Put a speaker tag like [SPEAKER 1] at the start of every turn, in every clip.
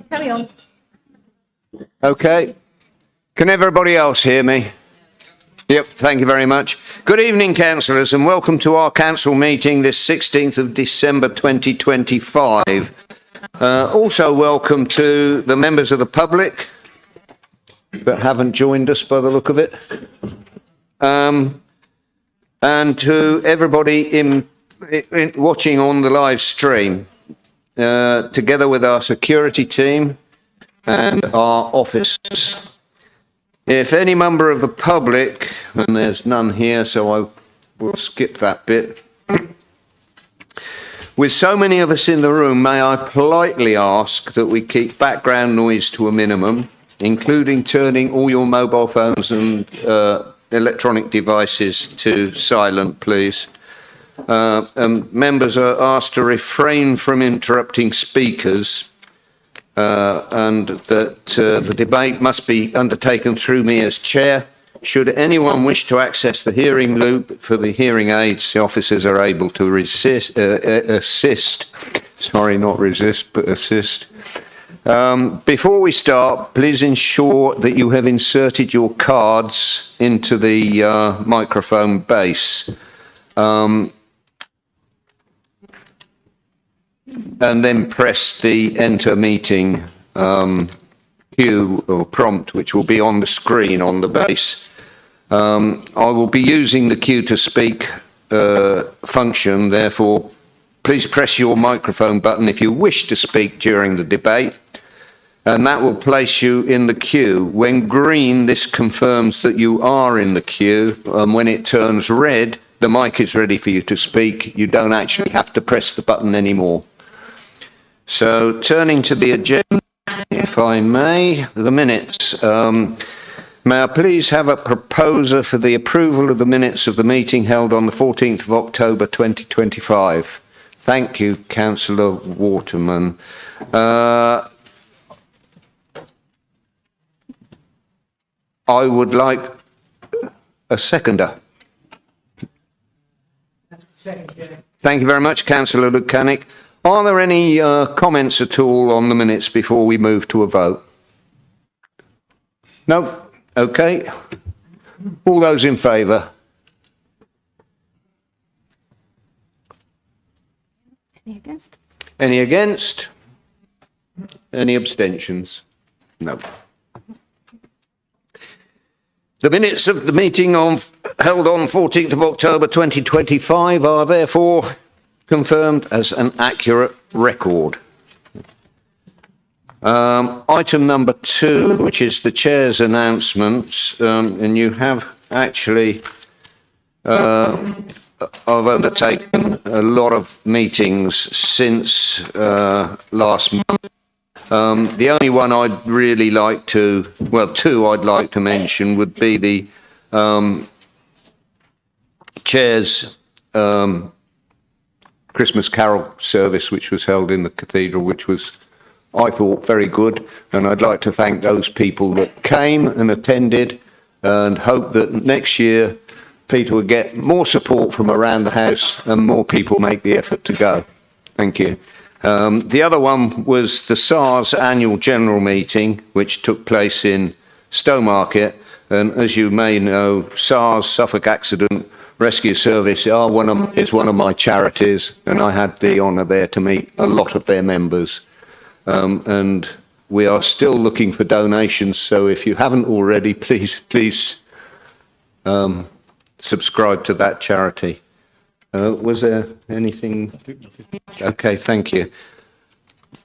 [SPEAKER 1] Carry on.
[SPEAKER 2] Okay. Can everybody else hear me? Yep, thank you very much. Good evening, councillors, and welcome to our council meeting this 16th of December 2025. Also welcome to the members of the public that haven't joined us by the look of it. And to everybody in watching on the live stream, together with our security team and our officers. If any member of the public, and there's none here, so I will skip that bit. With so many of us in the room, may I politely ask that we keep background noise to a minimum, including turning all your mobile phones and electronic devices to silent, please. Members are asked to refrain from interrupting speakers, and that the debate must be undertaken through me as chair. Should anyone wish to access the hearing loop for the hearing aids, the officers are able to assist. Sorry, not resist, but assist. Before we start, please ensure that you have inserted your cards into the microphone base. And then press the enter meeting cue or prompt, which will be on the screen on the base. I will be using the cue to speak function, therefore please press your microphone button if you wish to speak during the debate, and that will place you in the queue. When green, this confirms that you are in the queue, and when it turns red, the mic is ready for you to speak. You don't actually have to press the button anymore. So turning to the agenda, if I may, the minutes. May I please have a proposer for the approval of the minutes of the meeting held on the 14th of October 2025? Thank you, Councillor Waterman. I would like a seconder. Thank you very much, Councillor Lucanik. Are there any comments at all on the minutes before we move to a vote? No? Okay. All those in favour?
[SPEAKER 1] Any against?
[SPEAKER 2] Any against? Any abstentions? No. The minutes of the meeting held on 14th of October 2025 are therefore confirmed as an accurate record. Item number 2, which is the chair's announcements, and you have actually, I've undertaken a lot of meetings since last month. The only one I'd really like to, well, two I'd like to mention would be the chair's Christmas Carol service, which was held in the cathedral, which was, I thought, very good. And I'd like to thank those people that came and attended, and hope that next year Peter will get more support from around the house and more people make the effort to go. Thank you. The other one was the SARS annual general meeting, which took place in Stowmarket. And as you may know, SARS, Suffolk Accident Rescue Service, is one of my charities, and I had the honour there to meet a lot of their members. And we are still looking for donations, so if you haven't already, please subscribe to that charity. Was there anything? Okay, thank you.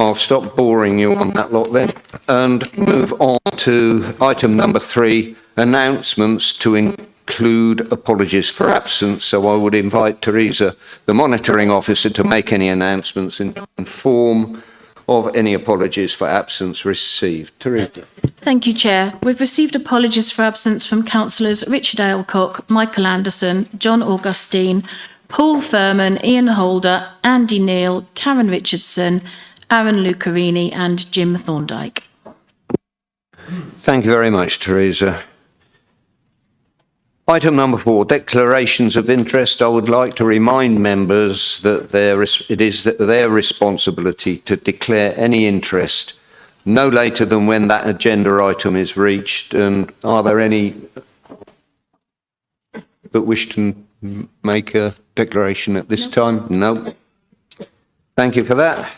[SPEAKER 2] I'll stop boring you on that lot then, and move on to item number 3, announcements to include apologies for absence. So I would invite Teresa, the monitoring officer, to make any announcements in form of any apologies for absence received. Teresa.
[SPEAKER 1] Thank you, Chair. We've received apologies for absence from Councillors Richard Ailcock, Michael Anderson, John Augustine, Paul Furman, Ian Holder, Andy Neal, Karen Richardson, Aaron Lucarini and Jim Thorndike.
[SPEAKER 2] Thank you very much, Teresa. Item number 4, declarations of interest. I would like to remind members that it is their responsibility to declare any interest no later than when that agenda item is reached. And are there any that wish to make a declaration at this time? No. Thank you for that.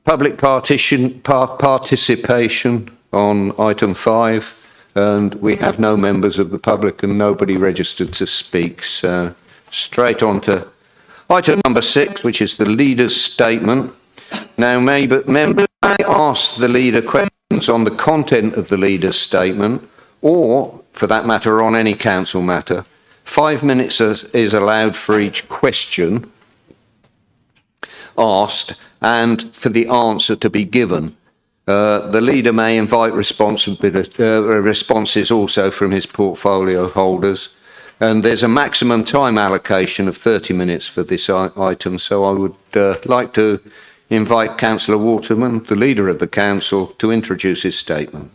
[SPEAKER 2] Public participation on item 5. And we have no members of the public and nobody registered to speak. So straight on to item number 6, which is the leader's statement. Now, members may ask the leader questions on the content of the leader's statement, or, for that matter, on any council matter. 5 minutes is allowed for each question asked and for the answer to be given. The leader may invite responses also from his portfolio holders, and there's a maximum time allocation of 30 minutes for this item. So I would like to invite Councillor Waterman, the leader of the council, to introduce his statement.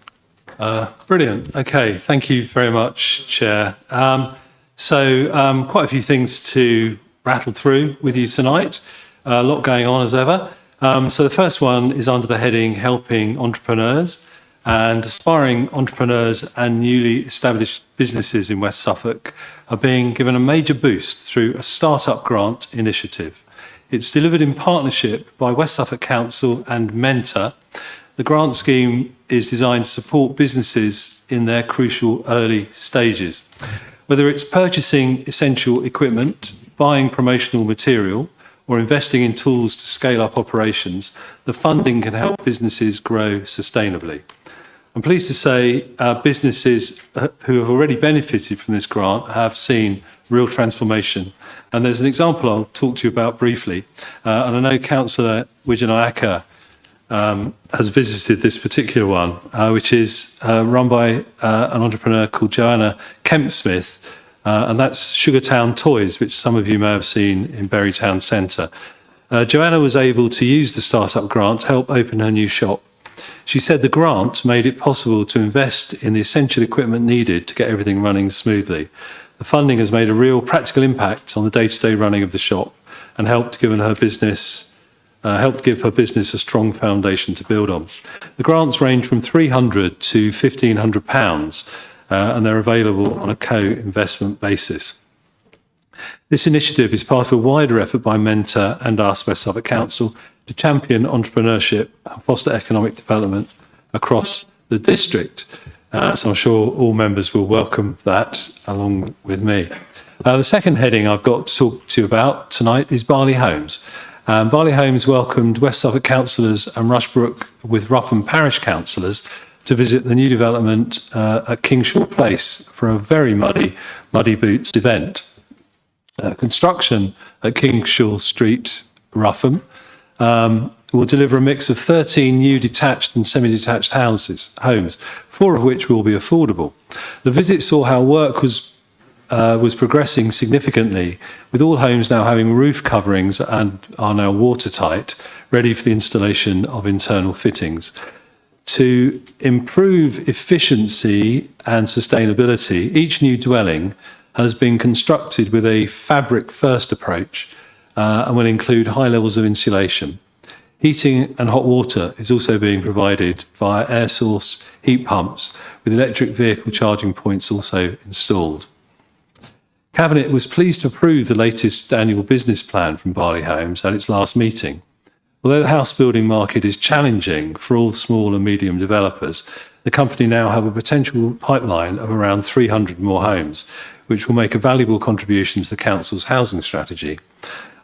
[SPEAKER 3] Brilliant. Okay, thank you very much, Chair. Quite a few things to rattle through with you tonight. A lot going on as ever. So the first one is under the heading Helping Entrepreneurs, and aspiring entrepreneurs and newly established businesses in West Suffolk are being given a major boost through a startup grant initiative. It's delivered in partnership by West Suffolk Council and Mentor. The grant scheme is designed to support businesses in their crucial early stages. Whether it's purchasing essential equipment, buying promotional material, or investing in tools to scale up operations, the funding can help businesses grow sustainably. I'm pleased to say businesses who have already benefited from this grant have seen real transformation. And there's an example I'll talk to you about briefly. And I know Councillor Wijanayaka has visited this particular one, which is run by an entrepreneur called Joanna Kempsmith. And that's Sugartown Toys, which some of you may have seen in Bury Town Centre. Joanna was able to use the startup grant to help open her new shop. She said the grant made it possible to invest in the essential equipment needed to get everything running smoothly. The funding has made a real practical impact on the day-to-day running of the shop and helped give her business a strong foundation to build on. The grants range from £300 to £1,500. And they're available on a co-investment basis. This initiative is part of a wider effort by Mentor and us, West Suffolk Council, to champion entrepreneurship and foster economic development across the district. So I'm sure all members will welcome that along with me. The second heading I've got to talk to you about tonight is Barley Homes. Barley Homes welcomed West Suffolk councillors and Rushbrook with Ruffham Parish councillors to visit the new development at Kingshaw Place for a very muddy boots event. Construction at Kingshaw Street, Ruffham, will deliver a mix of 13 new detached and semi-detached homes, 4 of which will be affordable. The visit saw how work was progressing significantly, with all homes now having roof coverings and are now watertight, ready for the installation of internal fittings. To improve efficiency and sustainability, each new dwelling has been constructed with a fabric-first approach and will include high levels of insulation. Heating and hot water is also being provided via air source heat pumps, with electric vehicle charging points also installed. Cabinet was pleased to approve the latest annual business plan from Barley Homes at its last meeting. Although the house building market is challenging for all small and medium developers, the company now have a potential pipeline of around 300 more homes, which will make a valuable contribution to the council's housing strategy.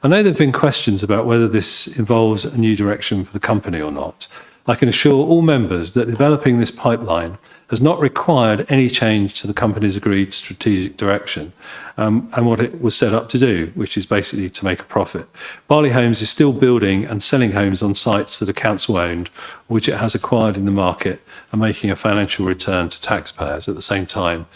[SPEAKER 3] I know there have been questions about whether this involves a new direction for the company or not. I can assure all members that developing this pipeline has not required any change to the company's agreed strategic direction and what it was set up to do, which is basically to make a profit. Barley Homes is still building and selling homes on sites that are council-owned, which it has acquired in the market, and making a financial return to taxpayers at the same time,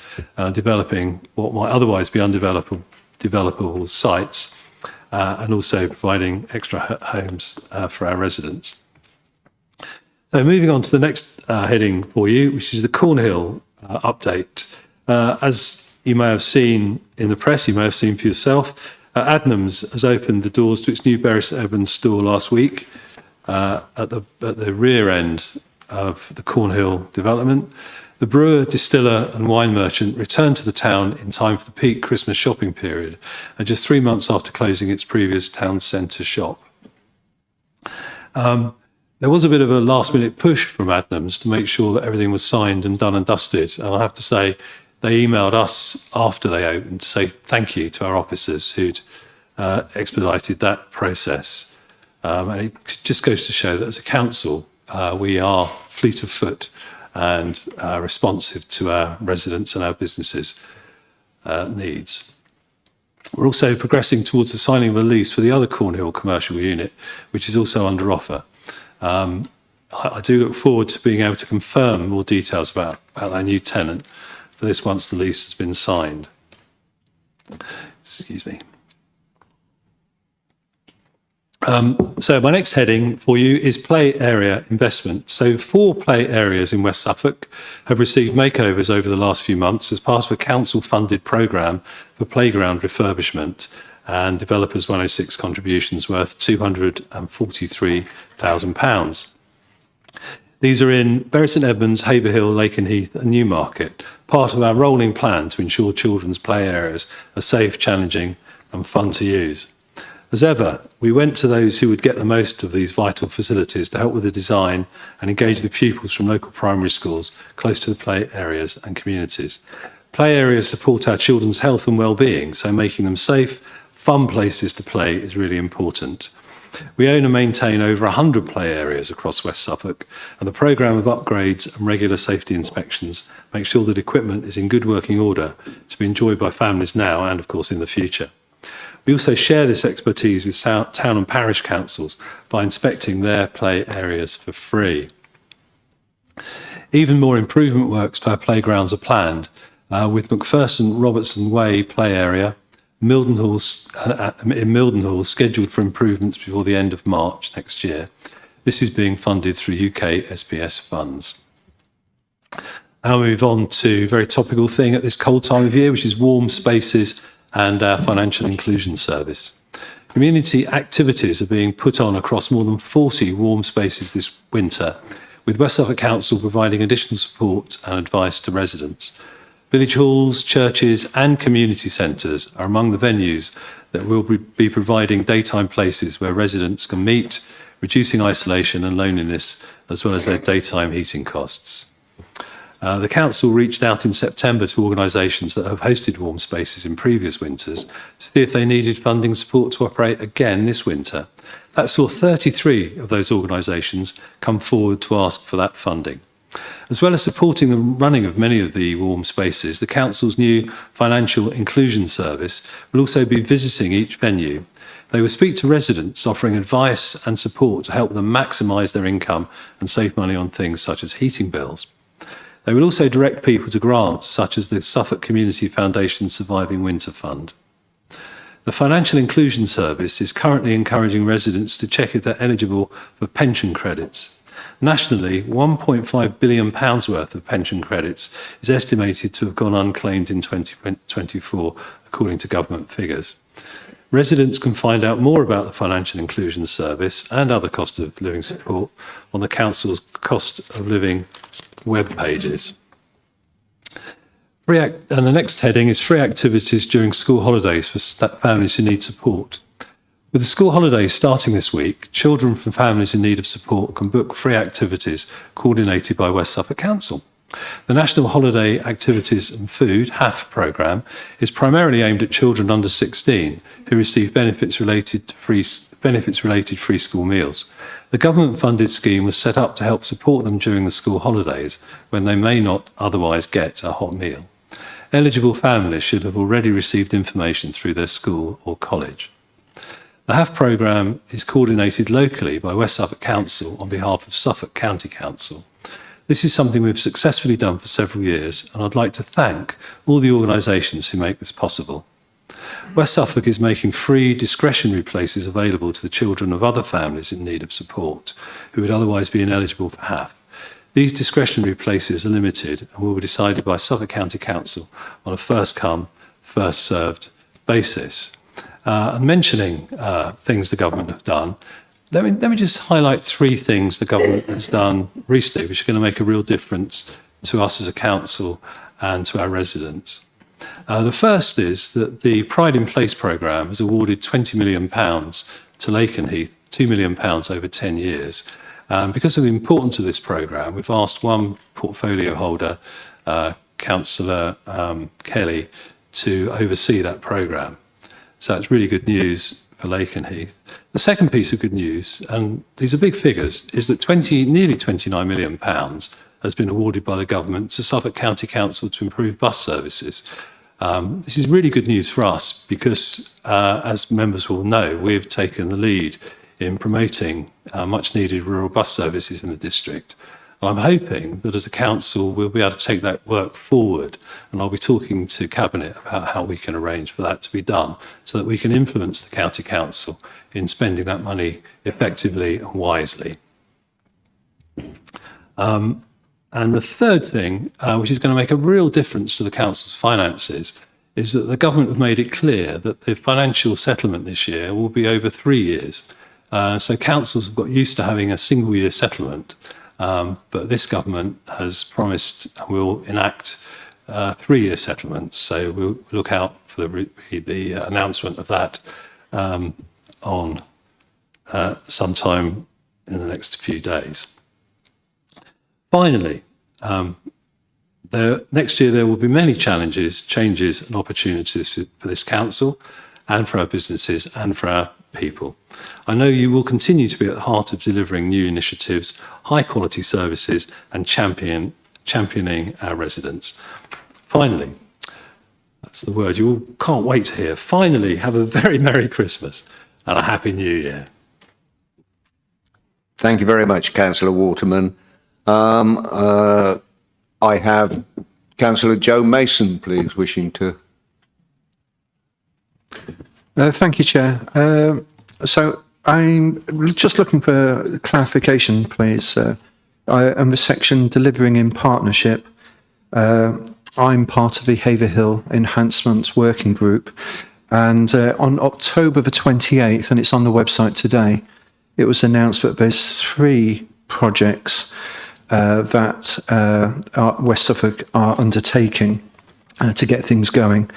[SPEAKER 3] developing what might otherwise be undevelopable sites, and also providing extra homes for our residents. So moving on to the next heading for you, which is the Cornhill update. As you may have seen in the press, you may have seen for yourself, Adnams has opened the doors to its new Bury St Edmunds store last week at the rear end of the Cornhill development. The brewer, distiller and wine merchant returned to the town in time for the peak Christmas shopping period, and just 3 months after closing its previous town centre shop. There was a bit of a last-minute push from Adnams to make sure that everything was signed and done and dusted, and I have to say, they emailed us after they opened to say thank you to our officers who'd expedited that process. And it just goes to show that as a council, we are fleet of foot and responsive to our residents and our businesses' needs. We're also progressing towards the signing of a lease for the other Cornhill commercial unit, which is also under offer. I do look forward to being able to confirm more details about our new tenant for this once the lease has been signed. Excuse me. So my next heading for you is play area investment. So 4 play areas in West Suffolk have received makeovers over the last few months as part of a council-funded programme for playground refurbishment and Developers 106 contributions worth £243,000. These are in Bury St Edmunds, Haverhill, Lakenheath and Newmarket, part of our rolling plan to ensure children's play areas are safe, challenging and fun to use. As ever, we went to those who would get the most of these vital facilities to help with the design and engage the pupils from local primary schools close to the play areas and communities. Play areas support our children's health and well-being, so making them safe, fun places to play is really important. We own and maintain over 100 play areas across West Suffolk, and the programme of upgrades and regular safety inspections make sure that equipment is in good working order to be enjoyed by families now and, of course, in the future. We also share this expertise with town and parish councils by inspecting their play areas for free. Even more improvement works to our playgrounds are planned, with Macpherson Robertson Way play area in Mildenhall scheduled for improvements before the end of March next year. This is being funded through UK SBS funds. Now we move on to a very topical thing at this cold time of year, which is warm spaces and our financial inclusion service. Community activities are being put on across more than 40 warm spaces this winter, with West Suffolk Council providing additional support and advice to residents. Village halls, churches and community centres are among the venues that will be providing daytime places where residents can meet, reducing isolation and loneliness, as well as their daytime heating costs. The council reached out in September to organisations that have hosted warm spaces in previous winters to see if they needed funding support to operate again this winter. That saw 33 of those organisations come forward to ask for that funding. As well as supporting the running of many of the warm spaces, the council's new financial inclusion service will also be visiting each venue. They will speak to residents, offering advice and support to help them maximise their income and save money on things such as heating bills. They will also direct people to grants such as the Suffolk Community Foundation Surviving Winter Fund. The Financial Inclusion Service is currently encouraging residents to check if they're eligible for pension credits. Nationally, £1.5 billion worth of pension credits is estimated to have gone unclaimed in 2024, according to government figures. Residents can find out more about the Financial Inclusion Service and other cost of living support on the Council's cost of living web pages. And the next heading is free activities during school holidays for families who need support. With the school holidays starting this week, children from families in need of support can book free activities coordinated by West Suffolk Council. The National Holiday Activities and Food (HAF) programme is primarily aimed at children under 16 who receive benefits-related free school meals. The government-funded scheme was set up to help support them during the school holidays when they may not otherwise get a hot meal. Eligible families should have already received information through their school or college. The HAF programme is coordinated locally by West Suffolk Council on behalf of Suffolk County Council. This is something we've successfully done for several years, and I'd like to thank all the organisations who make this possible. West Suffolk is making free discretionary places available to the children of other families in need of support who would otherwise be ineligible for HAF. These discretionary places are limited and will be decided by Suffolk County Council on a first-come, first-served basis. And mentioning things the government have done, let me just highlight three things the government has done recently, which are going to make a real difference to us as a council and to our residents. The first is that the Pride in Place programme has awarded £20 million to Lakenheath, £2 million over 10 years. Because of the importance of this programme, we've asked one portfolio holder, Councillor Kelly, to oversee that programme. So it's really good news for Lakenheath. The second piece of good news, and these are big figures, is that nearly £29 million has been awarded by the government to Suffolk County Council to improve bus services. This is really good news for us because, as members will know, we've taken the lead in promoting much needed rural bus services in the district. And I'm hoping that as a council, we'll be able to take that work forward. And I'll be talking to Cabinet about how we can arrange for that to be done so that we can influence the County Council in spending that money effectively and wisely. And the third thing, which is going to make a real difference to the council's finances, is that the government have made it clear that the financial settlement this year will be over 3 years. So councils have got used to having a single year settlement, but this government has promised will enact 3-year settlements. So we'll look out for the announcement of that on sometime in the next few days. Finally, next year there will be many challenges, changes and opportunities for this council and for our businesses and for our people. I know you will continue to be at the heart of delivering new initiatives, high quality services and championing our residents. Finally, that's the word you all can't wait to hear. Finally, have a very Merry Christmas and a Happy New Year.
[SPEAKER 2] Thank you very much, Councillor Waterman. I have Councillor Joe Mason, please, wishing to.
[SPEAKER 4] Thank you, Chair. So I'm just looking for clarification, please. I am the section delivering in partnership. I'm part of the Haverhill Enhancement Working Group. And on October the 28th, and it's on the website today, it was announced that there's 3 projects that West Suffolk are undertaking to get things going.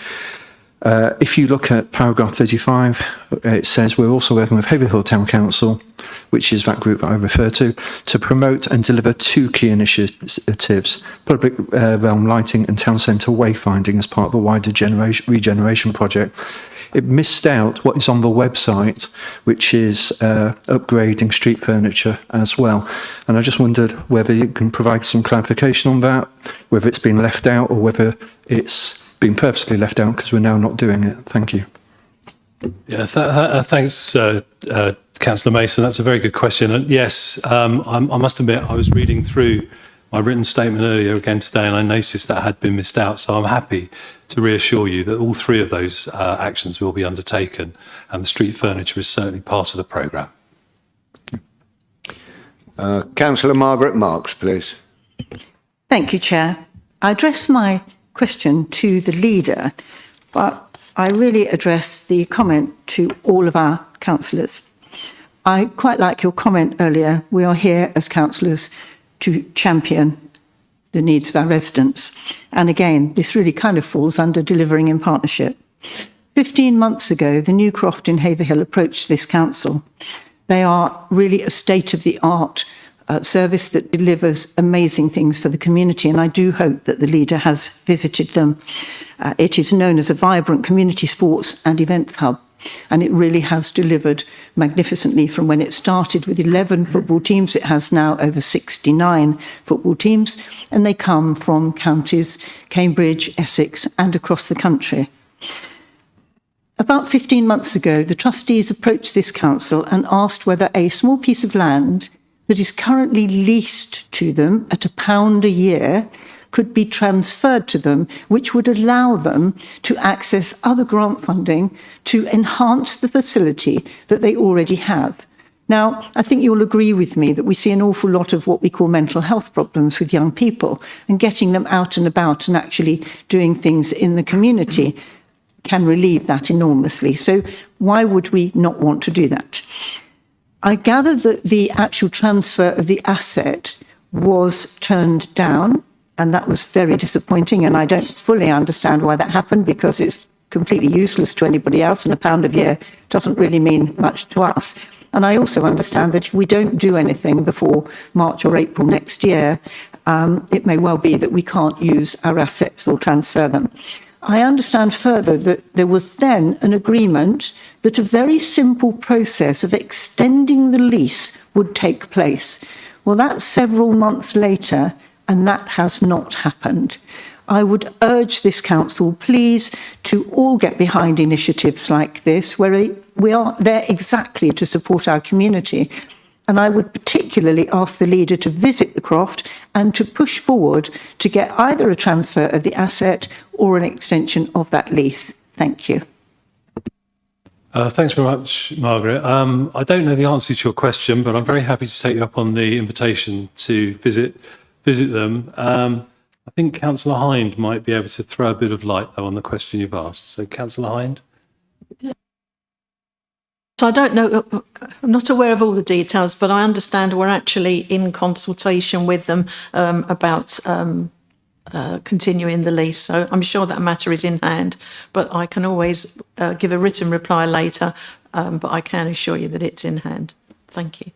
[SPEAKER 4] If you look at paragraph 35, it says we're also working with Haverhill Town Council, which is that group that I refer to promote and deliver 2 key initiatives, public realm lighting and town centre wayfinding as part of a wider regeneration project. It missed out what is on the website, which is upgrading street furniture as well. And I just wondered whether you can provide some clarification on that, whether it's been left out or whether it's been purposely left out because we're now not doing it. Thank you.
[SPEAKER 3] Yeah, thanks, Councillor Mason. That's a very good question. And yes, I must admit, I was reading through my written statement earlier again today, and I noticed that had been missed out. So I'm happy to reassure you that all 3 of those actions will be undertaken, and the street furniture is certainly part of the programme.
[SPEAKER 2] Councillor Margaret Marks, please.
[SPEAKER 5] Thank you, Chair. I address my question to the leader, but I really address the comment to all of our councillors. I quite like your comment earlier. We are here as councillors to champion the needs of our residents. And again, this really kind of falls under delivering in partnership. 15 months ago, the New Croft in Haverhill approached this council. They are really a state-of-the-art service that delivers amazing things for the community, and I do hope that the leader has visited them. It is known as a vibrant community sports and events hub, and it really has delivered magnificently from when it started with 11 football teams. It has now over 69 football teams, and they come from counties Cambridge, Essex, and across the country. About 15 months ago, the trustees approached this council and asked whether a small piece of land that is currently leased to them at £1 a year could be transferred to them, which would allow them to access other grant funding to enhance the facility that they already have. Now, I think you'll agree with me that we see an awful lot of what we call mental health problems with young people, and getting them out and about and actually doing things in the community can relieve that enormously. So why would we not want to do that? I gather that the actual transfer of the asset was turned down, and that was very disappointing, and I don't fully understand why that happened, because it's completely useless to anybody else, and £1 a year doesn't really mean much to us. And I also understand that if we don't do anything before March or April next year, it may well be that we can't use our assets or transfer them. I understand further that there was then an agreement that a very simple process of extending the lease would take place. Well, that's several months later, and that has not happened. I would urge this council, please, to all get behind initiatives like this, where we are there exactly to support our community. And I would particularly ask the leader to visit the croft and to push forward to get either a transfer of the asset or an extension of that lease. Thank you.
[SPEAKER 3] Thanks very much, Margaret. I don't know the answer to your question, but I'm very happy to take you up on the invitation to visit them. I think Councillor Hind might be able to throw a bit of light, though, on the question you've asked. So, Councillor Hind.
[SPEAKER 6] So I don't know, I'm not aware of all the details, but I understand we're actually in consultation with them about continuing the lease. So I'm sure that matter is in hand, but I can always give a written reply later, but I can assure you that it's in hand. Thank you.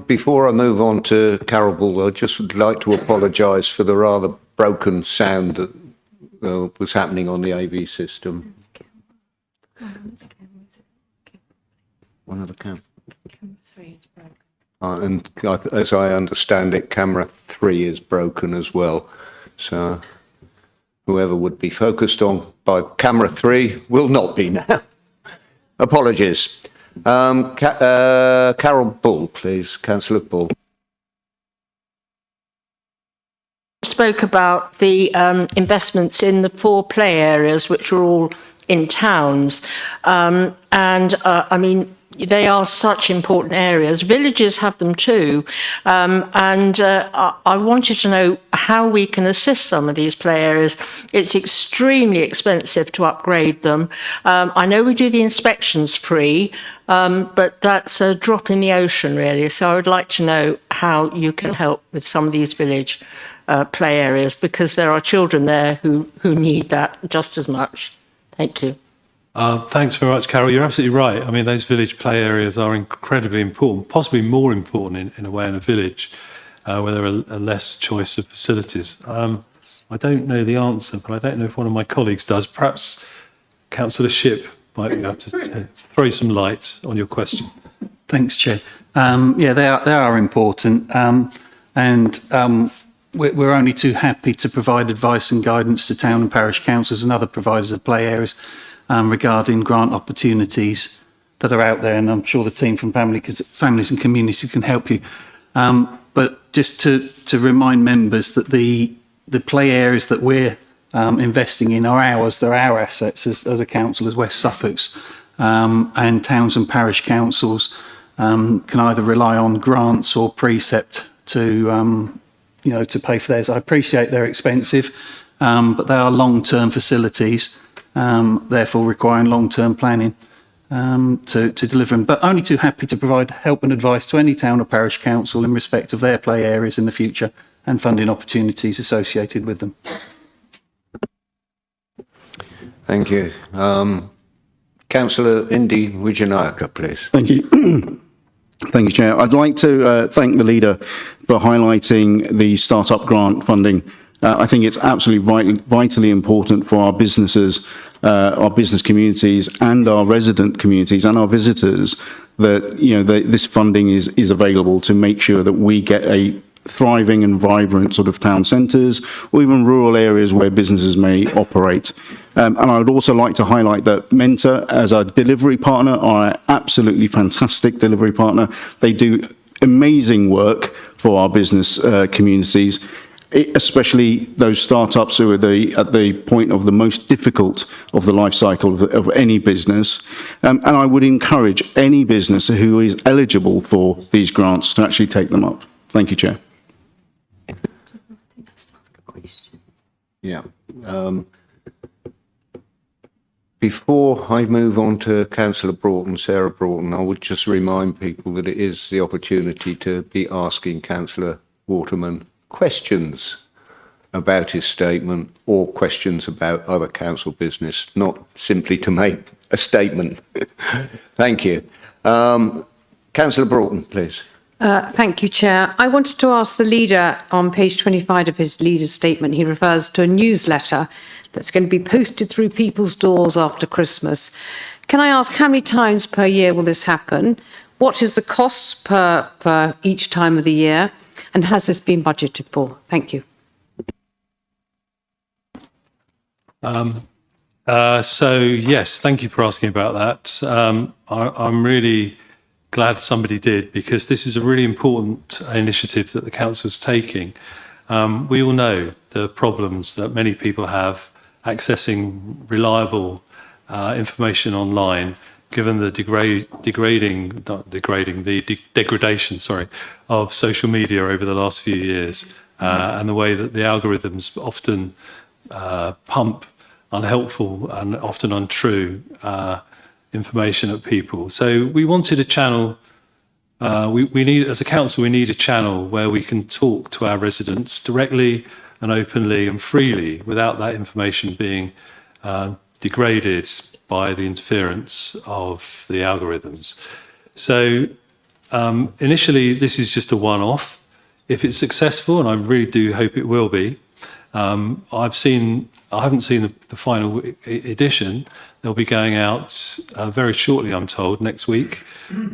[SPEAKER 2] Before I move on to Carol Bull, I just would like to apologise for the rather broken sound that was happening on the AV system. One of the camera 3 is broken. And as I understand it, camera 3 is broken as well. So whoever would be focused on by camera 3 will not be now. Apologies. Carol Bull, please. Councillor Bull.
[SPEAKER 7] Spoke about the investments in the 4 play areas, which are all in towns. I mean, they are such important areas. Villages have them too. I wanted to know how we can assist some of these play areas. It's extremely expensive to upgrade them. I know we do the inspections free, but that's a drop in the ocean, really. So I would like to know how you can help with some of these village play areas, because there are children there who need that just as much. Thank you.
[SPEAKER 3] Thanks very much, Carol. You're absolutely right. I mean, those village play areas are incredibly important, possibly more important in a way in a village where there are less choice of facilities. I don't know the answer, but I don't know if one of my colleagues does. Perhaps Councillor Shipp might be able to throw some light on your question.
[SPEAKER 8] Thanks, Chair. Yeah, they are important, we're only too happy to provide advice and guidance to town and parish councils and other providers of play areas regarding grant opportunities that are out there, and I'm sure the team from Families and Community can help you. But just to remind members that the play areas that we're investing in are ours, they're our assets as a council, as West Suffolk's, and towns and parish councils can either rely on grants or precept to pay for theirs. I appreciate they're expensive, but they are long-term facilities, therefore requiring long-term planning to deliver them. But only too happy to provide help and advice to any town or parish council in respect of their play areas in the future and funding opportunities associated with them.
[SPEAKER 2] Thank you. Councillor Indy Wijanayake, please.
[SPEAKER 9] Thank you. Thank you, Chair. I'd like to thank the leader for highlighting the startup grant funding. I think it's absolutely vitally important for our businesses, our business communities and our resident communities and our visitors that, this funding is available to make sure that we get a thriving and vibrant sort of town centres or even rural areas where businesses may operate. And I would also like to highlight that Mentor, as our delivery partner, are an absolutely fantastic delivery partner. They do amazing work for our business communities. especially those startups who are at the point of the most difficult of the life cycle of any business. And I would encourage any business who is eligible for these grants to actually take them up. Thank you, Chair.
[SPEAKER 2] Yeah. Before I move on to Councillor Broughton, Sarah Broughton, I would just remind people that it is the opportunity to be asking Councillor Waterman questions about his statement or questions about other council business, not simply to make a statement. Thank you. Councillor Broughton, please.
[SPEAKER 10] Thank you, Chair. I wanted to ask the leader on page 25 of his leader's statement, he refers to a newsletter that's going to be posted through people's doors after Christmas. Can I ask how many times per year will this happen? What is the cost per each time of the year? And has this been budgeted for? Thank you.
[SPEAKER 3] So yes, thank you for asking about that. I'm really glad somebody did, because this is a really important initiative that the council is taking. We all know the problems that many people have accessing reliable information online, given the degradation of social media over the last few years, and the way that the algorithms often pump unhelpful and often untrue information at people. So we wanted a channel. We need, as a council, we need a channel where we can talk to our residents directly and openly and freely without that information being degraded by the interference of the algorithms. So initially, this is just a one-off. If it's successful, and I really do hope it will be, I haven't seen the final edition. They'll be going out very shortly, I'm told, next week,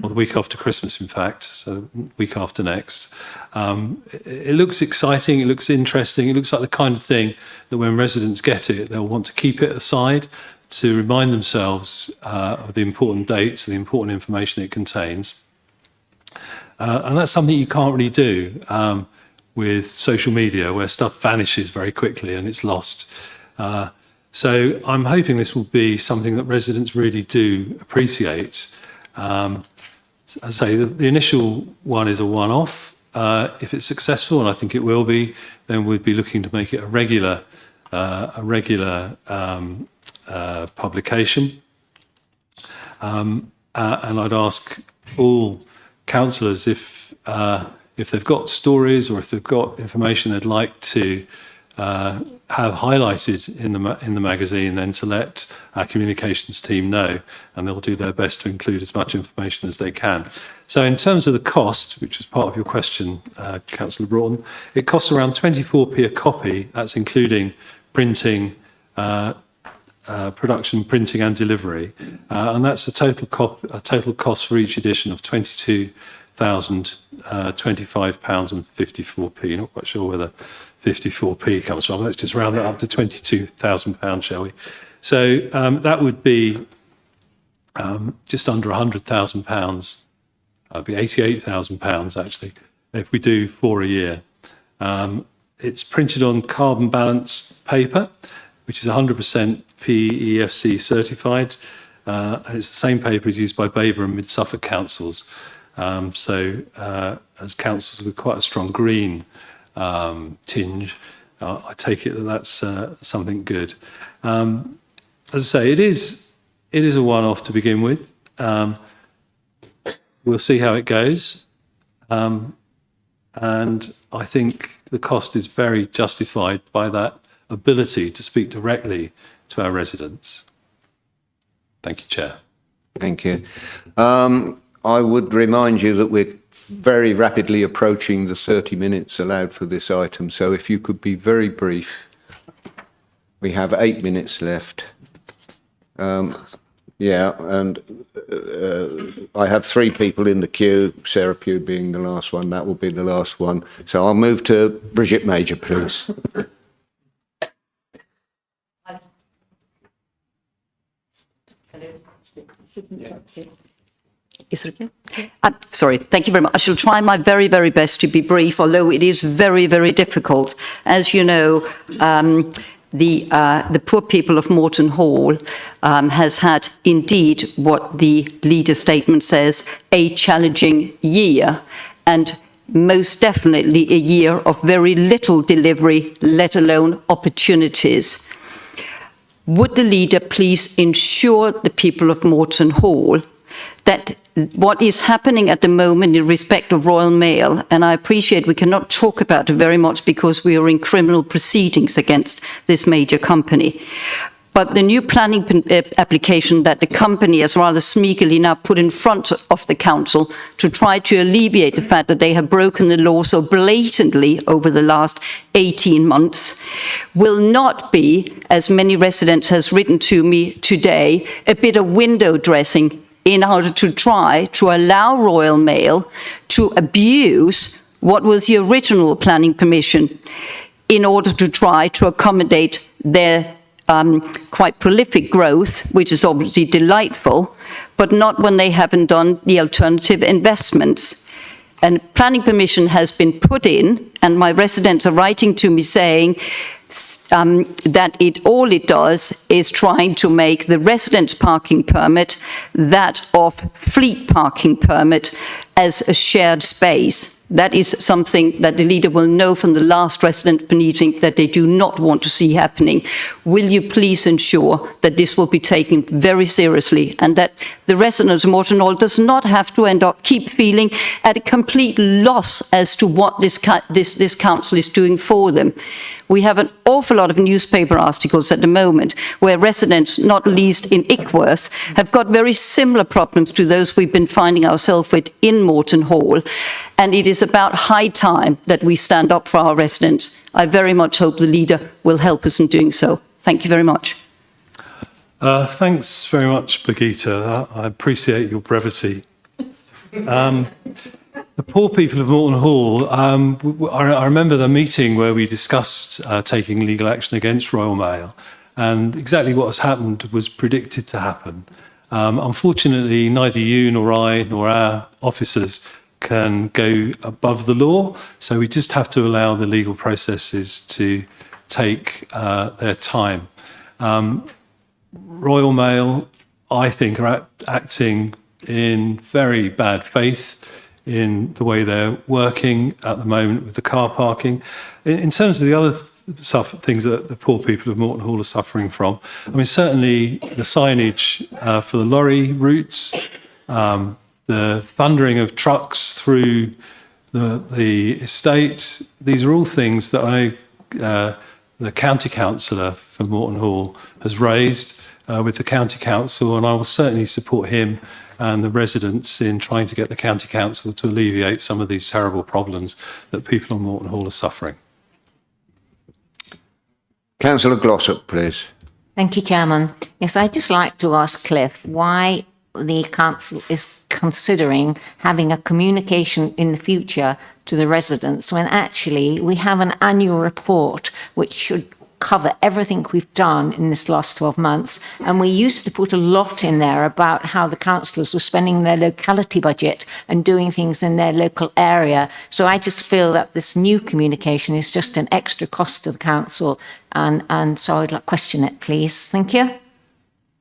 [SPEAKER 3] or the week after Christmas, in fact, so week after next. It looks exciting, it looks interesting, it looks like the kind of thing that when residents get it, they'll want to keep it aside to remind themselves of the important dates and the important information it contains. And that's something you can't really do with social media, where stuff vanishes very quickly and it's lost. So I'm hoping this will be something that residents really do appreciate. As I say, the initial one is a one-off. If it's successful, and I think it will be, then we'd be looking to make it a regular publication. And I'd ask all councillors if they've got stories or if they've got information they'd like to have highlighted in the magazine, then to let our communications team know, and they'll do their best to include as much information as they can. So in terms of the cost, which was part of your question, Councillor Broughton, it costs around 24p a copy. That's including printing, production, printing and delivery. And that's a total cost for each edition of £22,025.54. Not quite sure where the 54p comes from. Let's just round that up to £22,000, shall we? So that would be just under £100,000. That'd be £88,000 actually, if we do 4 a year. It's printed on carbon balanced paper, which is 100% PEFC certified, and it's the same paper as used by Baber and Mid Suffolk councils. As councils with quite a strong green tinge, I take it that that's something good. As I say, it is a one-off to begin with. We'll see how it goes, and I think the cost is very justified by that ability to speak directly to our residents. Thank you, Chair.
[SPEAKER 2] Thank you. I would remind you that we're very rapidly approaching the 30 minutes allowed for this item. So if you could be very brief. We have 8 minutes left. Yeah, and I have 3 people in the queue, Sarah Pugh being the last one. That will be the last one. So I'll move to Bridget Major, please.
[SPEAKER 11] Is it okay? Sorry, thank you very much. I shall try my very, very best to be brief, although it is very, very difficult. As you know, the poor people of Moreton Hall has had indeed what the leader statement says, a challenging year, and most definitely a year of very little delivery, let alone opportunities. Would the leader please ensure the people of Moreton Hall that what is happening at the moment in respect of Royal Mail, and I appreciate we cannot talk about it very much because we are in criminal proceedings against this major company, but the new planning application that the company has rather sneakily now put in front of the council to try to alleviate the fact that they have broken the law so blatantly over the last 18 months will not be, as many residents has written to me today, a bit of window dressing in order to try to allow Royal Mail to abuse what was the original planning permission in order to try to accommodate their quite prolific growth, which is obviously delightful, but not when they haven't done the alternative investments. And planning permission has been put in, and my residents are writing to me saying that all it does is trying to make the residence parking permit that of fleet parking permit as a shared space. That is something that the leader will know from the last resident meeting that they do not want to see happening. Will you please ensure that this will be taken very seriously and that the residents of Moreton Hall does not have to keep feeling at a complete loss as to what this council is doing for them? We have an awful lot of newspaper articles at the moment where residents, not least in Ickworth, have got very similar problems to those we've been finding ourselves with in Moreton Hall. And it is about high time that we stand up for our residents. I very much hope the leader will help us in doing so. Thank you very much.
[SPEAKER 3] Thanks very much, Birgitta. I appreciate your brevity. The poor people of Moreton Hall, I remember the meeting where we discussed taking legal action against Royal Mail, and exactly what has happened was predicted to happen. Unfortunately, neither you nor I nor our officers can go above the law, so we just have to allow the legal processes to take their time. Royal Mail, I think, are acting in very bad faith in the way they're working at the moment with the car parking. In terms of the other things that the poor people of Moreton Hall are suffering from, I mean, certainly the signage for the lorry routes, the thundering of trucks through the estate, these are all things that the county councillor for Moreton Hall has raised with the county council, and I will certainly support him and the residents in trying to get the county council to alleviate some of these terrible problems that people on Moreton Hall are suffering.
[SPEAKER 2] Councillor Glossop, please.
[SPEAKER 12] Thank you, Chairman. Yes, I'd just like to ask Cliff why the council is considering having a communication in the future to the residents when actually we have an annual report which should cover everything we've done in this last 12 months. And we used to put a lot in there about how the councillors were spending their locality budget and doing things in their local area. So I just feel that this new communication is just an extra cost to the council. And so I'd like to question it, please. Thank you.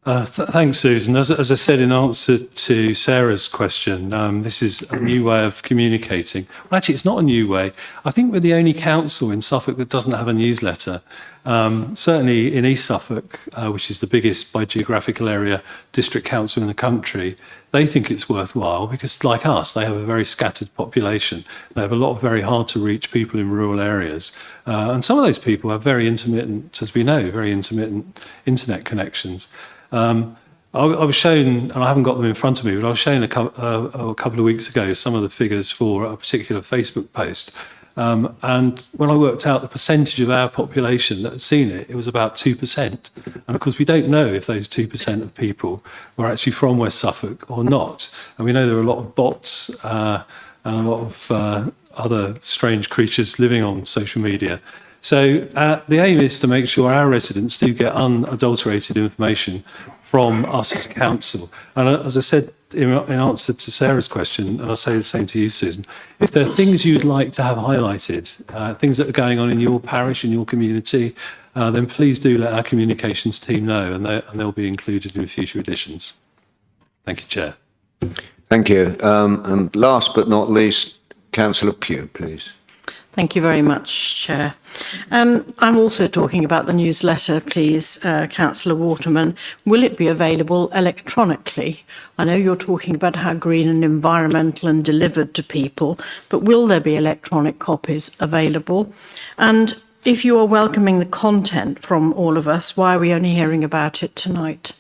[SPEAKER 3] Thanks, Susan. As I said in answer to Sarah's question, this is a new way of communicating. Well, actually, it's not a new way. I think we're the only council in Suffolk that doesn't have a newsletter. Certainly in East Suffolk, which is the biggest by geographical area district council in the country, they think it's worthwhile because, like us, they have a very scattered population. They have a lot of very hard to reach people in rural areas. And some of those people have very intermittent, as we know, very intermittent internet connections. I was shown, and I haven't got them in front of me, but I was shown a couple of weeks ago some of the figures for a particular Facebook post. And when I worked out the percentage of our population that had seen it, it was about 2%. And of course, we don't know if those 2% of people were actually from West Suffolk or not. And we know there are a lot of bots and a lot of other strange creatures living on social media. So the aim is to make sure our residents do get unadulterated information from us as a council. And as I said in answer to Sarah's question, and I'll say the same to you, Susan, if there are things you'd like to have highlighted, things that are going on in your parish, in your community, then please do let our communications team know, and they'll be included in future editions. Thank you, Chair.
[SPEAKER 2] Thank you. And last but not least, Councillor Pugh, please.
[SPEAKER 6] Thank you very much, Chair. I'm also talking about the newsletter, please, Councillor Waterman. Will it be available electronically? I know you're talking about how green and environmental and delivered to people, but will there be electronic copies available? And if you are welcoming the content from all of us, why are we only hearing about it tonight?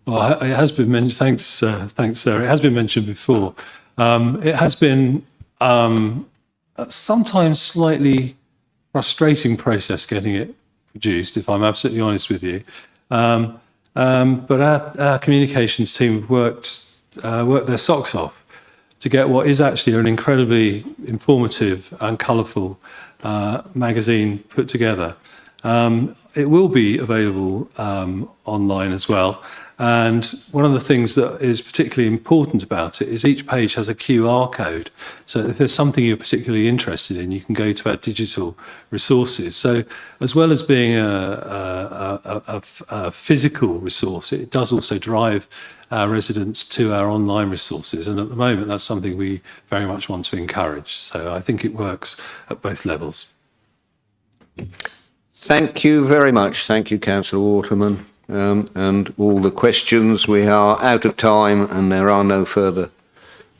[SPEAKER 3] Well, it has been mentioned. Thanks, Sarah. It has been mentioned before. It has been sometimes slightly frustrating process getting it produced, if I'm absolutely honest with you. But our communications team worked their socks off to get what is actually an incredibly informative and colourful magazine put together. It will be available online as well. And one of the things that is particularly important about it is each page has a QR code. So if there's something you're particularly interested in, you can go to our digital resources. So as well as being a physical resource, it does also drive our residents to our online resources. And at the moment, that's something we very much want to encourage. So I think it works at both levels.
[SPEAKER 2] Thank you very much. Thank you, Councillor Waterman. And all the questions. We are out of time and there are no further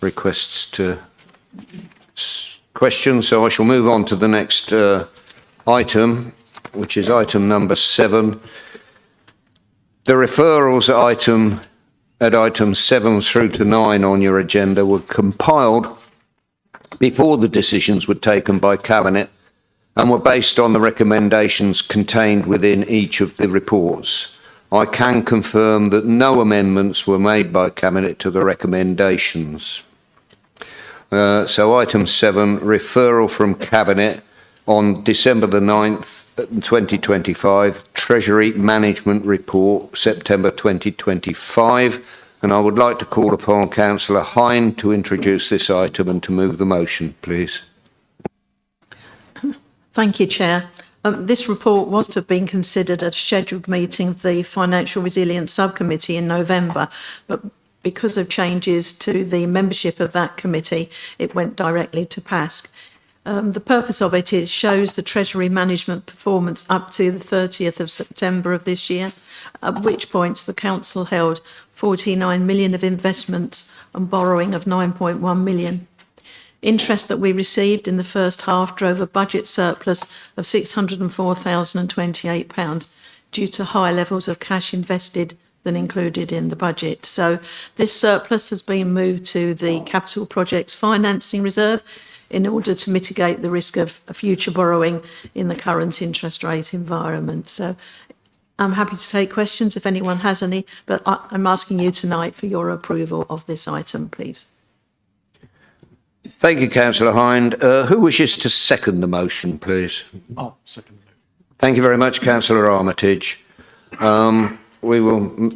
[SPEAKER 2] requests to questions. So I shall move on to the next item, which is item number 7. The referrals at items 7 through to 9 on your agenda were compiled before the decisions were taken by Cabinet and were based on the recommendations contained within each of the reports. I can confirm that no amendments were made by Cabinet to the recommendations. So item 7, referral from Cabinet on December the 9th, 2025, Treasury Management Report, September 2025. And I would like to call upon Councillor Hine to introduce this item and to move the motion, please.
[SPEAKER 6] Thank you, Chair. This report was to have been considered at a scheduled meeting of the Financial Resilience Subcommittee in November, but because of changes to the membership of that committee, it went directly to PASC. The purpose of it shows the Treasury management performance up to the 30th of September of this year, at which point the Council held 49 million of investments and borrowing of 9.1 million. Interest that we received in the first half drove a budget surplus of £604,028 due to higher levels of cash invested than included in the budget. So this surplus has been moved to the Capital Projects Financing Reserve in order to mitigate the risk of future borrowing in the current interest rate environment. So I'm happy to take questions if anyone has any, but I'm asking you tonight for your approval of this item, please.
[SPEAKER 2] Thank you, Councillor Hind. Who wishes to second the motion, please?
[SPEAKER 8] I'll second.
[SPEAKER 2] Thank you very much, Councillor Armitage. We will.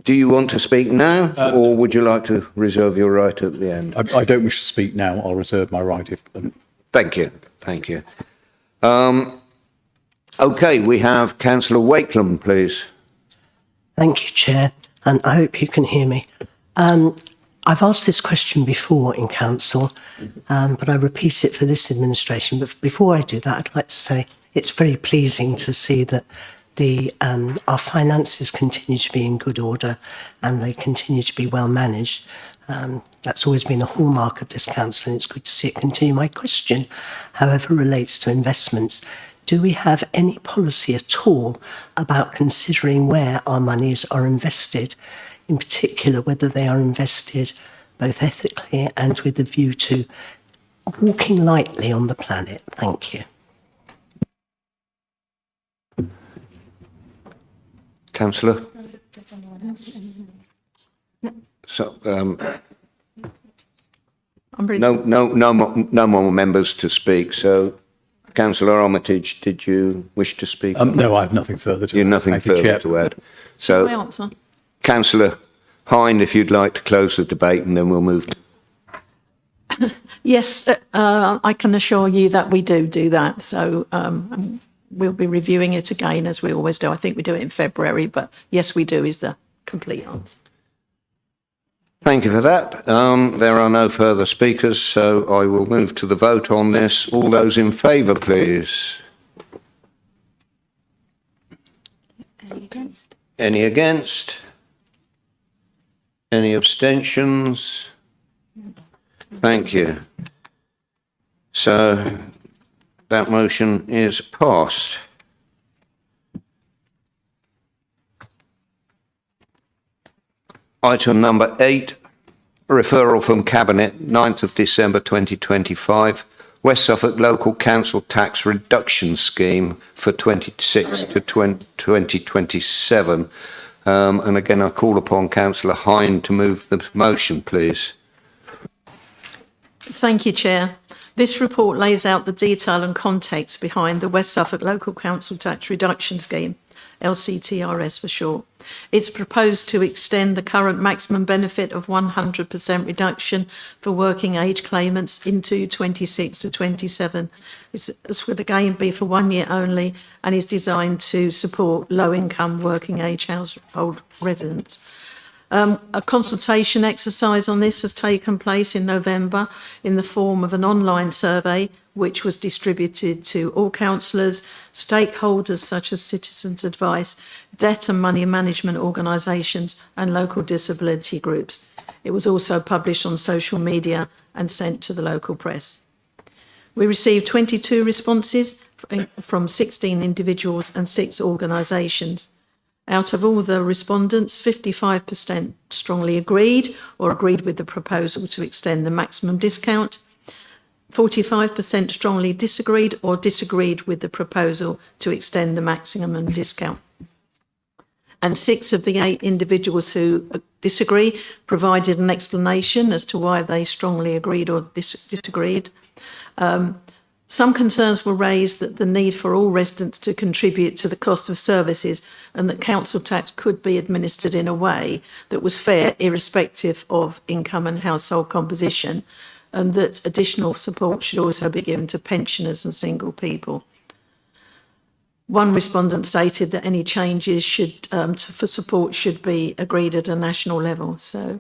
[SPEAKER 2] Do you want to speak now, or would you like to reserve your right at the end?
[SPEAKER 13] I don't wish to speak now. I'll reserve my right if.
[SPEAKER 2] Thank you. Thank you. Okay, we have Councillor Wakelam, please.
[SPEAKER 14] Thank you, Chair, and I hope you can hear me. I've asked this question before in Council, but I repeat it for this administration. But before I do that, I'd like to say it's very pleasing to see that our finances continue to be in good order and they continue to be well managed. That's always been a hallmark of this Council, and it's good to see it continue. My question, however, relates to investments. Do we have any policy at all about considering where our monies are invested? In particular, whether they are invested both ethically and with a view to walking lightly on the planet. Thank you.
[SPEAKER 2] Councillor? So, no more members to speak. So, Councillor Armitage, did you wish to speak?
[SPEAKER 13] No, I have nothing further to add.
[SPEAKER 2] You have nothing further to add. So,
[SPEAKER 6] My answer.
[SPEAKER 2] Councillor Hind, if you'd like to close the debate, and then we'll move to...
[SPEAKER 6] Yes, I can assure you that we do that. So we'll be reviewing it again, as we always do. I think we do it in February, but yes, we do is the complete answer.
[SPEAKER 2] Thank you for that. There are no further speakers, so I will move to the vote on this. All those in favour, please. Any against? Any abstentions? Thank you. So that motion is passed. Item number 8, referral from Cabinet, 9th of December 2025, West Suffolk Local Council Tax Reduction Scheme for 26 to 2027. And again, I call upon Councillor Hind to move the motion, please.
[SPEAKER 6] Thank you, Chair. This report lays out the detail and context behind the West Suffolk Local Council Tax Reduction Scheme, LCTRS for short. It's proposed to extend the current maximum benefit of 100% reduction for working age claimants into 26 to 27. This would again be for 1 year only and is designed to support low-income working age household residents. A consultation exercise on this has taken place in November in the form of an online survey which was distributed to all councillors, stakeholders such as Citizens Advice, debt and money management organisations and local disability groups. It was also published on social media and sent to the local press. We received 22 responses from 16 individuals and 6 organisations. Out of all the respondents, 55% strongly agreed or agreed with the proposal to extend the maximum discount. 45% strongly disagreed or disagreed with the proposal to extend the maximum discount. And 6 of the 8 individuals who disagree provided an explanation as to why they strongly agreed or disagreed. Some concerns were raised that the need for all residents to contribute to the cost of services and that council tax could be administered in a way that was fair, irrespective of income and household composition, and that additional support should also be given to pensioners and single people. One respondent stated that any changes for support should be agreed at a national level. So,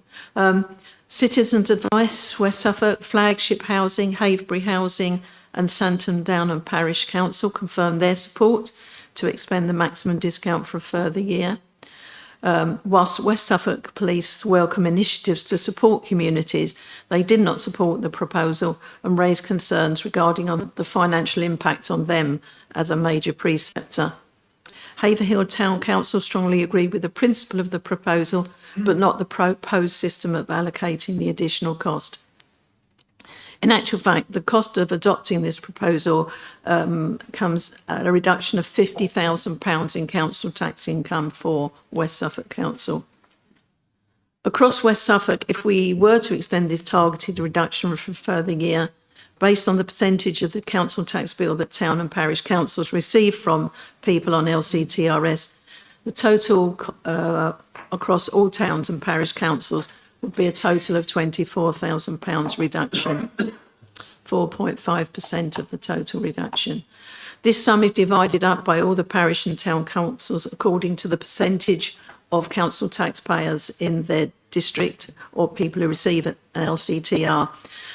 [SPEAKER 6] Citizens Advice, West Suffolk, Flagship Housing, Havebury Housing, and Santon Downham Parish Council confirmed their support to expend the maximum discount for a further year. Whilst West Suffolk Police welcome initiatives to support communities, they did not support the proposal and raised concerns regarding the financial impact on them as a major preceptor. Haverhill Town Council strongly agreed with the principle of the proposal, but not the proposed system of allocating the additional cost. In actual fact, the cost of adopting this proposal comes at a reduction of £50,000 in council tax income for West Suffolk Council. Across West Suffolk, if we were to extend this targeted reduction for a further year, based on the percentage of the council tax bill that town and parish councils receive from people on LCTRS, the total across all towns and parish councils would be a total of £24,000 reduction, 4.5% of the total reduction. This sum is divided up by all the parish and town councils according to the percentage of council taxpayers in their district or people who receive an LCTR.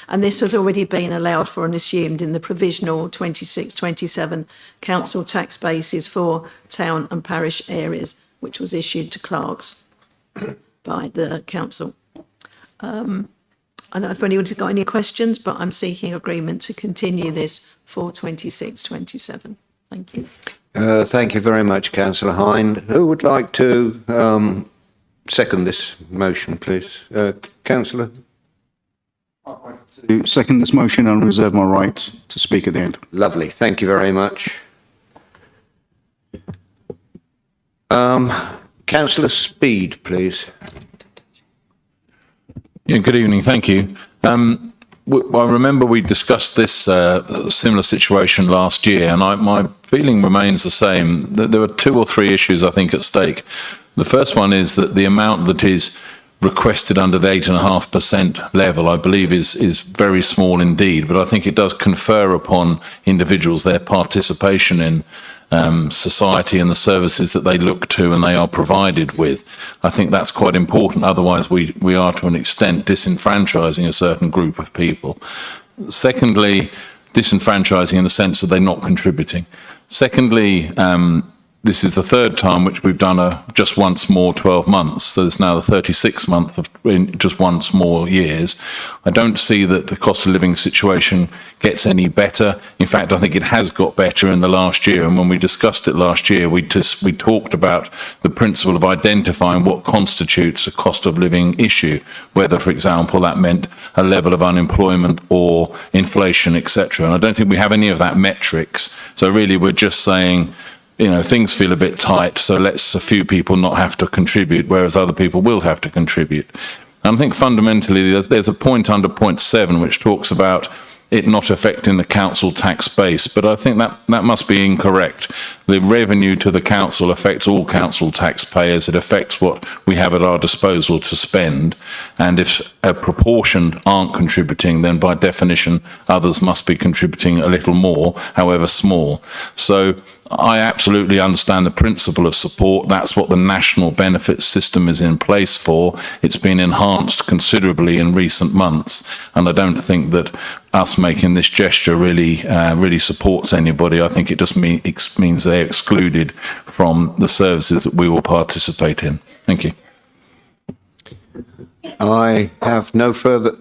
[SPEAKER 6] And this has already been allowed for and assumed in the provisional 26-27 council tax bases for town and parish areas, which was issued to clerks by the council. I don't know if anyone's got any questions, but I'm seeking agreement to continue this for 26-27. Thank you.
[SPEAKER 2] Thank you very much, Councillor Hind. Who would like to second this motion, please? Councillor?
[SPEAKER 9] To second this motion and reserve my right to speak at the end.
[SPEAKER 2] Lovely. Thank you very much. Councillor Speed, please.
[SPEAKER 15] Yeah, good evening. Thank you. I remember we discussed this similar situation last year, and my feeling remains the same. That there are 2 or 3 issues, I think, at stake. The first one is that the amount that is requested under the 8.5% level, I believe is very small indeed. But I think it does confer upon individuals their participation in society and the services that they look to and they are provided with. I think that's quite important. Otherwise, we are to an extent disenfranchising a certain group of people. Secondly, disenfranchising in the sense that they're not contributing. Secondly, this is the third time which we've done a just once more 12 months. So it's now the 36th month of just once more years. I don't see that the cost of living situation gets any better. In fact, I think it has got better in the last year. And when we discussed it last year, we talked about the principle of identifying what constitutes a cost of living issue, whether, for example, that meant a level of unemployment or inflation, etc. And I don't think we have any of that metrics. So really, we're just saying, things feel a bit tight, so let's a few people not have to contribute, whereas other people will have to contribute. And I think fundamentally there's a point under point 7 which talks about it not affecting the council tax base, but I think that must be incorrect. The revenue to the council affects all council taxpayers. It affects what we have at our disposal to spend, and if a proportion aren't contributing, then by definition others must be contributing a little more, however small. So I absolutely understand the principle of support. That's what the national benefits system is in place for. It's been enhanced considerably in recent months, and I don't think that us making this gesture really supports anybody. I think it just means they're excluded from the services that we will participate in. Thank you.
[SPEAKER 2] I have no further.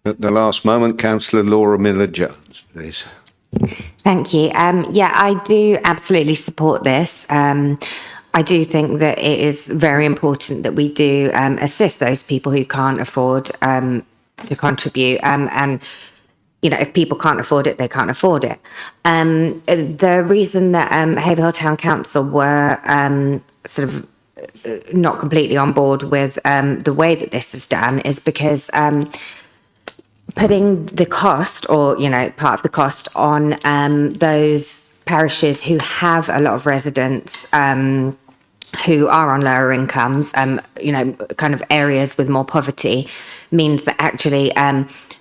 [SPEAKER 2] At the last moment, Councillor Laura Miller-Jones, please.
[SPEAKER 16] Thank you. I do absolutely support this. I do think that it is very important that we do assist those people who can't afford to contribute. And, if people can't afford it, they can't afford it. The reason that Haverhill Town Council were sort of not completely on board with the way that this is done is because putting the cost or, part of the cost on those parishes who have a lot of residents who are on lower incomes, kind of areas with more poverty, means that actually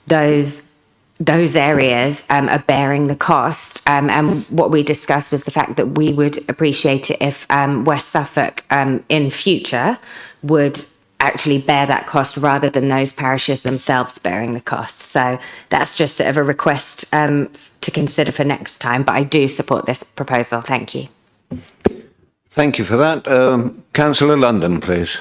[SPEAKER 16] those areas are bearing the cost. And what we discussed was the fact that we would appreciate it if West Suffolk in future would actually bear that cost rather than those parishes themselves bearing the cost. So that's just sort of a request to consider for next time, but I do support this proposal. Thank you.
[SPEAKER 2] Thank you for that. Councillor London, please.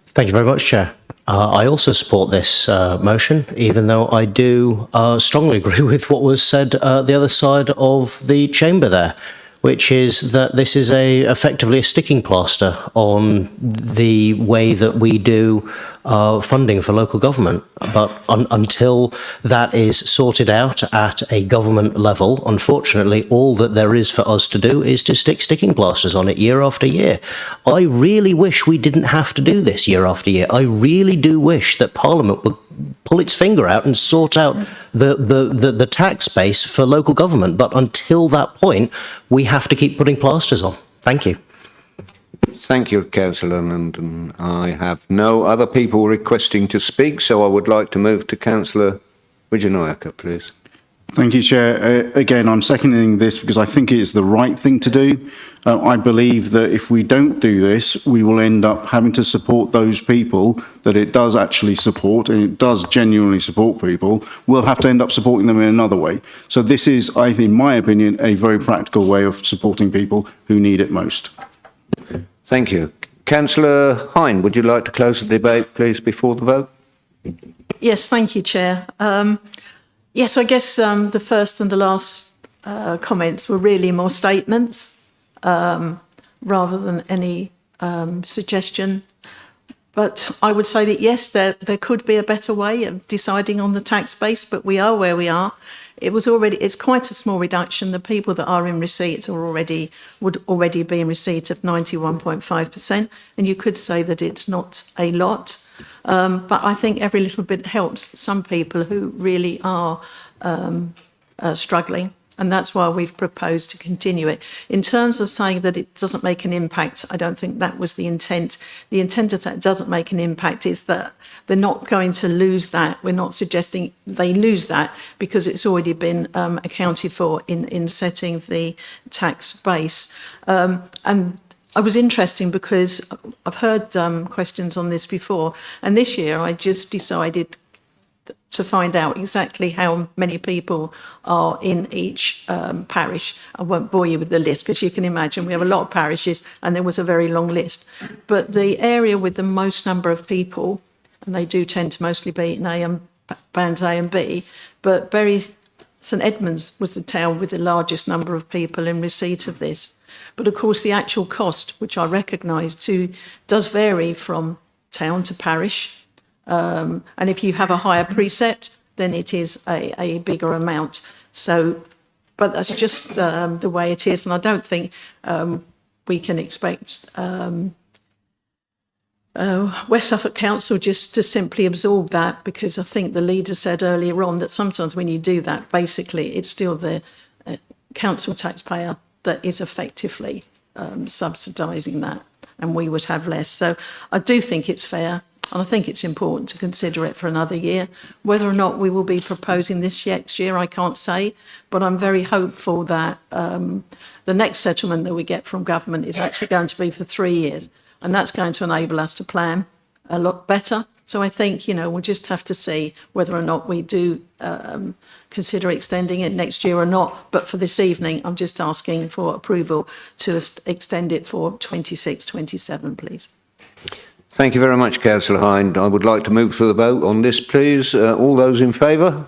[SPEAKER 17] Thank you very much, Chair. I also support this motion, even though I do strongly agree with what was said the other side of the chamber there, which is that this is effectively a sticking plaster on the way that we do funding for local government. But until that is sorted out at a government level, unfortunately, all that there is for us to do is to stick sticking plasters on it year after year. I really wish we didn't have to do this year after year. I really do wish that Parliament would pull its finger out and sort out the tax base for local government. But until that point, we have to keep putting plasters on. Thank you.
[SPEAKER 2] Thank you, Councillor London. I have no other people requesting to speak, so I would like to move to Councillor Wijanayake, please.
[SPEAKER 9] Thank you, Chair. Again, I'm seconding this because I think it is the right thing to do. I believe that if we don't do this, we will end up having to support those people that it does actually support, and it does genuinely support people. We'll have to end up supporting them in another way. So this is, I think, in my opinion, a very practical way of supporting people who need it most.
[SPEAKER 2] Thank you. Councillor Hine, would you like to close the debate, please, before the vote?
[SPEAKER 6] Yes, thank you, Chair. Yes, I guess the first and the last comments were really more statements rather than any suggestion. But I would say that, yes, there could be a better way of deciding on the tax base, but we are where we are. It's quite a small reduction. The people that are in receipt would already be in receipt of 91.5%, and you could say that it's not a lot. But I think every little bit helps some people who really are struggling. And that's why we've proposed to continue it. In terms of saying that it doesn't make an impact, I don't think that was the intent. The intent of that doesn't make an impact is that they're not going to lose that. We're not suggesting they lose that because it's already been accounted for in setting the tax base. And I was interesting because I've heard questions on this before, and this year I just decided to find out exactly how many people are in each parish. I won't bore you with the list because you can imagine we have a lot of parishes and there was a very long list. But the area with the most number of people, and they do tend to mostly be in bands A and B, but Bury St Edmunds was the town with the largest number of people in receipt of this. But of course the actual cost, which I recognise too, does vary from town to parish. And if you have a higher precept, then it is a bigger amount. So, but that's just the way it is. And I don't think we can expect West Suffolk Council just to simply absorb that, because I think the leader said earlier on that sometimes when you do that, basically it's still the council taxpayer that is effectively subsidising that, and we would have less. So I do think it's fair. And I think it's important to consider it for another year. Whether or not we will be proposing this next year, I can't say, but I'm very hopeful that the next settlement that we get from government is actually going to be for 3 years, and that's going to enable us to plan a lot better. So I think, we'll just have to see whether or not we do consider extending it next year or not. But for this evening, I'm just asking for approval to extend it for 26, 27, please.
[SPEAKER 2] Thank you very much, Councillor Hind. I would like to move to the vote on this, please. All those in favour?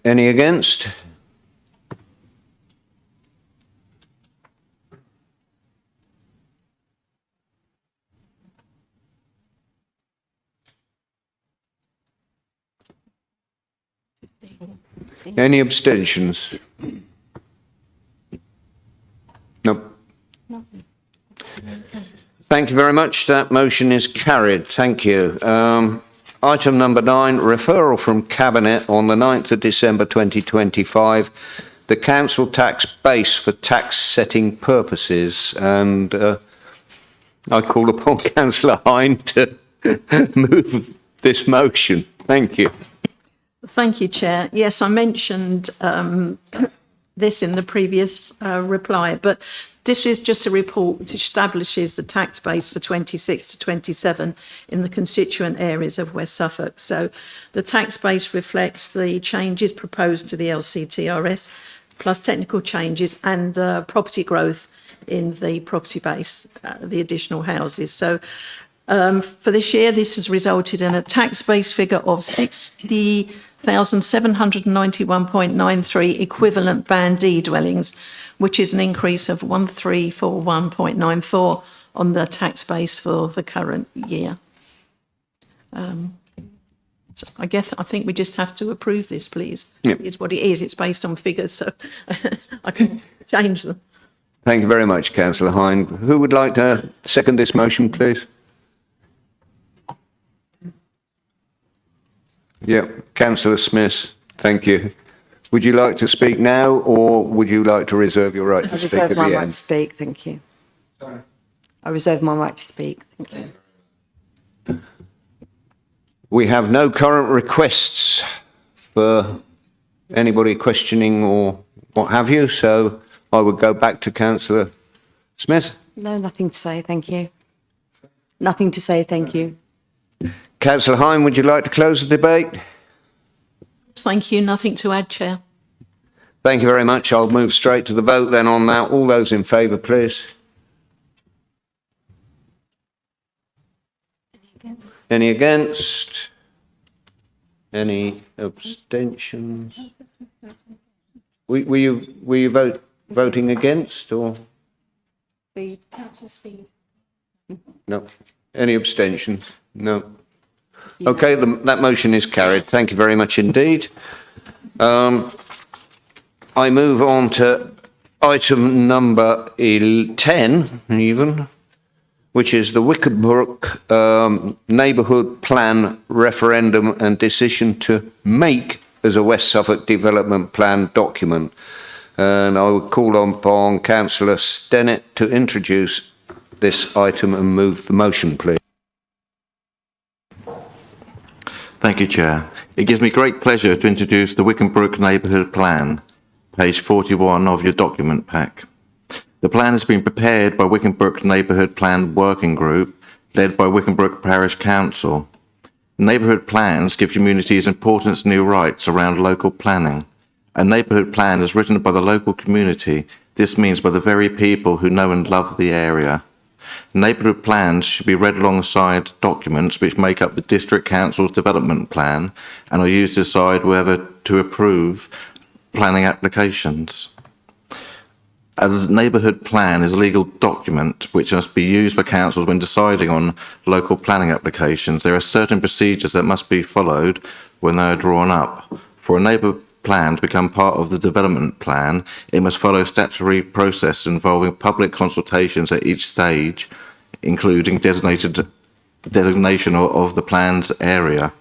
[SPEAKER 2] Any against? Any abstentions? No. Thank you very much. That motion is carried. Thank you. Item number 9, referral from Cabinet on the 9th of December 2025, the council tax base for tax setting purposes. And I call upon Councillor Hind to move this motion. Thank you.
[SPEAKER 6] Thank you, Chair. Yes, I mentioned this in the previous reply, but this is just a report which establishes the tax base for 26 to 27 in the constituent areas of West Suffolk. So the tax base reflects the changes proposed to the LCTRS, plus technical changes and the property growth in the property base, the additional houses. So for this year, this has resulted in a tax base figure of 60,791.93 equivalent Band D dwellings, which is an increase of 1341.94 on the tax base for the current year. So I think we just have to approve this, please.
[SPEAKER 2] Yep.
[SPEAKER 6] It's what it is. It's based on figures, so I can change them.
[SPEAKER 2] Thank you very much, Councillor Hind. Who would like to second this motion, please? Yeah, Councillor Smith, thank you. Would you like to speak now, or would you like to reserve your right to speak at the end?
[SPEAKER 18] I reserve my right to speak, thank you. Sorry? I reserve my right to speak, thank you.
[SPEAKER 2] We have no current requests for anybody questioning or what have you, so I would go back to Councillor Smith.
[SPEAKER 18] No, nothing to say, thank you. Nothing to say, thank you.
[SPEAKER 2] Councillor Hind, would you like to close the debate?
[SPEAKER 6] Thank you. Nothing to add, Chair.
[SPEAKER 2] Thank you very much. I'll move straight to the vote then on that. All those in favour, please. Any against? Any abstentions? Were you voting against, or?
[SPEAKER 5] The Councillor Speed.
[SPEAKER 2] No. Any abstentions? No. Okay, that motion is carried. Thank you very much indeed. I move on to item number 10 even, which is the Wickerbrook Neighbourhood Plan referendum and decision to make as a West Suffolk Development Plan document. And I would call upon Councillor Stennett to introduce this item and move the motion, please.
[SPEAKER 19] Thank you, Chair. It gives me great pleasure to introduce the Wickenbrook Neighbourhood Plan, page 41 of your document pack. The plan has been prepared by Wickenbrook Neighbourhood Plan Working Group, led by Wickenbrook Parish Council. Neighbourhood plans give communities important new rights around local planning. A neighbourhood plan is written by the local community. This means by the very people who know and love the area. Neighbourhood plans should be read alongside documents which make up the District Council's development plan and are used to decide whether to approve planning applications. A neighbourhood plan is a legal document which must be used by councils when deciding on local planning applications. There are certain procedures that must be followed when they are drawn up. For a neighbourhood plan to become part of the development plan, it must follow a statutory process involving public consultations at each stage, including designation of the plan's area.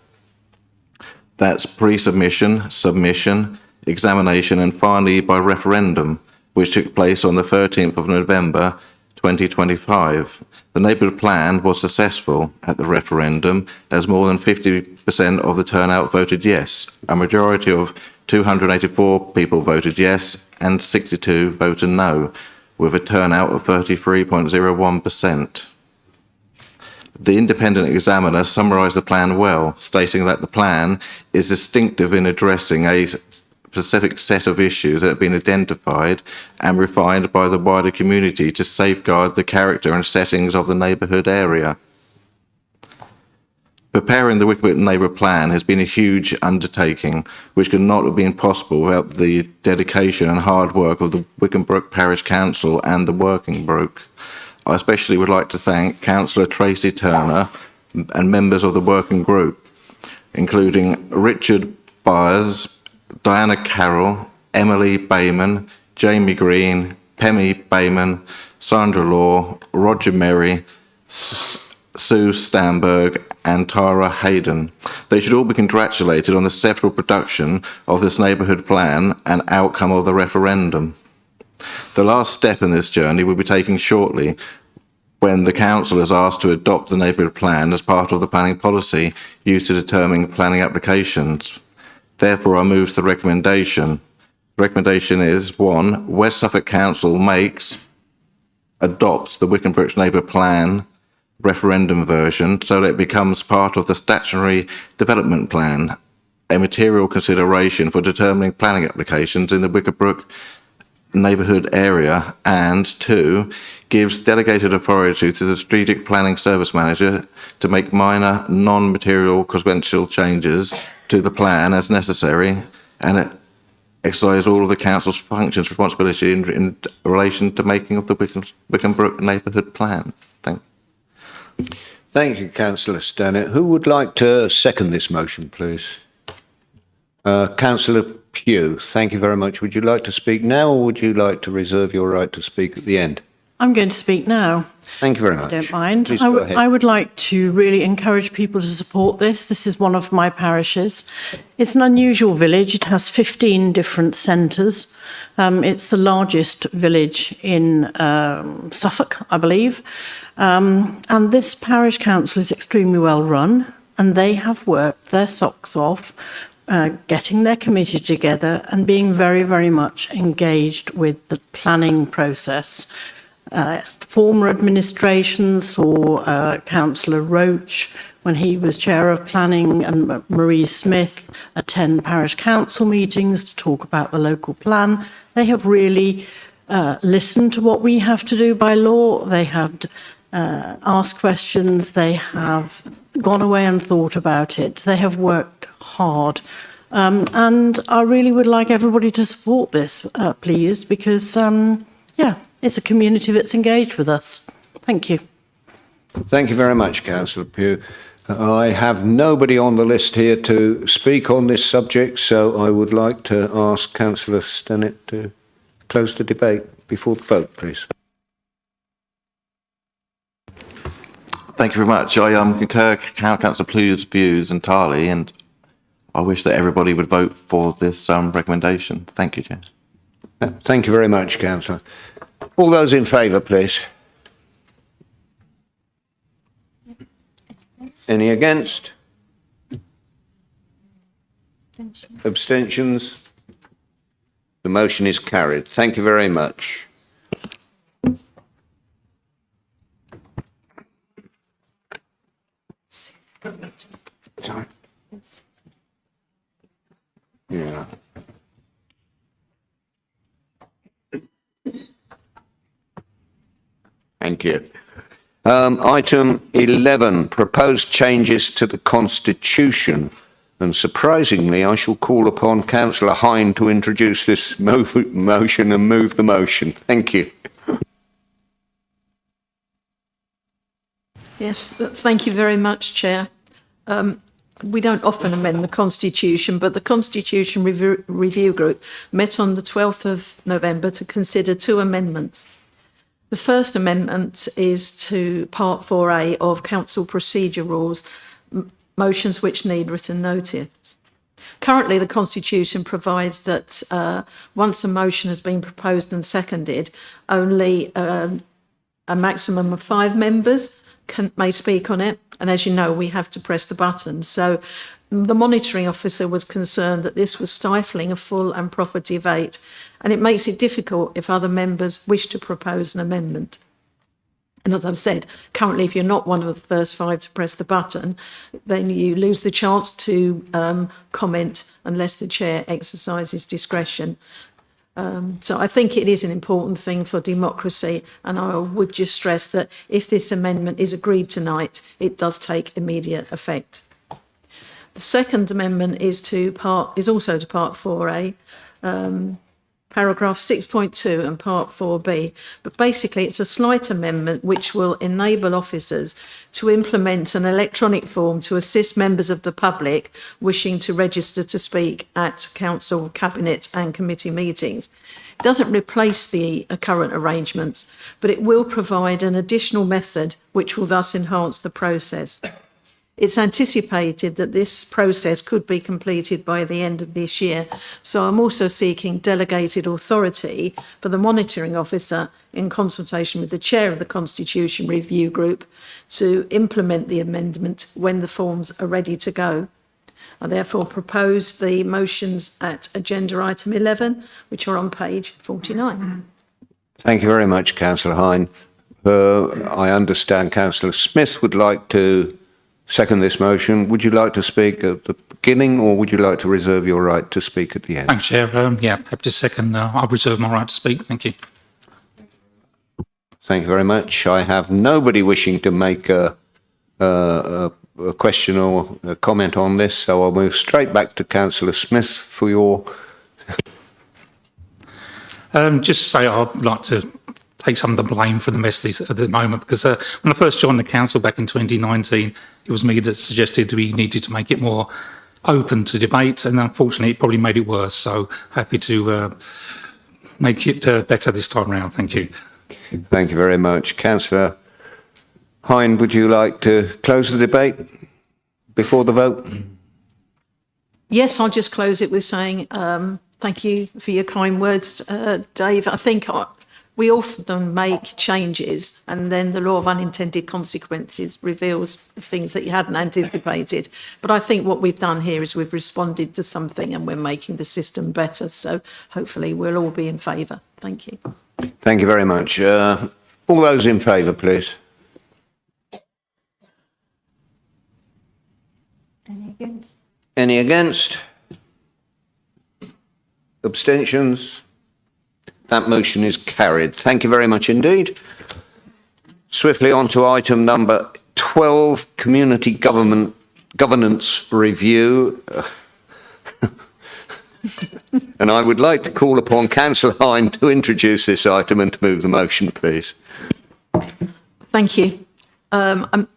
[SPEAKER 19] That's pre-submission, submission, examination, and finally by referendum, which took place on the 13th of November 2025. The neighbourhood plan was successful at the referendum as more than 50% of the turnout voted yes. A majority of 284 people voted yes and 62 voted no, with a turnout of 33.01%. The independent examiner summarised the plan well, stating that the plan is distinctive in addressing a specific set of issues that have been identified and refined by the wider community to safeguard the character and settings of the neighbourhood area. Preparing the Wickenbrook Neighbourhood Plan has been a huge undertaking, which could not have been possible without the dedication and hard work of the Wickenbrook Parish Council and the Working Group. I especially would like to thank Councillor Tracy Turner and members of the Working Group, including Richard Byers, Diana Carroll, Emily Bayman, Jamie Green, Pemmy Bayman, Sandra Law, Roger Merry, Sue Stamberg and Tara Hayden. They should all be congratulated on the successful production of this neighbourhood plan and outcome of the referendum. The last step in this journey will be taken shortly when the council is asked to adopt the neighbourhood plan as part of the planning policy used to determine planning applications. Therefore, I move to the recommendation. The recommendation is 1. West Suffolk Council adopts the Wickenbrook Neighbourhood Plan referendum version so that it becomes part of the statutory development plan, a material consideration for determining planning applications in the Wickenbrook neighbourhood area, and 2, gives delegated authority to the Strategic Planning Service Manager to make minor non-material consequential changes to the plan as necessary and exercise all of the council's functions responsibility in relation to making of the Wickenbrook neighbourhood plan.
[SPEAKER 2] Thank you, Councillor Stannett. Who would like to second this motion, please? Councillor Pugh, thank you very much. Would you like to speak now or would you like to reserve your right to speak at the end?
[SPEAKER 1] I'm going to speak now.
[SPEAKER 2] Thank you very much.
[SPEAKER 1] I don't mind.
[SPEAKER 2] Please go ahead.
[SPEAKER 1] I would like to really encourage people to support this. This is one of my parishes. It's an unusual village. It has 15 different centres. It's the largest village in Suffolk, I believe. And this parish council is extremely well run, and they have worked their socks off, getting their committee together and being very, very much engaged with the planning process. Former administrations or Councillor Roach, when he was chair of planning, and Marie Smith attend parish council meetings to talk about the local plan. They have really listened to what we have to do by law. They have asked questions. They have gone away and thought about it. They have worked hard. And I really would like everybody to support this, please, because,
[SPEAKER 6] it's a community that's engaged with us. Thank you.
[SPEAKER 2] Thank you very much, Councillor Pugh. I have nobody on the list here to speak on this subject, so I would like to ask Councillor Stennett to close the debate before the vote, please.
[SPEAKER 19] Thank you very much. I concur Councillor Plue's views entirely, and I wish that everybody would vote for this recommendation. Thank you, Chair.
[SPEAKER 2] Thank you very much, Councillor. All those in favour, please. Any against? Abstentions? The motion is carried. Thank you very much. Sorry. Yeah. Thank you. Item 11, proposed changes to the Constitution. And surprisingly, I shall call upon Councillor Hine to introduce this motion and move the motion. Thank you.
[SPEAKER 6] Yes, thank you very much, Chair. We don't often amend the Constitution, but the Constitution Review Group met on the 12th of November to consider two amendments. The first amendment is to Part 4A of Council Procedure Rules, motions which need written notice. Currently, the Constitution provides that once a motion has been proposed and seconded, only a maximum of 5 members may speak on it. And as you know, we have to press the button. So the monitoring officer was concerned that this was stifling a full and proper debate, and it makes it difficult if other members wish to propose an amendment. And as I've said, currently, if you're not one of the first 5 to press the button, then you lose the chance to comment unless the chair exercises discretion. So I think it is an important thing for democracy, and I would just stress that if this amendment is agreed tonight, it does take immediate effect. The second amendment is also to Part 4A, paragraph 6.2 and Part 4B. But basically, it's a slight amendment which will enable officers to implement an electronic form to assist members of the public wishing to register to speak at council, cabinet and committee meetings. It doesn't replace the current arrangements, but it will provide an additional method which will thus enhance the process. It's anticipated that this process could be completed by the end of this year, so I'm also seeking delegated authority for the monitoring officer in consultation with the chair of the Constitution Review Group to implement the amendment when the forms are ready to go. I therefore propose the motions at agenda item 11, which are on page 49.
[SPEAKER 2] Thank you very much, Councillor Hine. I understand Councillor Smith would like to second this motion. Would you like to speak at the beginning, or would you like to reserve your right to speak at the end?
[SPEAKER 20] Thanks, Chair. Yeah, happy to second. I'll reserve my right to speak. Thank you.
[SPEAKER 2] Thank you very much. I have nobody wishing to make a question or a comment on this, so I'll move straight back to Councillor Smith for your...
[SPEAKER 20] Just say I'd like to take some of the blame for the mess at the moment, because when I first joined the council back in 2019, it was me that suggested we needed to make it more open to debate, and unfortunately it probably made it worse. So happy to make it better this time around. Thank you.
[SPEAKER 2] Thank you very much. Councillor Hine, would you like to close the debate before the vote?
[SPEAKER 6] Yes, I'll just close it with saying thank you for your kind words, Dave. I think we often make changes and then the law of unintended consequences reveals things that you hadn't anticipated. But I think what we've done here is we've responded to something and we're making the system better. So hopefully we'll all be in favour. Thank you.
[SPEAKER 2] Thank you very much. All those in favour, please.
[SPEAKER 12] Any against?
[SPEAKER 2] Any against? Abstentions? That motion is carried. Thank you very much indeed. Swiftly on to item number 12, Community Governance Review. And I would like to call upon Councillor Hine to introduce this item and to move the motion, please.
[SPEAKER 6] Thank you. I'm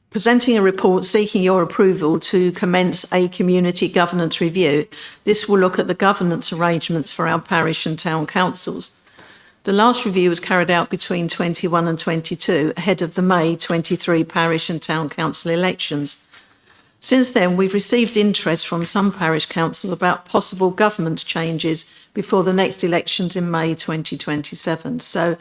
[SPEAKER 6] presenting a report seeking your approval to commence a community governance review. This will look at the governance arrangements for our parish and town councils. The last review was carried out between 21 and 22, ahead of the May 23 parish and town council elections. Since then, we've received interest from some parish councils about possible government changes before the next elections in May 2027. So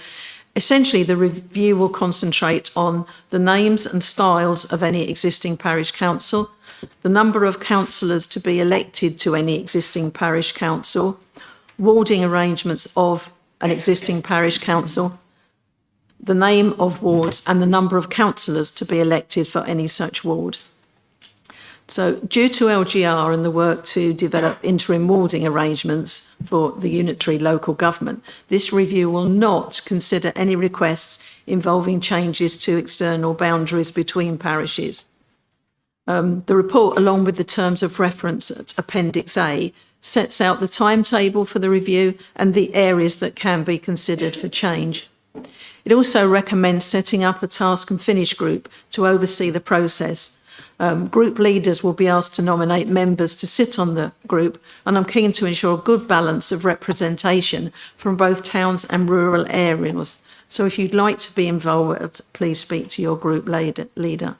[SPEAKER 6] essentially, the review will concentrate on the names and styles of any existing parish council, the number of councillors to be elected to any existing parish council, warding arrangements of an existing parish council, the name of wards and the number of councillors to be elected for any such ward. So due to LGR and the work to develop interim warding arrangements for the unitary local government, this review will not consider any requests involving changes to external boundaries between parishes. The report, along with the terms of reference at Appendix A, sets out the timetable for the review and the areas that can be considered for change. It also recommends setting up a task and finish group to oversee the process. Group leaders will be asked to nominate members to sit on the group, and I'm keen to ensure a good balance of representation from both towns and rural areas. So if you'd like to be involved, please speak to your group leader.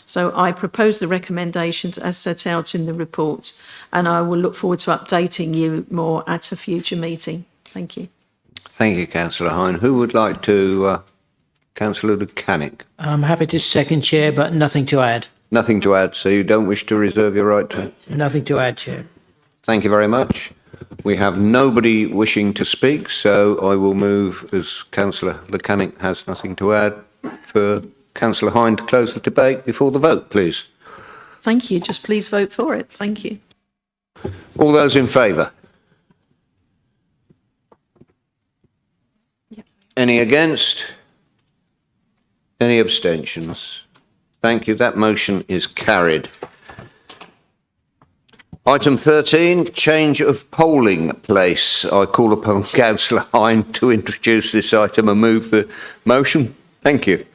[SPEAKER 6] So I propose the recommendations as set out in the report, and I will look forward to updating you more at a future meeting. Thank you.
[SPEAKER 2] Thank you, Councillor Hine. Who would like to? Councillor Lucanic.
[SPEAKER 21] I'm happy to second, Chair, but nothing to add.
[SPEAKER 2] Nothing to add, so you don't wish to reserve your right to?
[SPEAKER 21] Nothing to add, Chair.
[SPEAKER 2] Thank you very much. We have nobody wishing to speak, so I will move, as Councillor Lucanic has nothing to add, for Councillor Hine to close the debate before the vote, please.
[SPEAKER 6] Thank you. Just please vote for it. Thank you.
[SPEAKER 2] All those in favour? Any against? Any abstentions? Thank you. That motion is carried. Item 13, change of polling place. I call upon Councillor Hine to introduce this item and move the motion. Thank you.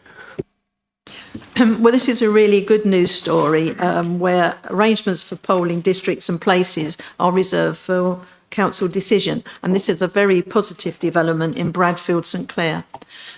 [SPEAKER 6] Well, this is a really good news story where arrangements for polling districts and places are reserved for council decision, and this is a very positive development in Bradfield St Clair.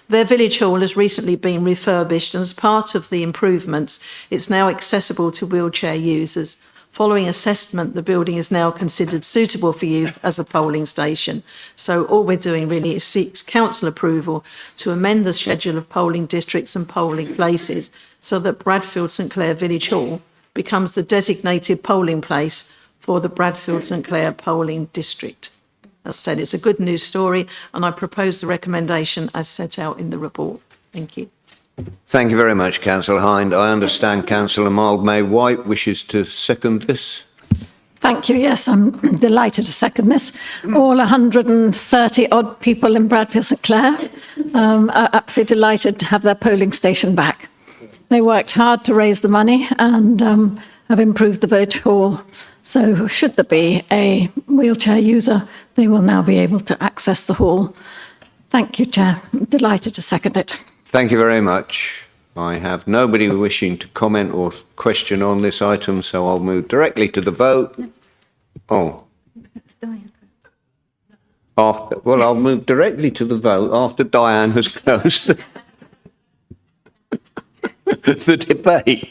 [SPEAKER 6] Their village hall has recently been refurbished, and as part of the improvements, it's now accessible to wheelchair users. Following assessment, the building is now considered suitable for use as a polling station. So all we're doing really is seek council approval to amend the schedule of polling districts and polling places so that Bradfield St Clair Village Hall becomes the designated polling place for the Bradfield St Clair polling district. As I said, it's a good news story, and I propose the recommendation as set out in the report. Thank you.
[SPEAKER 2] Thank you very much, Councillor Hine. I understand Councillor Mildmay White wishes to second this.
[SPEAKER 22] Thank you. Yes, I'm delighted to second this. All 130 odd people in Bradfield St Clair are absolutely delighted to have their polling station back. They worked hard to raise the money and have improved the village hall. So should there be a wheelchair user, they will now be able to access the hall. Thank you, Chair. I'm delighted to second it.
[SPEAKER 2] Thank you very much. I have nobody wishing to comment or question on this item, so I'll move directly to the vote. Oh. I'll move directly to the vote after Diane has closed the debate.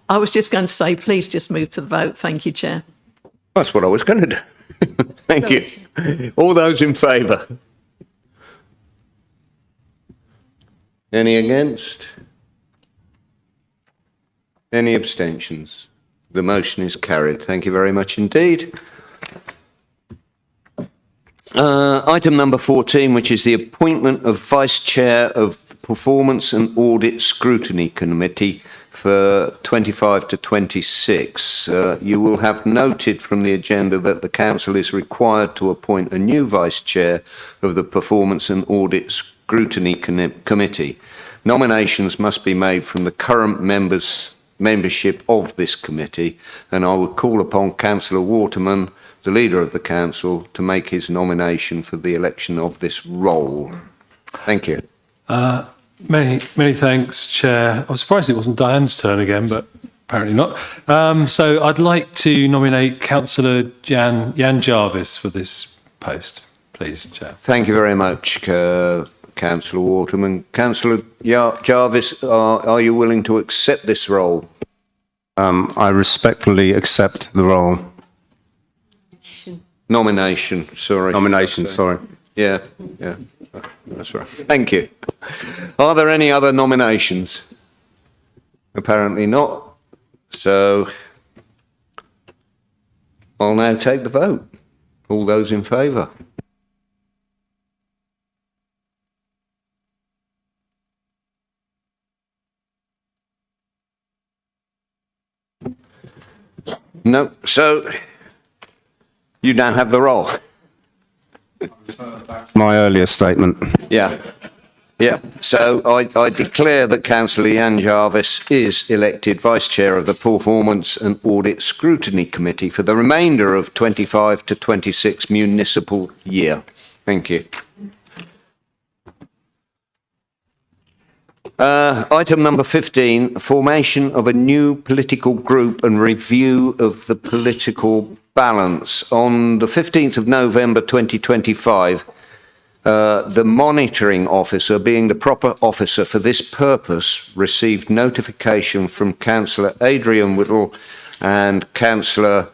[SPEAKER 6] I was just going to say, please just move to the vote. Thank you, Chair.
[SPEAKER 2] That's what I was going to do. Thank you. All those in favour? Any against? Any abstentions? The motion is carried. Thank you very much indeed. Item number 14, which is the appointment of Vice Chair of the Performance and Audit Scrutiny Committee for 25 to 26. You will have noted from the agenda that the Council is required to appoint a new Vice Chair of the Performance and Audit Scrutiny Committee. Nominations must be made from the current membership of this committee, and I would call upon Councillor Waterman the leader of the council, to make his nomination for the election of this role. Thank you.
[SPEAKER 3] Many thanks, Chair. I was surprised it wasn't Diane's turn again, but apparently not. So I'd like to nominate Councillor Jan Jarvis for this post, please, Chair.
[SPEAKER 2] Thank you very much, Councillor Waterman. Councillor Jarvis, are you willing to accept this role?
[SPEAKER 4] I respectfully accept the role.
[SPEAKER 2] Nomination, sorry.
[SPEAKER 4] Nomination, sorry.
[SPEAKER 2] Yeah, that's right. Thank you. Are there any other nominations? Apparently not. So I'll now take the vote. All those in favour? No, so you now have the role.
[SPEAKER 4] My earlier statement.
[SPEAKER 2] Yeah. So I declare that Councillor Jan Jarvis is elected Vice Chair of the Performance and Audit Scrutiny Committee for the remainder of 25 to 26 municipal year. Thank you. Item number 15, formation of a new political group and review of the political balance. On the 15th of November 2025, the monitoring officer, being the proper officer for this purpose, received notification from Councillor Adrian Whittle and Councillor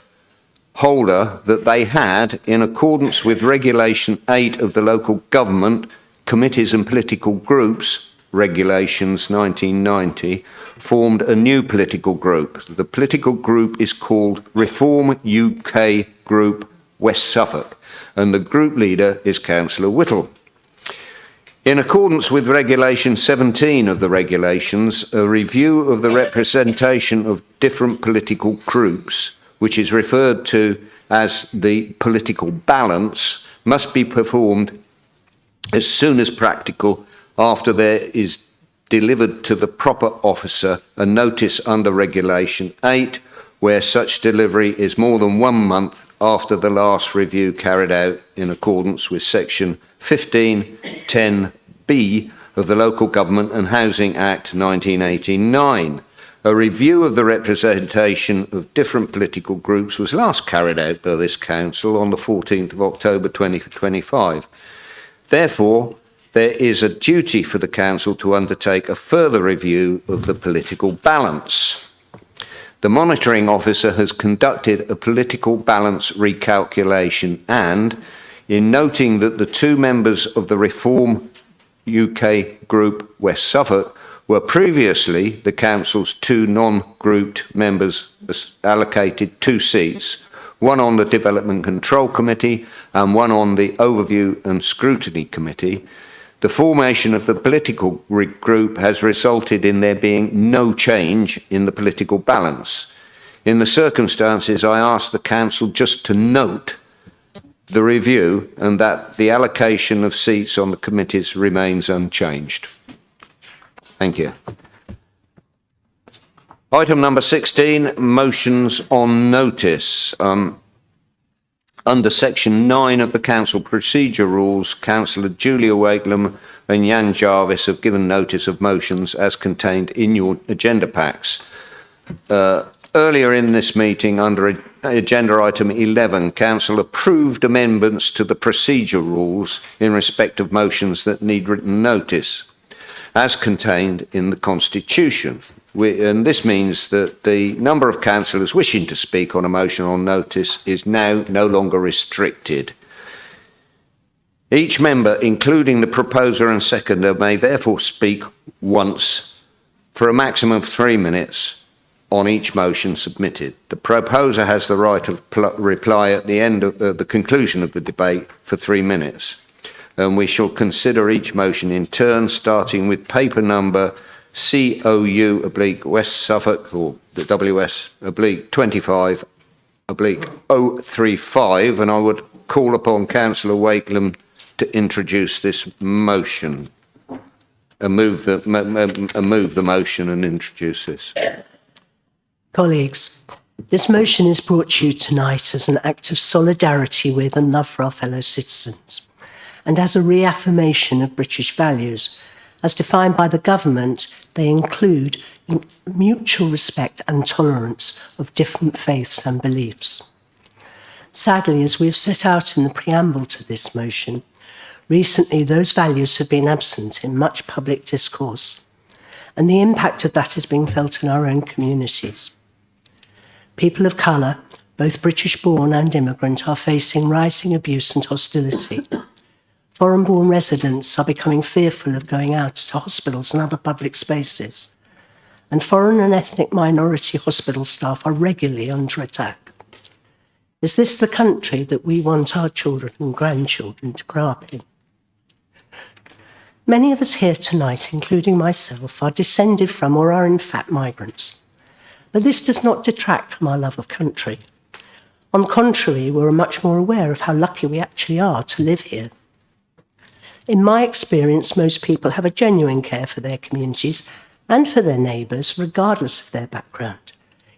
[SPEAKER 2] Holder that they had, in accordance with Regulation 8 of the Local Government, Committees and Political Groups, Regulations 1990, formed a new political group. The political group is called Reform UK Group West Suffolk, and the group leader is Councillor Whittle. In accordance with Regulation 17 of the regulations, a review of the representation of different political groups, which is referred to as the political balance, must be performed as soon as practical after there is delivered to the proper officer a notice under Regulation 8, where such delivery is more than 1 month after the last review carried out in accordance with Section 1510B of the Local Government and Housing Act 1989. A review of the representation of different political groups was last carried out by this Council on the 14th of October 2025. Therefore, there is a duty for the Council to undertake a further review of the political balance. The monitoring officer has conducted a political balance recalculation and, in noting that the 2 members of the Reform UK Group West Suffolk were previously the Council's 2 non-grouped members, allocated 2 seats, one on the Development Control Committee and one on the Overview and Scrutiny Committee, the formation of the political group has resulted in there being no change in the political balance. In the circumstances, I ask the Council just to note the review and that the allocation of seats on the committees remains unchanged. Thank you. Item number 16, motions on notice. Under Section 9 of the Council Procedure Rules, Councillor Julia Wakelam and Jan Jarvis have given notice of motions as contained in your agenda packs. Earlier in this meeting, under agenda item 11, Council approved amendments to the procedure rules in respect of motions that need written notice, as contained in the Constitution. And this means that the number of councillors wishing to speak on a motion on notice is now no longer restricted. Each member, including the proposer and seconder, may therefore speak once for a maximum of 3 minutes on each motion submitted. The proposer has the right of reply at the end of the conclusion of the debate for 3 minutes. And we shall consider each motion in turn, starting with paper number COU/West Suffolk, or the WS/25/035, and I would call upon Councillor Wakelam to introduce this motion. Move the motion and introduce this.
[SPEAKER 14] Colleagues, This motion is brought to you tonight as an act of solidarity with and love for our fellow citizens, and as a reaffirmation of British values. As defined by the government, they include mutual respect and tolerance of different faiths and beliefs. Sadly, as we have set out in the preamble to this motion, recently those values have been absent in much public discourse, and the impact of that is being felt in our own communities. People of colour, both British-born and immigrant, are facing rising abuse and hostility. Foreign-born residents are becoming fearful of going out to hospitals and other public spaces, and foreign and ethnic minority hospital staff are regularly under attack. Is this the country that we want our children and grandchildren to grow up in? Many of us here tonight, including myself, are descended from or are in fact migrants. But this does not detract from our love of country. On the contrary, we're much more aware of how lucky we actually are to live here. In my experience, most people have a genuine care for their communities and for their neighbours, regardless of their background.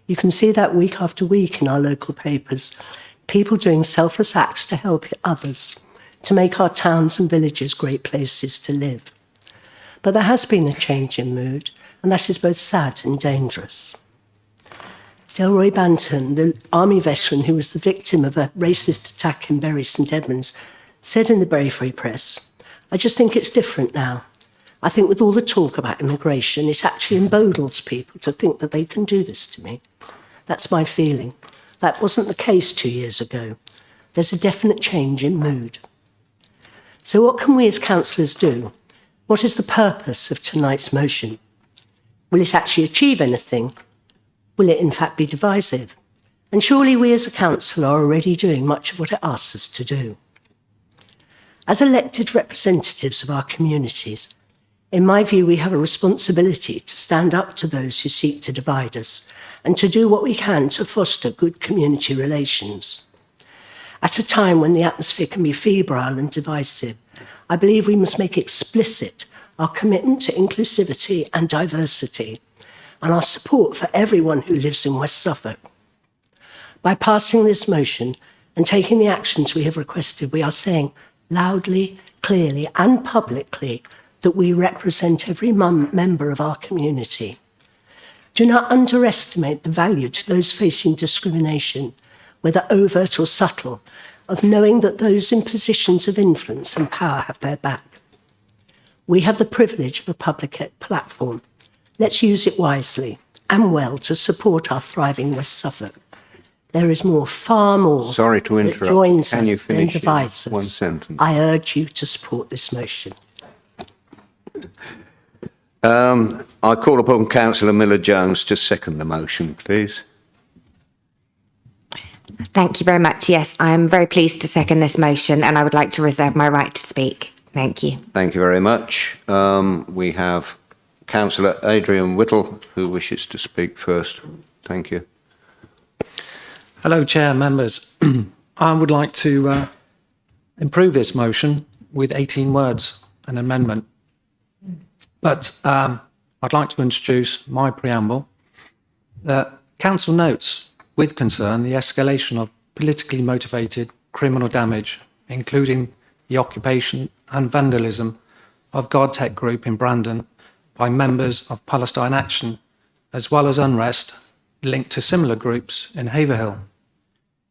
[SPEAKER 14] You can see that week after week in our local papers, people doing selfless acts to help others, to make our towns and villages great places to live. But there has been a change in mood, and that is both sad and dangerous. Delroy Banton, the army veteran who was the victim of a racist attack in Bury St Edmunds, said in the Bury Free Press, "I just think it's different now. I think with all the talk about immigration, it actually emboldens people to think that they can do this to me. That's my feeling. That wasn't the case 2 years ago. There's a definite change in mood." So what can we as councillors do? What is the purpose of tonight's motion? Will it actually achieve anything? Will it in fact be divisive? And surely we as a council are already doing much of what it asks us to do. As elected representatives of our communities, in my view, we have a responsibility to stand up to those who seek to divide us and to do what we can to foster good community relations. At a time when the atmosphere can be febrile and divisive, I believe we must make explicit our commitment to inclusivity and diversity and our support for everyone who lives in West Suffolk. By passing this motion and taking the actions we have requested, we are saying loudly, clearly and publicly that we represent every member of our community. Do not underestimate the value to those facing discrimination, whether overt or subtle, of knowing that those in positions of influence and power have their back. We have the privilege of a public platform. Let's use it wisely and well to support our thriving West Suffolk. There is more, far more,
[SPEAKER 2] Sorry to
[SPEAKER 14] that
[SPEAKER 2] interrupt.
[SPEAKER 14] joins
[SPEAKER 2] Can you
[SPEAKER 14] us than
[SPEAKER 2] finish in
[SPEAKER 14] divides
[SPEAKER 2] one
[SPEAKER 14] us.
[SPEAKER 2] sentence?
[SPEAKER 14] I urge you to support this motion.
[SPEAKER 2] I call upon Councillor Miller-Jones to second the motion, please.
[SPEAKER 16] Thank you very much. Yes, I am very pleased to second this motion, and I would like to reserve my right to speak. Thank you.
[SPEAKER 2] Thank you very much. We have Councillor Adrian Whittle, who wishes to speak first. Thank you.
[SPEAKER 7] Hello, Chair, members. I would like to improve this motion with 18 words, an amendment. But I'd like to introduce my preamble. Council notes with concern the escalation of politically motivated criminal damage, including the occupation and vandalism of GodTech Group in Brandon by members of Palestine Action, as well as unrest linked to similar groups in Haverhill.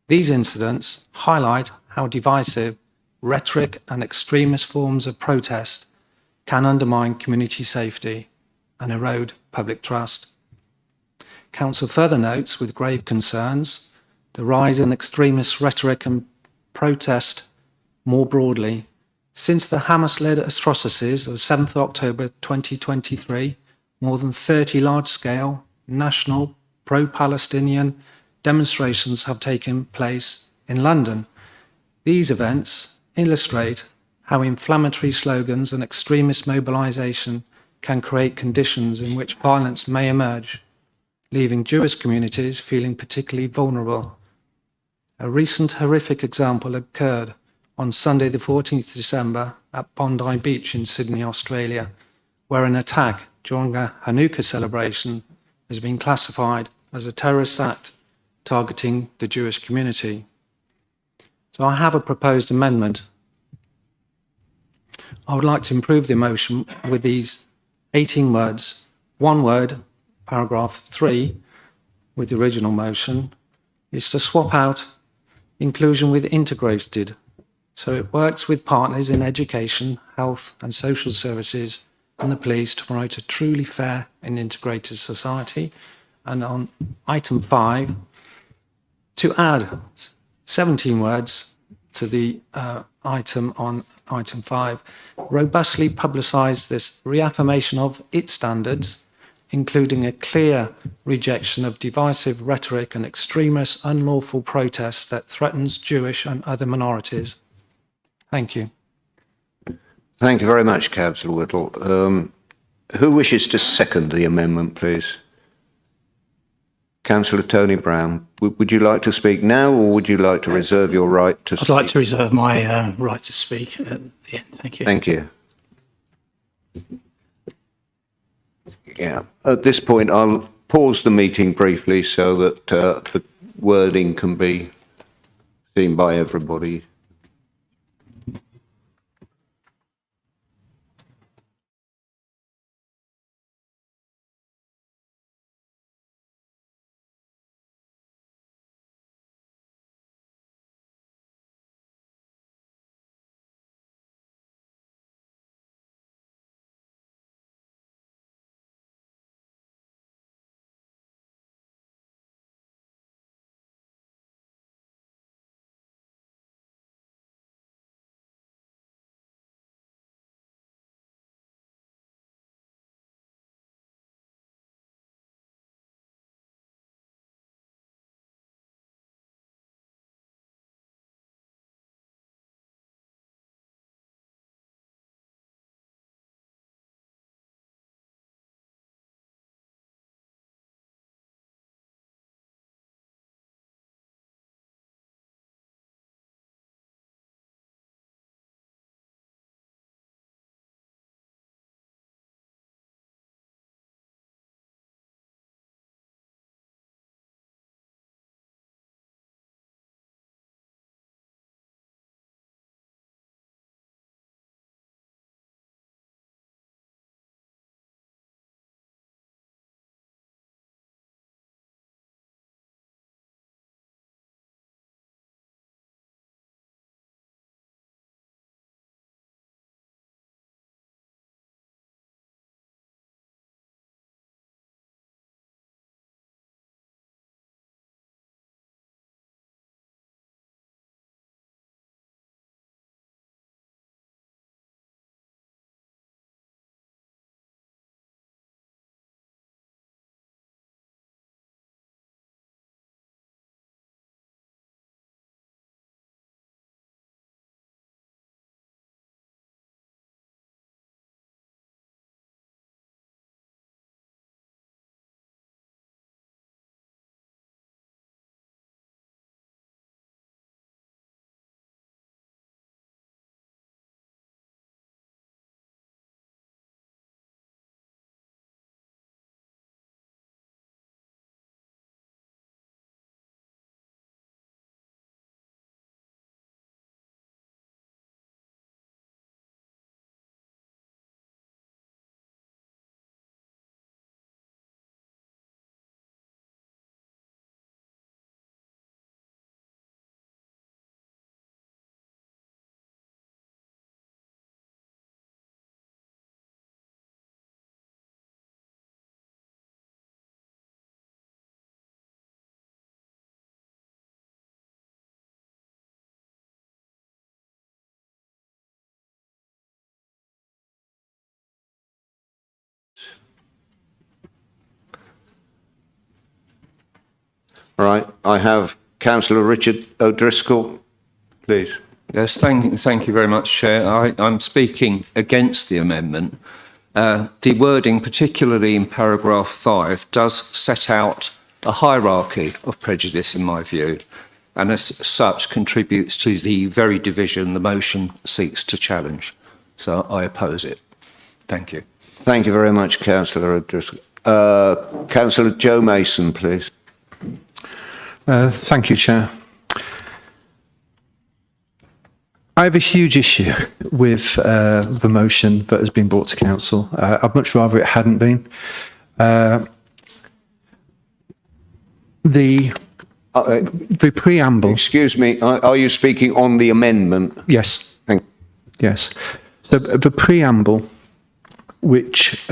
[SPEAKER 7] These incidents highlight how divisive rhetoric and extremist forms of protest can undermine community safety and erode public trust. Council further notes with grave concerns the rise in extremist rhetoric and protest more broadly. Since the Hamas-led atrocities of 7th October 2023, more than 30 large-scale national pro-Palestinian demonstrations have taken place in London. These events illustrate how inflammatory slogans and extremist mobilisation can create conditions in which violence may emerge, leaving Jewish communities feeling particularly vulnerable. A recent horrific example occurred on Sunday the 14th December at Bondi Beach in Sydney, Australia, where an attack during a Hanukkah celebration has been classified as a terrorist act targeting the Jewish community. So I have a proposed amendment. I would like to improve the motion with these 18 words, one word, paragraph 3, with the original motion, is to swap out inclusion with integrated. So it works with partners in education, health and social services and the police to promote a truly fair and integrated society. And on item 5, to add 17 words to the item on item 5, robustly publicise this reaffirmation of its standards, including a clear rejection of divisive rhetoric and extremist, unlawful protest that threatens Jewish and other minorities. Thank you.
[SPEAKER 2] Thank you very much, Councillor Whittle. Who wishes to second the amendment, please? Councillor Tony Brown, would you like to speak now, or would you like to reserve your right to speak?
[SPEAKER 8] I'd like to reserve my right to speak at the end. Thank you.
[SPEAKER 2] Thank you. Yeah, at this point, I'll pause the meeting briefly so that the wording can be seen by everybody. Right, I have Councillor Richard O'Driscoll, please.
[SPEAKER 10] Yes, thank you very much, Chair. I'm speaking against the amendment. The wording, particularly in paragraph 5, does set out a hierarchy of prejudice, in my view, and as such contributes to the very division the motion seeks to challenge. So I oppose it. Thank you.
[SPEAKER 2] Thank you very much, Councillor O'Driscoll. Councillor Joe Mason, please.
[SPEAKER 7] Thank you, Chair. I have a huge issue with the motion that has been brought to Council. I'd much rather it hadn't been. The preamble.
[SPEAKER 2] Excuse me, are you speaking on the amendment?
[SPEAKER 7] Yes. Yes. So the preamble, which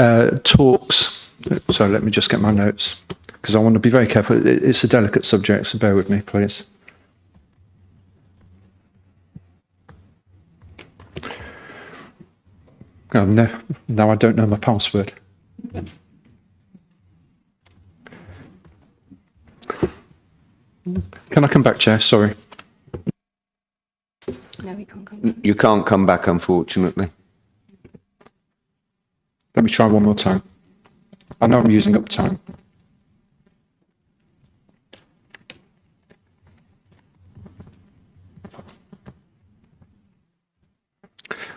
[SPEAKER 7] talks. So let me just get my notes because I want to be very careful. It's a delicate subject, so bear with me, please. Oh, no, now I don't know my password. Can I come back, Chair? Sorry.
[SPEAKER 18] No, we can't come back.
[SPEAKER 2] You can't come back, unfortunately.
[SPEAKER 7] Let me try one more time. I know I'm using up time.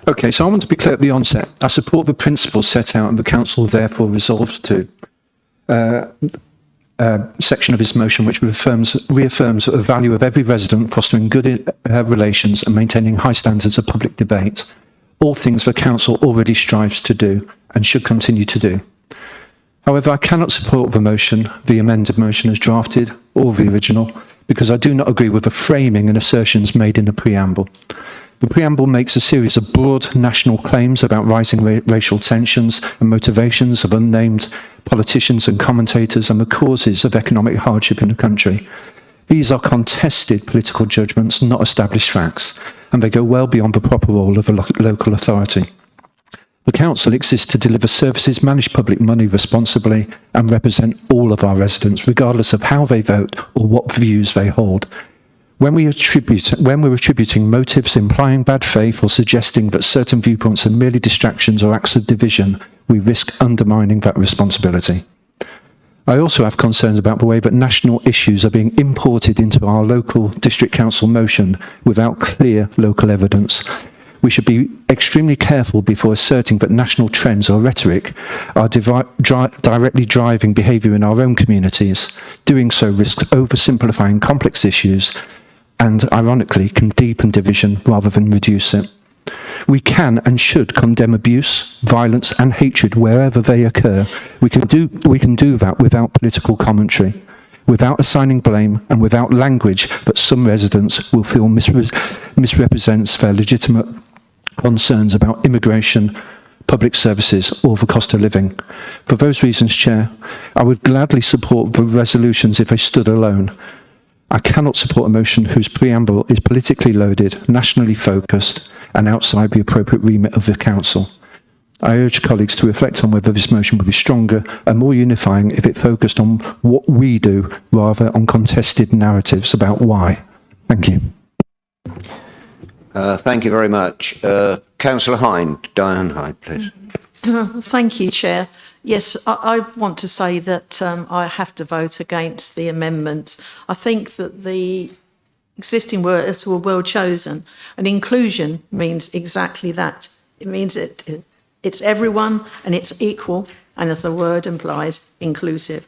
[SPEAKER 7] Okay, so I want to be clear at the onset. I support the principles set out and the Council therefore resolved to section of his motion which reaffirms the value of every resident fostering good relations and maintaining high standards of public debate, all things the Council already strives to do and should continue to do. However, I cannot support the motion, the amended motion as drafted, or the original, because I do not agree with the framing and assertions made in the preamble. The preamble makes a series of broad national claims about rising racial tensions and motivations of unnamed politicians and commentators and the causes of economic hardship in the country. These are contested political judgments, not established facts, and they go well beyond the proper role of a local authority. The Council exists to deliver services, manage public money responsibly, and represent all of our residents, regardless of how they vote or what views they hold. When we're attributing motives implying bad faith or suggesting that certain viewpoints are merely distractions or acts of division, we risk undermining that responsibility. I also have concerns about the way that national issues are being imported into our local district council motion without clear local evidence. We should be extremely careful before asserting that national trends or rhetoric are directly driving behaviour in our own communities. Doing so risks oversimplifying complex issues and, ironically, can deepen division rather than reduce it. We can and should condemn abuse, violence and hatred wherever they occur. We can do that without political commentary, without assigning blame and without language that some residents will feel misrepresents their legitimate concerns about immigration, public services or the cost of living. For those reasons, Chair, I would gladly support the resolutions if they stood alone. I cannot support a motion whose preamble is politically loaded, nationally focused, and outside the appropriate remit of the Council. I urge colleagues to reflect on whether this motion would be stronger and more unifying if it focused on what we do rather on contested narratives about why. Thank you.
[SPEAKER 2] Thank you very much. Councillor Hind, Diane Hyde, please.
[SPEAKER 6] Thank you, Chair. Yes, I want to say that I have to vote against the amendments. I think that the existing words were well chosen, and inclusion means exactly that. It means it's everyone and it's equal, and as the word implies, inclusive.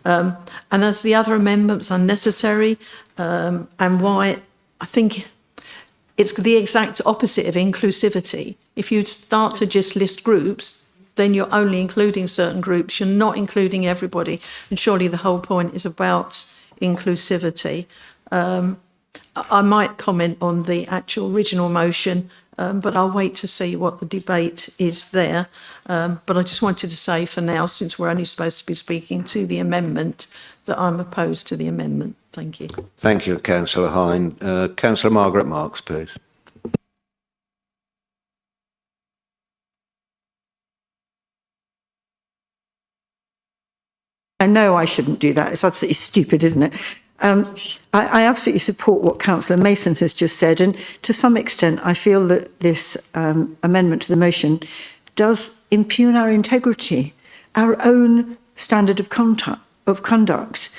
[SPEAKER 6] And as the other amendments are necessary, and why I think it's the exact opposite of inclusivity. If you start to just list groups, then you're only including certain groups, you're not including everybody. And surely the whole point is about inclusivity. I might comment on the actual original motion, but I'll wait to see what the debate is there. But I just wanted to say for now, since we're only supposed to be speaking to the amendment, that I'm opposed to the amendment. Thank you.
[SPEAKER 2] Thank you, Councillor Hind. Councillor Margaret Marks, please.
[SPEAKER 5] I know I shouldn't do that. It's absolutely stupid, isn't it? I absolutely support what Councillor Mason has just said, and to some extent I feel that this amendment to the motion does impugn our integrity. Our own standard of conduct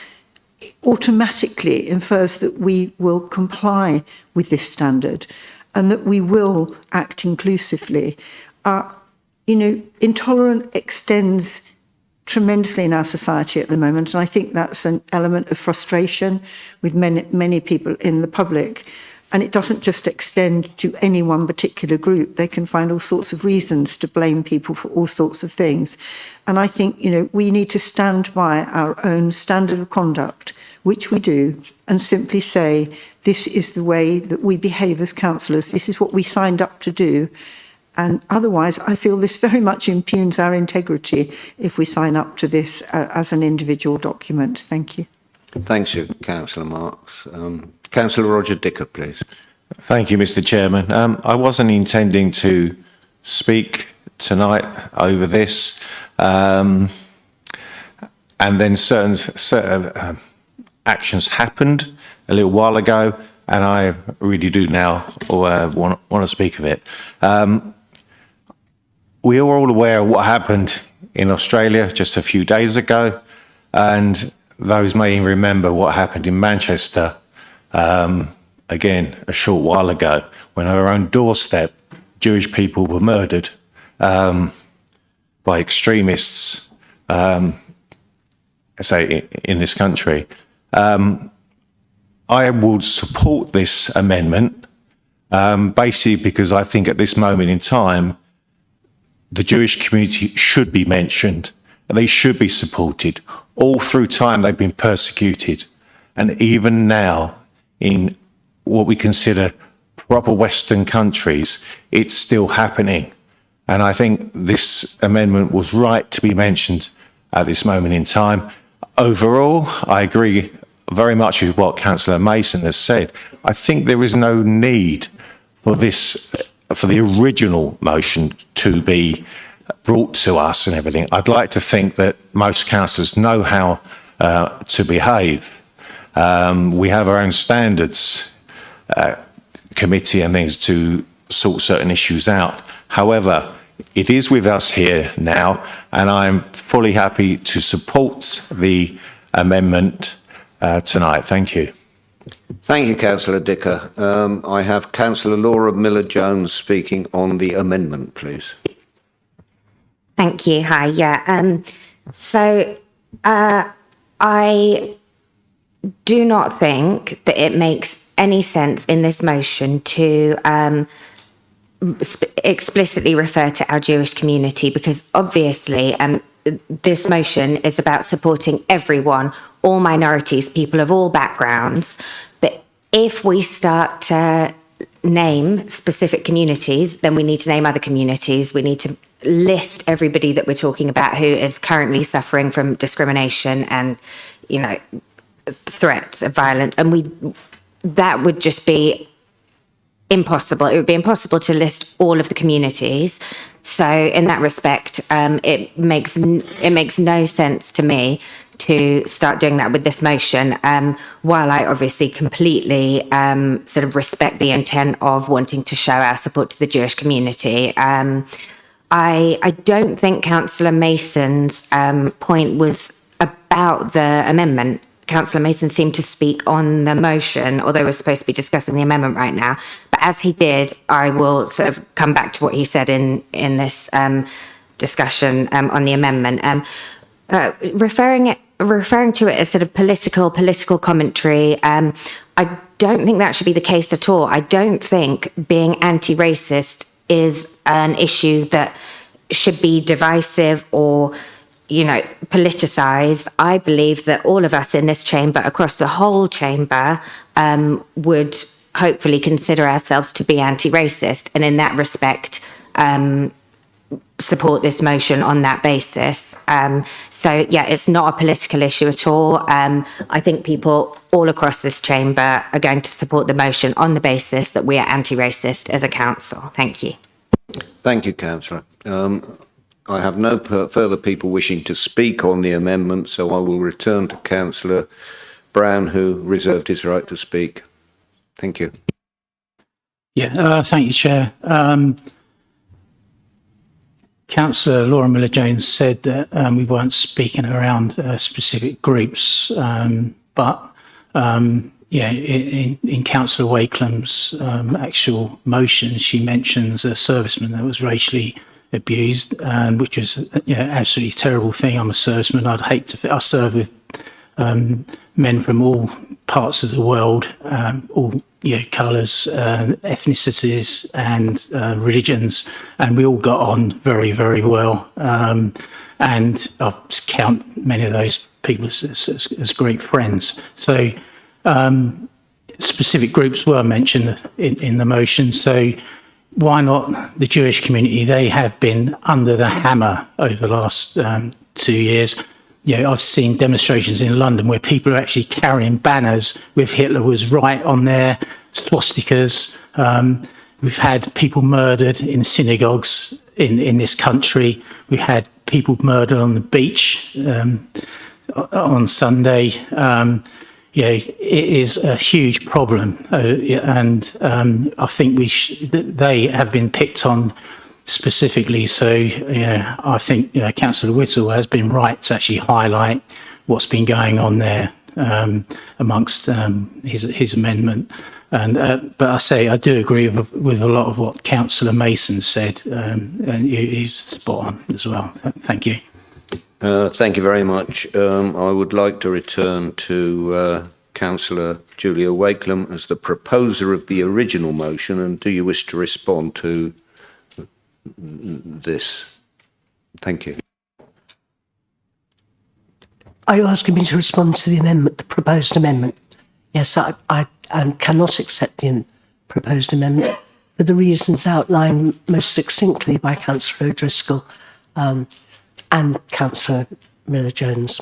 [SPEAKER 5] automatically infers that we will comply with this standard and that we will act inclusively. Intolerance extends tremendously in our society at the moment, and I think that's an element of frustration with many people in the public. And it doesn't just extend to any one particular group. They can find all sorts of reasons to blame people for all sorts of things. And I think, we need to stand by our own standard of conduct, which we do, and simply say, this is the way that we behave as councillors. This is what we signed up to do. And otherwise, I feel this very much impugns our integrity if we sign up to this as an individual document. Thank you.
[SPEAKER 2] Thanks, Councillor Marks. Councillor Roger Dicker, please.
[SPEAKER 11] Thank you, Mr. Chairman. I wasn't intending to speak tonight over this, and then certain actions happened a little while ago, and I really do now want to speak of it. We are all aware of what happened in Australia just a few days ago, and those may remember what happened in Manchester again a short while ago, when on our own doorstep Jewish people were murdered by extremists, say in this country. I would support this amendment basically because I think at this moment in time the Jewish community should be mentioned and they should be supported. All through time they've been persecuted, and even now in what we consider proper Western countries, it's still happening. And I think this amendment was right to be mentioned at this moment in time. Overall, I agree very much with what Councillor Mason has said. I think there is no need for this, for the original motion to be brought to us and everything. I'd like to think that most councillors know how to behave. We have our own standards committee and things to sort certain issues out. However, it is with us here now, and I'm fully happy to support the amendment tonight. Thank you.
[SPEAKER 2] Thank you, Councillor Dicker. I have Councillor Laura Miller-Jones speaking on the amendment, please.
[SPEAKER 16] Thank you. Hi. Yeah. So I do not think that it makes any sense in this motion to explicitly refer to our Jewish community, because obviously this motion is about supporting everyone, all minorities, people of all backgrounds. But if we start to name specific communities, then we need to name other communities. We need to list everybody that we're talking about who is currently suffering from discrimination and, threats of violence. And that would just be impossible. It would be impossible to list all of the communities. So in that respect, it makes no sense to me to start doing that with this motion, while I obviously completely sort of respect the intent of wanting to show our support to the Jewish community. I don't think Councillor Mason's point was about the amendment. Councillor Mason seemed to speak on the motion, although we're supposed to be discussing the amendment right now. But as he did, I will sort of come back to what he said in this discussion on the amendment. Referring to it as sort of political commentary, I don't think that should be the case at all. I don't think being anti-racist is an issue that should be divisive or politicised. I believe that all of us in this chamber, across the whole chamber, would hopefully consider ourselves to be anti-racist, and in that respect, support this motion on that basis. So yeah, it's not a political issue at all. I think people all across this chamber are going to support the motion on the basis that we are anti-racist as a council. Thank you.
[SPEAKER 2] Thank you, Councillor. I have no further people wishing to speak on the amendment, so I will return to Councillor Brown, who reserved his right to speak. Thank you.
[SPEAKER 8] Yeah, thank you, Chair. Councillor Laura Miller-Jones said that we weren't speaking around specific groups, but in Councillor Wakelam's actual motion, she mentions a serviceman that was racially abused, and which was absolutely terrible thing. I'm a serviceman. I'd hate to. I serve with men from all parts of the world, all colours, ethnicities, and religions, and we all got on very, very well. And I count many of those people as great friends. So specific groups were mentioned in the motion. So why not the Jewish community? They have been under the hammer over the last 2 years. I've seen demonstrations in London where people are actually carrying banners with Hitler was right on there, swastikas. We've had people murdered in synagogues in this country. We've had people murdered on the beach on Sunday. It is a huge problem, and I think they have been picked on specifically. So I think Councillor Whittle has been right to actually highlight what's been going on there amongst his amendment. And but I say I do agree with a lot of what Councillor Mason said, and he's spot on as well. Thank you.
[SPEAKER 2] Thank you very much. I would like to return to Councillor Julia Wakelam as the proposer of the original motion. And do you wish to respond to this? Thank you.
[SPEAKER 14] Are you asking me to respond to the amendment, the proposed amendment? Yes, I cannot accept the proposed amendment for the reasons outlined most succinctly by Councillor O'Driscoll and Councillor Miller-Jones.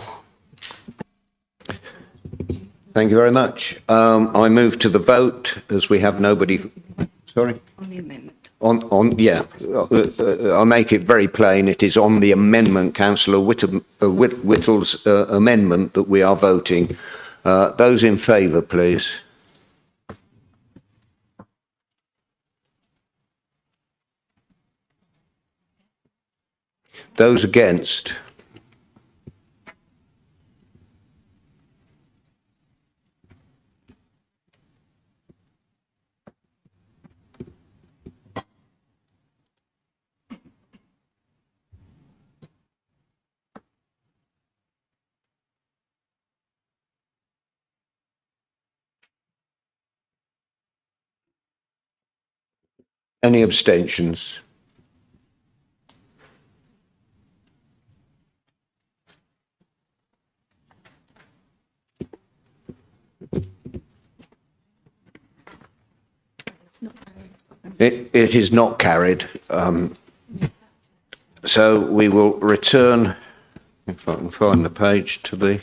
[SPEAKER 2] Thank you very much. I move to the vote as we have nobody. Sorry?
[SPEAKER 18] On the amendment.
[SPEAKER 2] I'll make it very plain. It is on the amendment, Councillor Whittle's amendment, that we are voting. Those in favour, please. Those against? Any abstentions? It is not carried. So we will return, if I can find the page, to the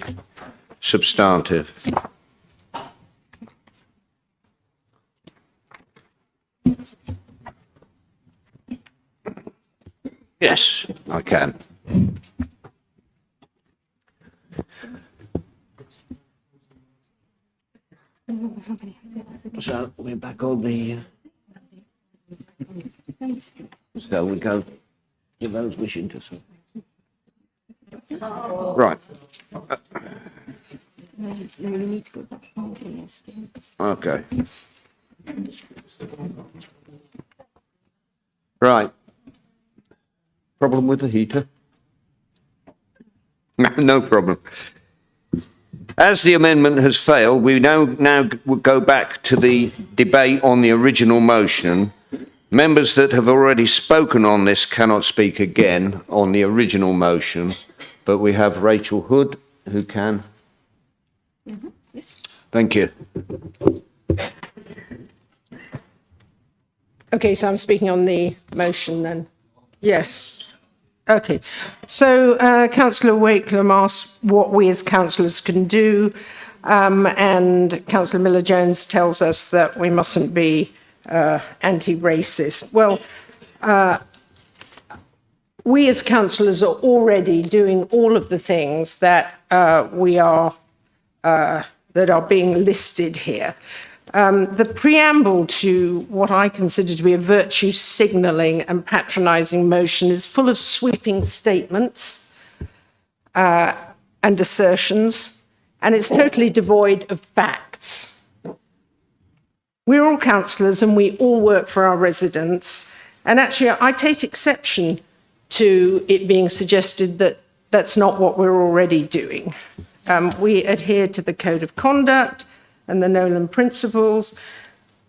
[SPEAKER 2] substantive. Yes, I can. So we're back on the. So we go to those wishing to. Right. Okay. Right. Problem with the heater? No problem. As the amendment has failed, we now go back to the debate on the original motion. Members that have already spoken on this cannot speak again on the original motion, but we have Rachel Hood who can. Yes. Thank you.
[SPEAKER 13] Okay, so I'm speaking on the motion then. Yes. Okay. So Councillor Wakelam asked what we as councillors can do, and Councillor Miller-Jones tells us that we mustn't be anti-racist. Well, we as councillors are already doing all of the things that that are being listed here. The preamble to what I consider to be a virtue signalling and patronising motion is full of sweeping statements and assertions, and it's totally devoid of facts. We're all councillors and we all work for our residents, and actually I take exception to it being suggested that that's not what we're already doing. We adhere to the Code of Conduct and the Nolan Principles.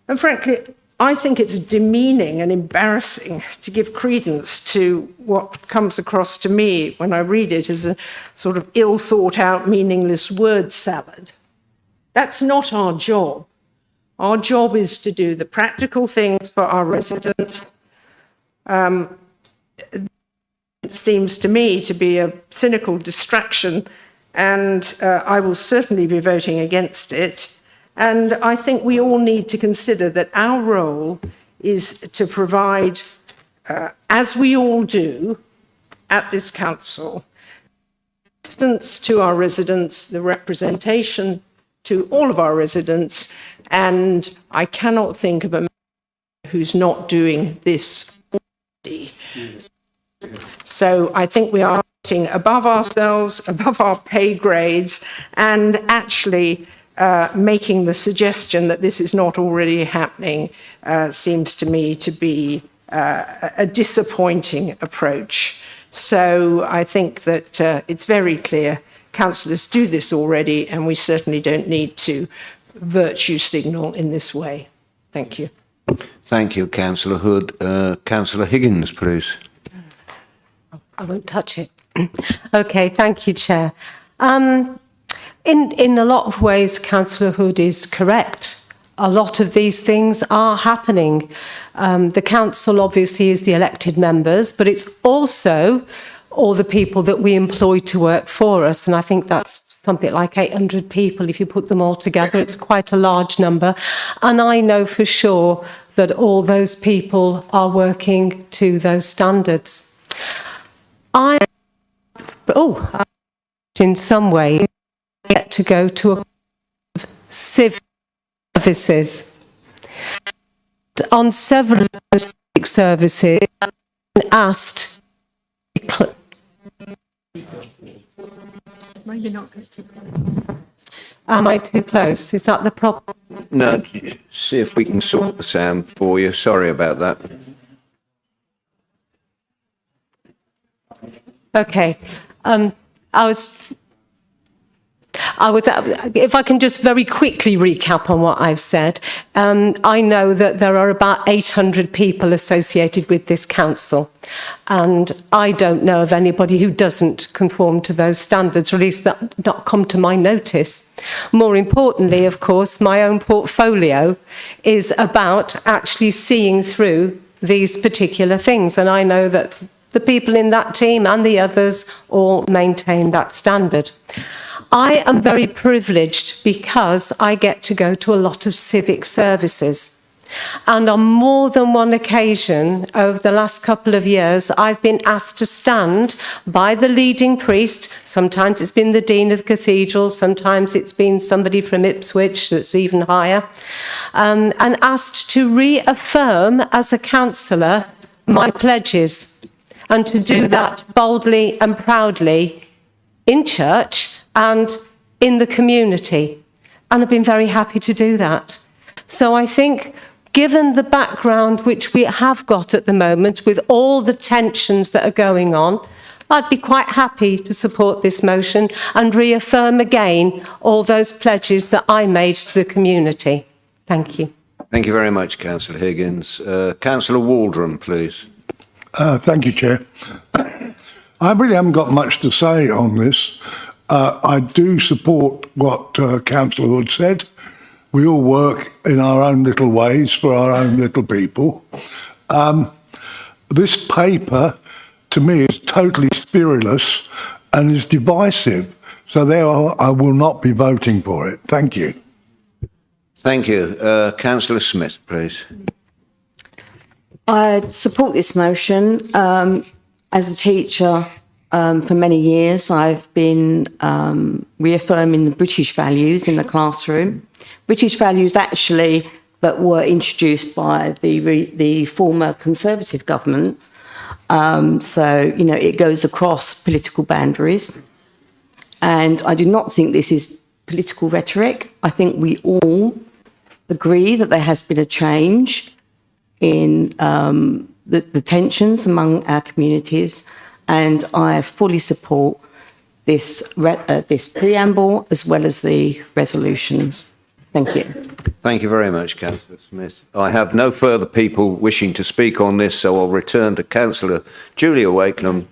[SPEAKER 13] And frankly, I think it's demeaning and embarrassing to give credence to what comes across to me when I read it as a sort of ill thought out, meaningless word salad. That's not our job. Our job is to do the practical things for our residents. It seems to me to be a cynical distraction, and I will certainly be voting against it. And I think we all need to consider that our role is to provide, as we all do at this council, assistance to our residents, the representation to all of our residents, and I cannot think of a member who's not doing this already. So I think we are acting above ourselves, above our pay grades, and actually making the suggestion that this is not already happening seems to me to be a disappointing approach. So I think that it's very clear councillors do this already, and we certainly don't need to virtue signal in this way. Thank you.
[SPEAKER 2] Thank you, Councillor Hood. Councillor Higgins, please.
[SPEAKER 14] I won't touch it. Okay, thank you, Chair. In a lot of ways, Councillor Hood is correct. A lot of these things are happening. The council obviously is the elected members, but it's also all the people that we employ to work for us. And I think that's something like 800 people. If you put them all together, it's quite a large number. And I know for sure that all those people are working to those standards. In some way, I get to go to a civic services. On several of those civic services, I've been asked.
[SPEAKER 6] Maybe not too close.
[SPEAKER 14] Am I too close? Is that the problem?
[SPEAKER 2] No, see if we can sort the sound for you. Sorry about that.
[SPEAKER 14] Okay. If I can just very quickly recap on what I've said, I know that there are about 800 people associated with this council, and I don't know of anybody who doesn't conform to those standards, or at least that not come to my notice. More importantly, of course, my own portfolio is about actually seeing through these particular things, and I know that the people in that team and the others all maintain that standard. I am very privileged because I get to go to a lot of civic services. And on more than one occasion over the last couple of years, I've been asked to stand by the leading priest. Sometimes it's been the Dean of the Cathedral, sometimes it's been somebody from Ipswich that's even higher, and asked to reaffirm as a councillor my pledges, and to do that boldly and proudly in church and in the community. And I've been very happy to do that. So I think, given the background which we have got at the moment, with all the tensions that are going on, I'd be quite happy to support this motion and reaffirm again all those pledges that I made to the community. Thank you.
[SPEAKER 2] Thank you very much, Councillor Higgins. Councillor Waldron, please.
[SPEAKER 15] Thank you, Chair. I really haven't got much to say on this. I do support what Councillor Hood said. We all work in our own little ways for our own little people. This paper, to me, is totally spurious and is divisive. So therefore, I will not be voting for it. Thank you.
[SPEAKER 2] Thank you. Councillor Smith, please.
[SPEAKER 18] I support this motion. As a teacher for many years, I've been reaffirming the British values in the classroom. British values actually that were introduced by the former Conservative government. So, you know, it goes across political boundaries. And I do not think this is political rhetoric. I think we all agree that there has been a change in the tensions among our communities, and I fully support this this preamble as well as the resolutions. Thank you.
[SPEAKER 2] Thank you very much, Councillor Smith. I have no further people wishing to speak on this, so I'll return to Councillor Julia Wakelam.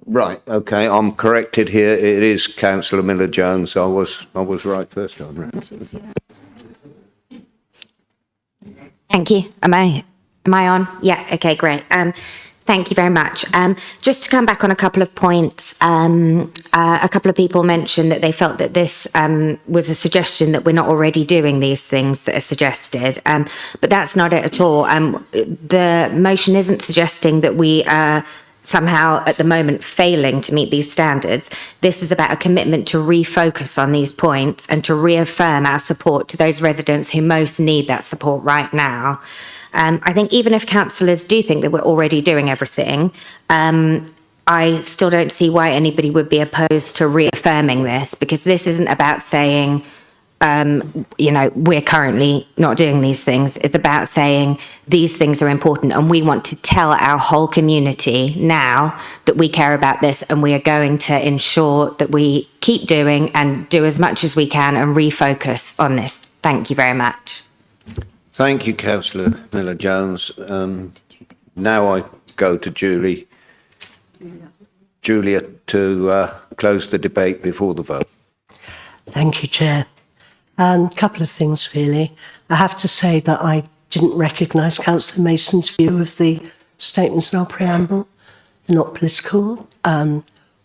[SPEAKER 2] Right, okay, I'm corrected here. It is Councillor Miller-Jones. I was right first time round.
[SPEAKER 16] Thank you. Am I on? Yeah. Okay. Great. Thank you very much. Just to come back on a couple of points, a couple of people mentioned that they felt that this was a suggestion that we're not already doing these things that are suggested, but that's not it at all. The motion isn't suggesting that we are somehow at the moment failing to meet these standards. This is about a commitment to refocus on these points and to reaffirm our support to those residents who most need that support right now. I think even if councillors do think that we're already doing everything, I still don't see why anybody would be opposed to reaffirming this, because this isn't about saying, we're currently not doing these things. It's about saying these things are important and we want to tell our whole community now that we care about this, and we are going to ensure that we keep doing and do as much as we can and refocus on this. Thank you very much.
[SPEAKER 2] Thank you, Councillor Miller-Jones. Now I go to Julia to close the debate before the vote.
[SPEAKER 14] Thank you, Chair. A couple of things, really. I have to say that I didn't recognise Councillor Mason's view of the statements in our preamble. They're not political.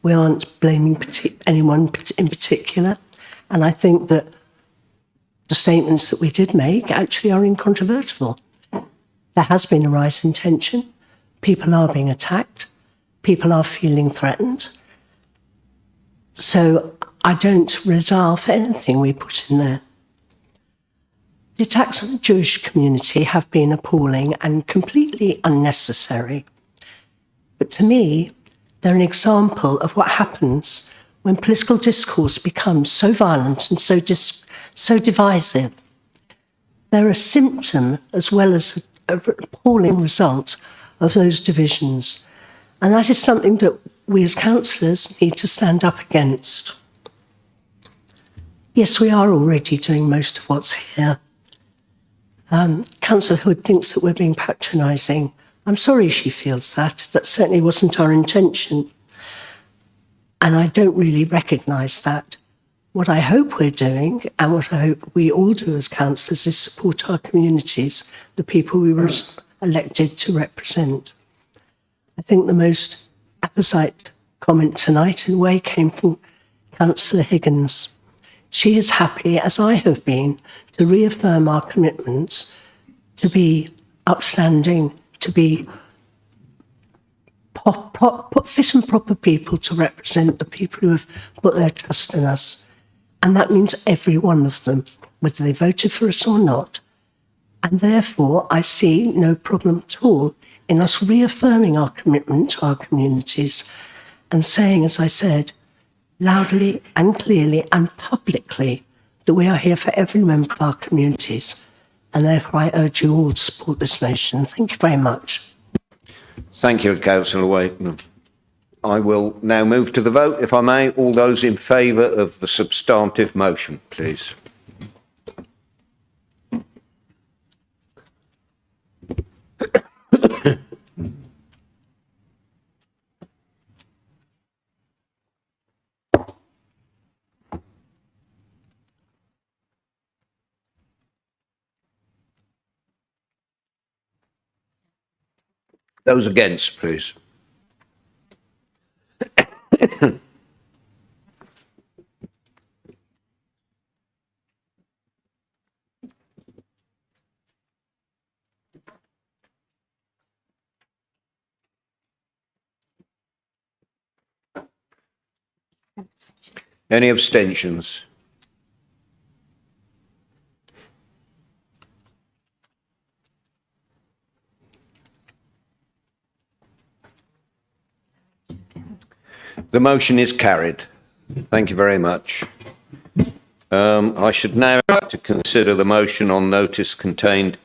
[SPEAKER 14] We aren't blaming anyone in particular. And I think that the statements that we did make actually are incontrovertible. There has been a rise in tension. People are being attacked. People are feeling threatened. So I don't resile for anything we put in there. The attacks on the Jewish community have been appalling and completely unnecessary. But to me, they're an example of what happens when political discourse becomes so violent and so divisive. They're a symptom as well as an appalling result of those divisions. And that is something that we as councillors need to stand up against. Yes, we are already doing most of what's here. Councillor Hood thinks that we're being patronising. I'm sorry she feels that. That certainly wasn't our intention. And I don't really recognise that. What I hope we're doing, and what I hope we all do as councillors, is support our communities, the people we were elected to represent. I think the most apposite comment tonight, in a way, came from Councillor Higgins. She is happy, as I have been, to reaffirm our commitments to be upstanding, to be fit and proper people to represent the people who have put their trust in us. And that means every one of them, whether they voted for us or not. And therefore, I see no problem at all in us reaffirming our commitment to our communities and saying, as I said, loudly and clearly and publicly that we are here for every member of our communities. And therefore, I urge you all to support this motion. Thank you very much.
[SPEAKER 2] Thank you, Councillor Wakeman. I will now move to the vote, if I may. All those in favour of the substantive motion, please. Those against, please. Any abstentions? The motion is carried. Thank you very much. I should now like to consider the motion on notice contained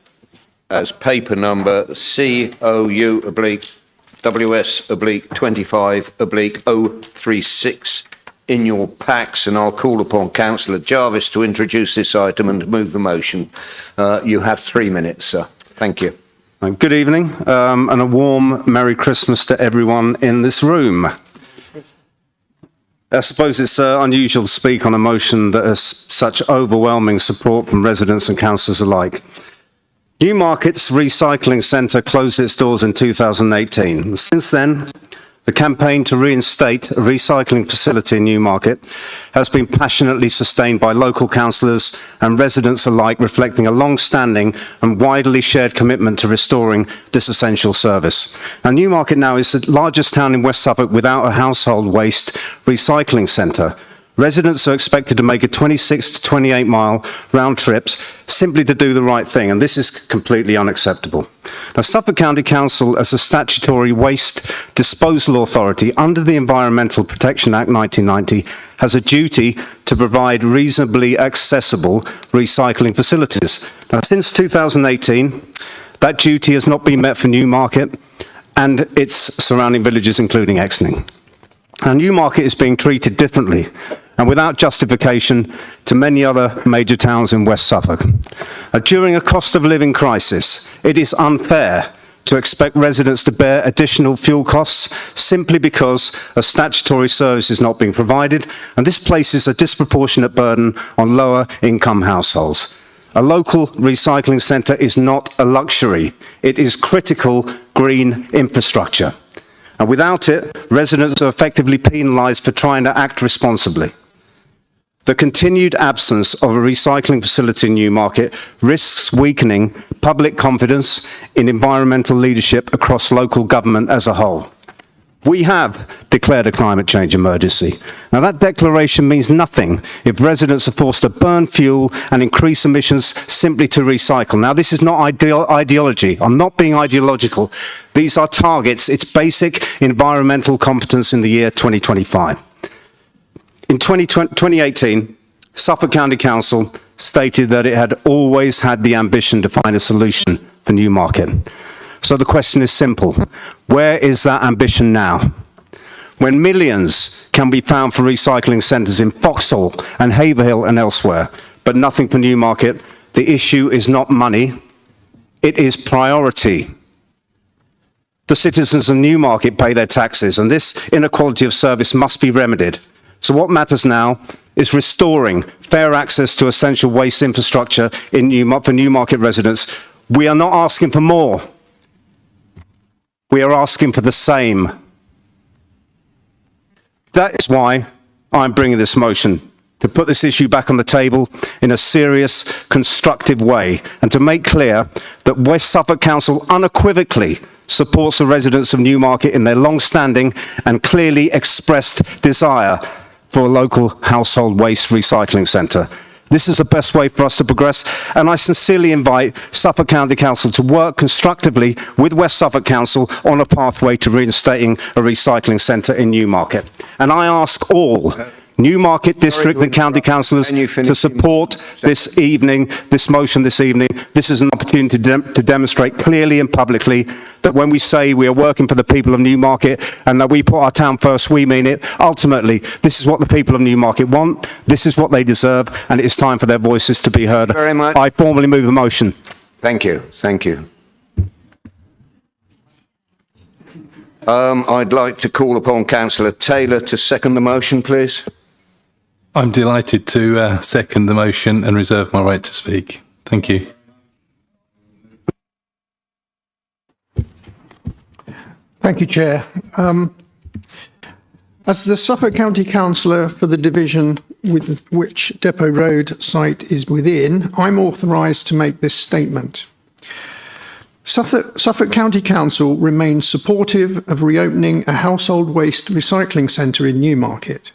[SPEAKER 2] as paper number COU/WS/25/036 in your packs, and I'll call upon Councillor Jarvis to introduce this item and move the motion. You have 3 minutes, sir. Thank you.
[SPEAKER 4] Good evening, and a warm Merry Christmas to everyone in this room. I suppose it's unusual to speak on a motion that has such overwhelming support from residents and councillors alike. Newmarket's recycling centre closed its doors in 2018. Since then, the campaign to reinstate a recycling facility in Newmarket has been passionately sustained by local councillors and residents alike, reflecting a long-standing and widely shared commitment to restoring this essential service. Now, Newmarket now is the largest town in West Suffolk without a household waste recycling centre. Residents are expected to make a 26 to 28 mile round trips simply to do the right thing, and this is completely unacceptable. Now, Suffolk County Council, as a statutory waste disposal authority under the Environmental Protection Act 1990, has a duty to provide reasonably accessible recycling facilities. Now, since 2018, that duty has not been met for Newmarket and its surrounding villages, including Exning. Now, Newmarket is being treated differently and without justification to many other major towns in West Suffolk. During a cost of living crisis, it is unfair to expect residents to bear additional fuel costs simply because a statutory service is not being provided, and this places a disproportionate burden on lower income households. A local recycling centre is not a luxury, it is critical green infrastructure. And without it, residents are effectively penalised for trying to act responsibly. The continued absence of a recycling facility in Newmarket risks weakening public confidence in environmental leadership across local government as a whole. We have declared a climate change emergency. Now, that declaration means nothing if residents are forced to burn fuel and increase emissions simply to recycle. Now, this is not ideology. I'm not being ideological. These are targets. It's basic environmental competence in the year 2025. In 2018, Suffolk County Council stated that it had always had the ambition to find a solution for Newmarket. So the question is simple. Where is that ambition now? When millions can be found for recycling centres in Vauxhall and Haverhill and elsewhere, but nothing for Newmarket, the issue is not money, it is priority. The citizens of Newmarket pay their taxes, and this inequality of service must be remedied. So what matters now is restoring fair access to essential waste infrastructure for Newmarket residents. We are not asking for more. We are asking for the same. That is why I'm bringing this motion, to put this issue back on the table in a serious, constructive way, and to make clear that West Suffolk Council unequivocally supports the residents of Newmarket in their long-standing and clearly expressed desire for a local household waste recycling centre. This is the best way for us to progress, and I sincerely invite Suffolk County Council to work constructively with West Suffolk Council on a pathway to reinstating a recycling centre in Newmarket. And I ask all Newmarket District and County Councillors to support this motion this evening. This is an opportunity to demonstrate clearly and publicly that when we say we are working for the people of Newmarket and that we put our town first, we mean it. Ultimately, this is what the people of Newmarket want, this is what they deserve, and it is time for their voices to be heard.
[SPEAKER 2] Very much.
[SPEAKER 4] I formally move the motion.
[SPEAKER 2] Thank you. Thank you. I'd like to call upon Councillor Taylor to second the motion, please.
[SPEAKER 9] I'm delighted to second the motion and reserve my right to speak. Thank you.
[SPEAKER 17] Thank you, Chair. As the Suffolk County Councillor for the division with which Depot Road site is within, I'm authorised to make this statement. Suffolk County Council remains supportive of reopening a household waste recycling centre in Newmarket.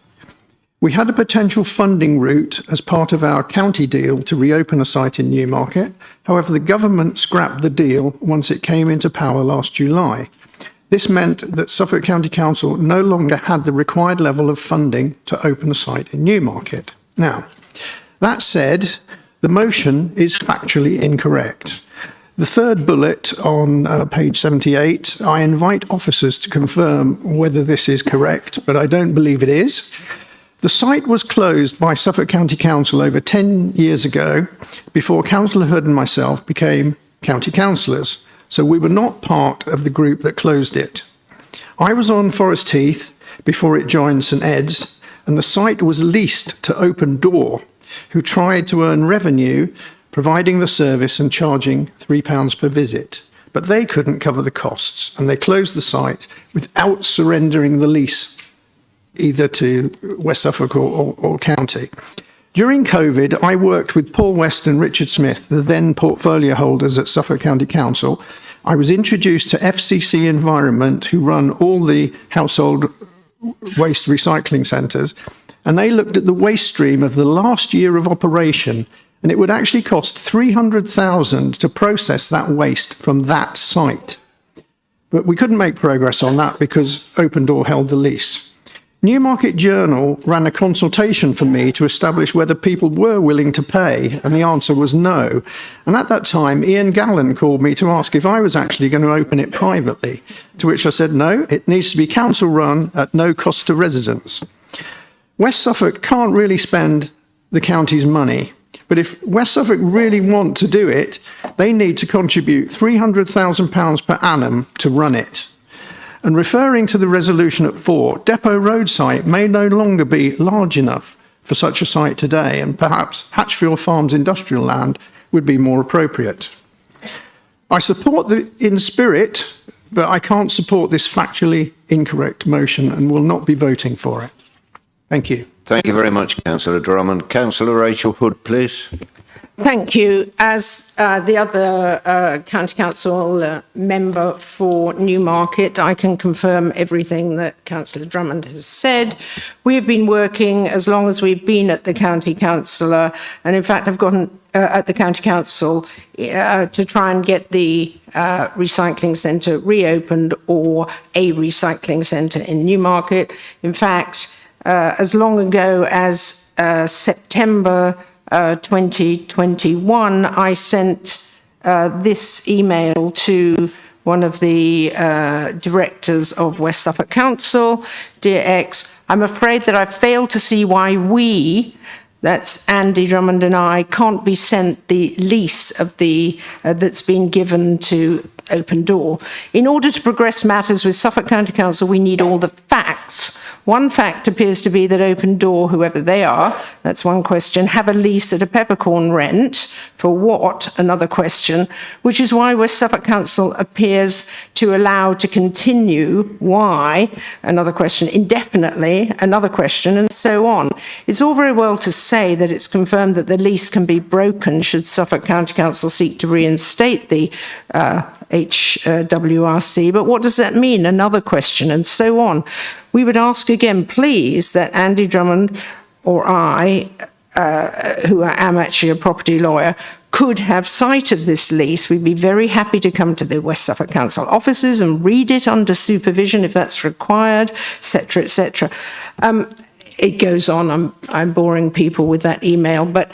[SPEAKER 17] We had a potential funding route as part of our county deal to reopen a site in Newmarket. However, the government scrapped the deal once it came into power last July. This meant that Suffolk County Council no longer had the required level of funding to open a site in Newmarket. Now, That said, the motion is factually incorrect. The third bullet on page 78, I invite officers to confirm whether this is correct, but I don't believe it is. The site was closed by Suffolk County Council over 10 years ago, before Councillor Hood and myself became county councillors, so we were not part of the group that closed it. I was on Forest Heath before it joined St Ed's, and the site was leased to Open Door, who tried to earn revenue providing the service and charging £3 per visit. But they couldn't cover the costs, and they closed the site without surrendering the lease either to West Suffolk or county. During COVID, I worked with Paul West and Richard Smith, the then portfolio holders at Suffolk County Council. I was introduced to FCC Environment, who run all the household waste recycling centres, and they looked at the waste stream of the last year of operation, and it would actually cost $300,000 to process that waste from that site. But we couldn't make progress on that because Open Door held the lease. Newmarket Journal ran a consultation for me to establish whether people were willing to pay, and the answer was no. And at that time, Ian Gallen called me to ask if I was actually going to open it privately, to which I said no, it needs to be council run at no cost to residents. West Suffolk can't really spend the county's money, but if West Suffolk really want to do it, they need to contribute £300,000 per annum to run it. And referring to the resolution at 4, Depot Road site may no longer be large enough for such a site today, and perhaps Hatchfield Farms industrial land would be more appropriate. I support the in spirit, but I can't support this factually incorrect motion and will not be voting for it. Thank you.
[SPEAKER 2] Thank you very much, Councillor Drummond. Councillor Rachel Hood, please.
[SPEAKER 13] Thank you. As the other County Council member for Newmarket, I can confirm everything that Councillor Drummond has said. We have been working as long as we've been at the County Council, and in fact I've gotten at the County Council to try and get the recycling centre reopened or a recycling centre in Newmarket. In fact, as long ago as September 2021, I sent this email to one of the directors of West Suffolk Council. Dear X, I'm afraid that I've failed to see why we, that's Andy Drummond and I, can't be sent the lease of the that's been given to Open Door. In order to progress matters with Suffolk County Council, we need all the facts. One fact appears to be that Open Door, whoever they are, that's one question, have a lease at a peppercorn rent. For what? Another question, which is why West Suffolk Council appears to allow to continue. Why? Another question. Indefinitely. Another question, and so on. It's all very well to say that it's confirmed that the lease can be broken should Suffolk County Council seek to reinstate the HWRC, but what does that mean? Another question, and so on. We would ask again, please, that Andy Drummond or I, who am actually a property lawyer, could have sight of this lease. We'd be very happy to come to the West Suffolk Council offices and read it under supervision if that's required, etc., etc. It goes on. I'm boring people with that email, but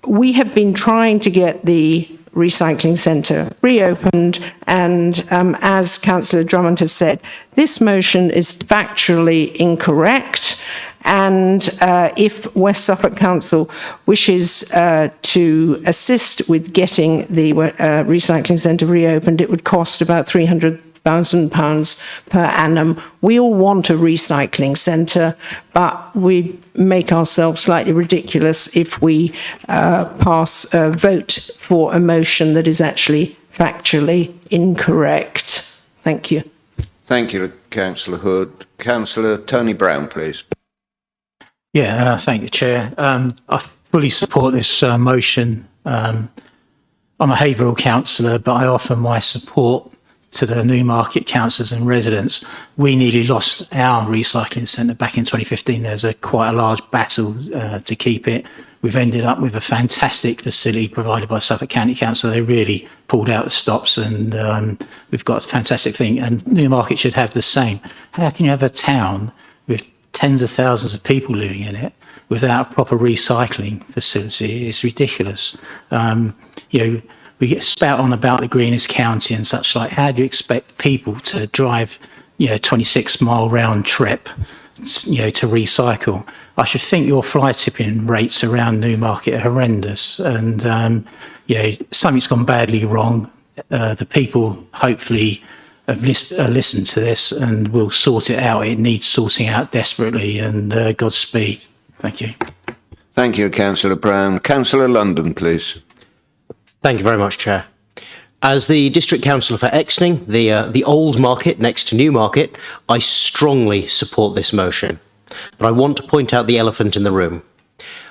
[SPEAKER 13] we have been trying to get the recycling centre reopened, and as Councillor Drummond has said, this motion is factually incorrect, and if West Suffolk Council wishes to assist with getting the recycling centre reopened, it would cost about £300,000 per annum. We all want a recycling centre, but we make ourselves slightly ridiculous if we vote for a motion that is actually factually incorrect. Thank you.
[SPEAKER 2] Thank you, Councillor Hood. Councillor Tony Brown, please.
[SPEAKER 1] Yeah, thank you, Chair. I fully support this motion. I'm a Haverhill councillor, but I offer my support to the Newmarket councillors and residents. We nearly lost our recycling centre back in 2015. There's quite a large battle to keep it. We've ended up with a fantastic facility provided by Suffolk County Council. They really pulled out the stops, and we've got a fantastic thing. And Newmarket should have the same. How can you have a town with tens of thousands of people living in it without a proper recycling facility is ridiculous. We get spout on about the greenest county and such like. How do you expect people to drive, 26-mile round trip, to recycle? I should think your fly tipping rates around Newmarket are horrendous, and something's gone badly wrong. The people hopefully have listened to this and will sort it out. It needs sorting out desperately, and Godspeed. Thank you.
[SPEAKER 2] Thank you, Councillor Brown. Councillor London, please.
[SPEAKER 19] Thank you very much, Chair. As the District Councillor for Exning, the old market next to Newmarket, I strongly support this motion. But I want to point out the elephant in the room.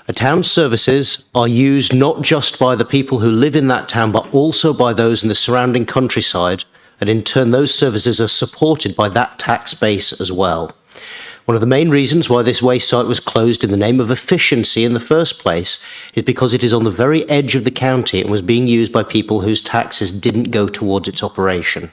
[SPEAKER 19] A town's services are used not just by the people who live in that town, but also by those in the surrounding countryside, and in turn those services are supported by that tax base as well. One of the main reasons why this waste site was closed in the name of efficiency in the first place is because it is on the very edge of the county and was being used by people whose taxes didn't go towards its operation.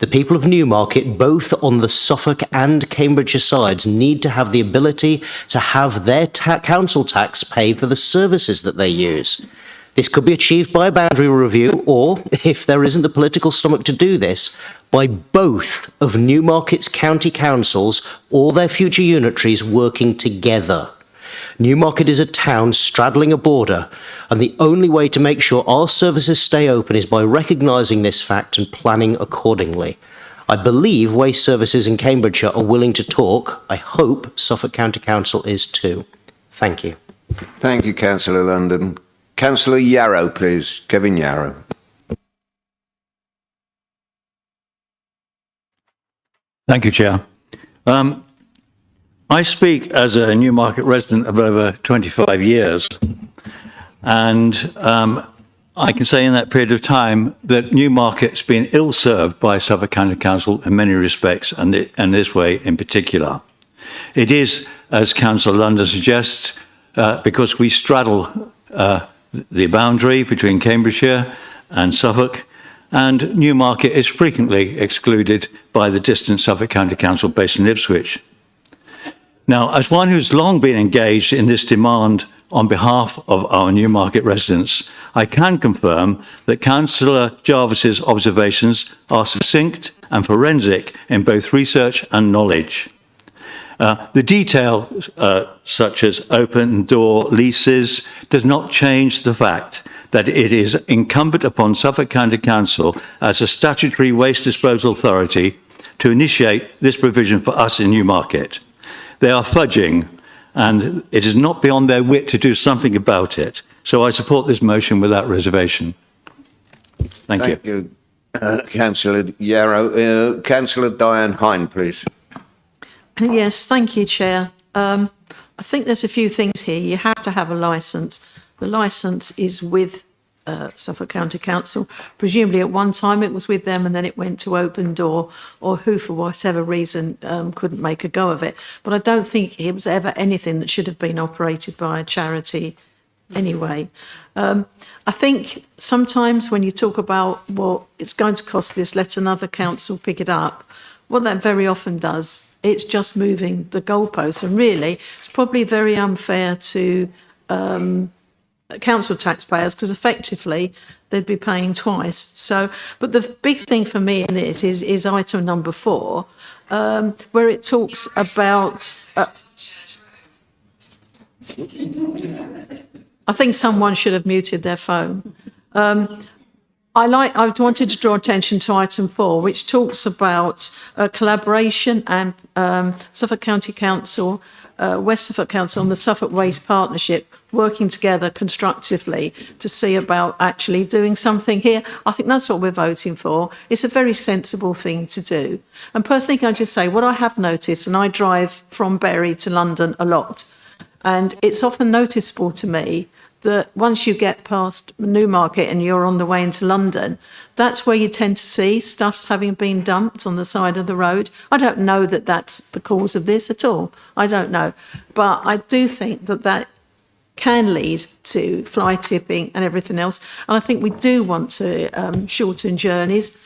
[SPEAKER 19] The people of Newmarket, both on the Suffolk and Cambridgeshire sides, need to have the ability to have their council tax pay for the services that they use. This could be achieved by a boundary review, or, if there isn't the political stomach to do this, by both of Newmarket's county councils or their future unitaries working together. Newmarket is a town straddling a border, and the only way to make sure our services stay open is by recognising this fact and planning accordingly. I believe Waste Services in Cambridgeshire are willing to talk. I hope Suffolk County Council is too. Thank you.
[SPEAKER 2] Thank you, Councillor London. Councillor Yarrow, please. Kevin Yarrow.
[SPEAKER 20] Thank you, Chair. I speak as a Newmarket resident of over 25 years, and I can say in that period of time that Newmarket's been ill-served by Suffolk County Council in many respects, and this way in particular. It is, as Councillor London suggests, because we straddle the boundary between Cambridgeshire and Suffolk, and Newmarket is frequently excluded by the distant Suffolk County Council based in Ipswich. Now, as one who's long been engaged in this demand on behalf of our Newmarket residents, I can confirm that Councillor Jarvis's observations are succinct and forensic in both research and knowledge. The detail, such as open door leases, does not change the fact that it is incumbent upon Suffolk County Council as a statutory waste disposal authority to initiate this provision for us in Newmarket. They are fudging, and it is not beyond their wit to do something about it. So I support this motion without reservation. Thank you.
[SPEAKER 2] Thank you, Councillor Yarrow. Councillor Diane Hine, please.
[SPEAKER 6] Yes, thank you, Chair. I think there's a few things here. You have to have a licence. The licence is with Suffolk County Council. Presumably at one time it was with them and then it went to Open Door, or who for whatever reason couldn't make a go of it. But I don't think it was ever anything that should have been operated by a charity anyway. I think sometimes when you talk about, well, it's going to cost this, let another council pick it up, what that very often does, it's just moving the goalposts. And really, it's probably very unfair to council taxpayers, because effectively they'd be paying twice. So, but the big thing for me in this is item number 4, where it talks about. I think someone should have muted their phone. I wanted to draw attention to item 4, which talks about collaboration and Suffolk County Council, West Suffolk Council and the Suffolk Waste Partnership working together constructively to see about actually doing something here. I think that's what we're voting for. It's a very sensible thing to do. And personally, can I just say, what I have noticed, and I drive from Bury to London a lot, and it's often noticeable to me that once you get past Newmarket and you're on the way into London, that's where you tend to see stuff's having been dumped on the side of the road. I don't know that that's the cause of this at all. I don't know. But I do think that that can lead to fly tipping and everything else. And I think we do want to shorten journeys.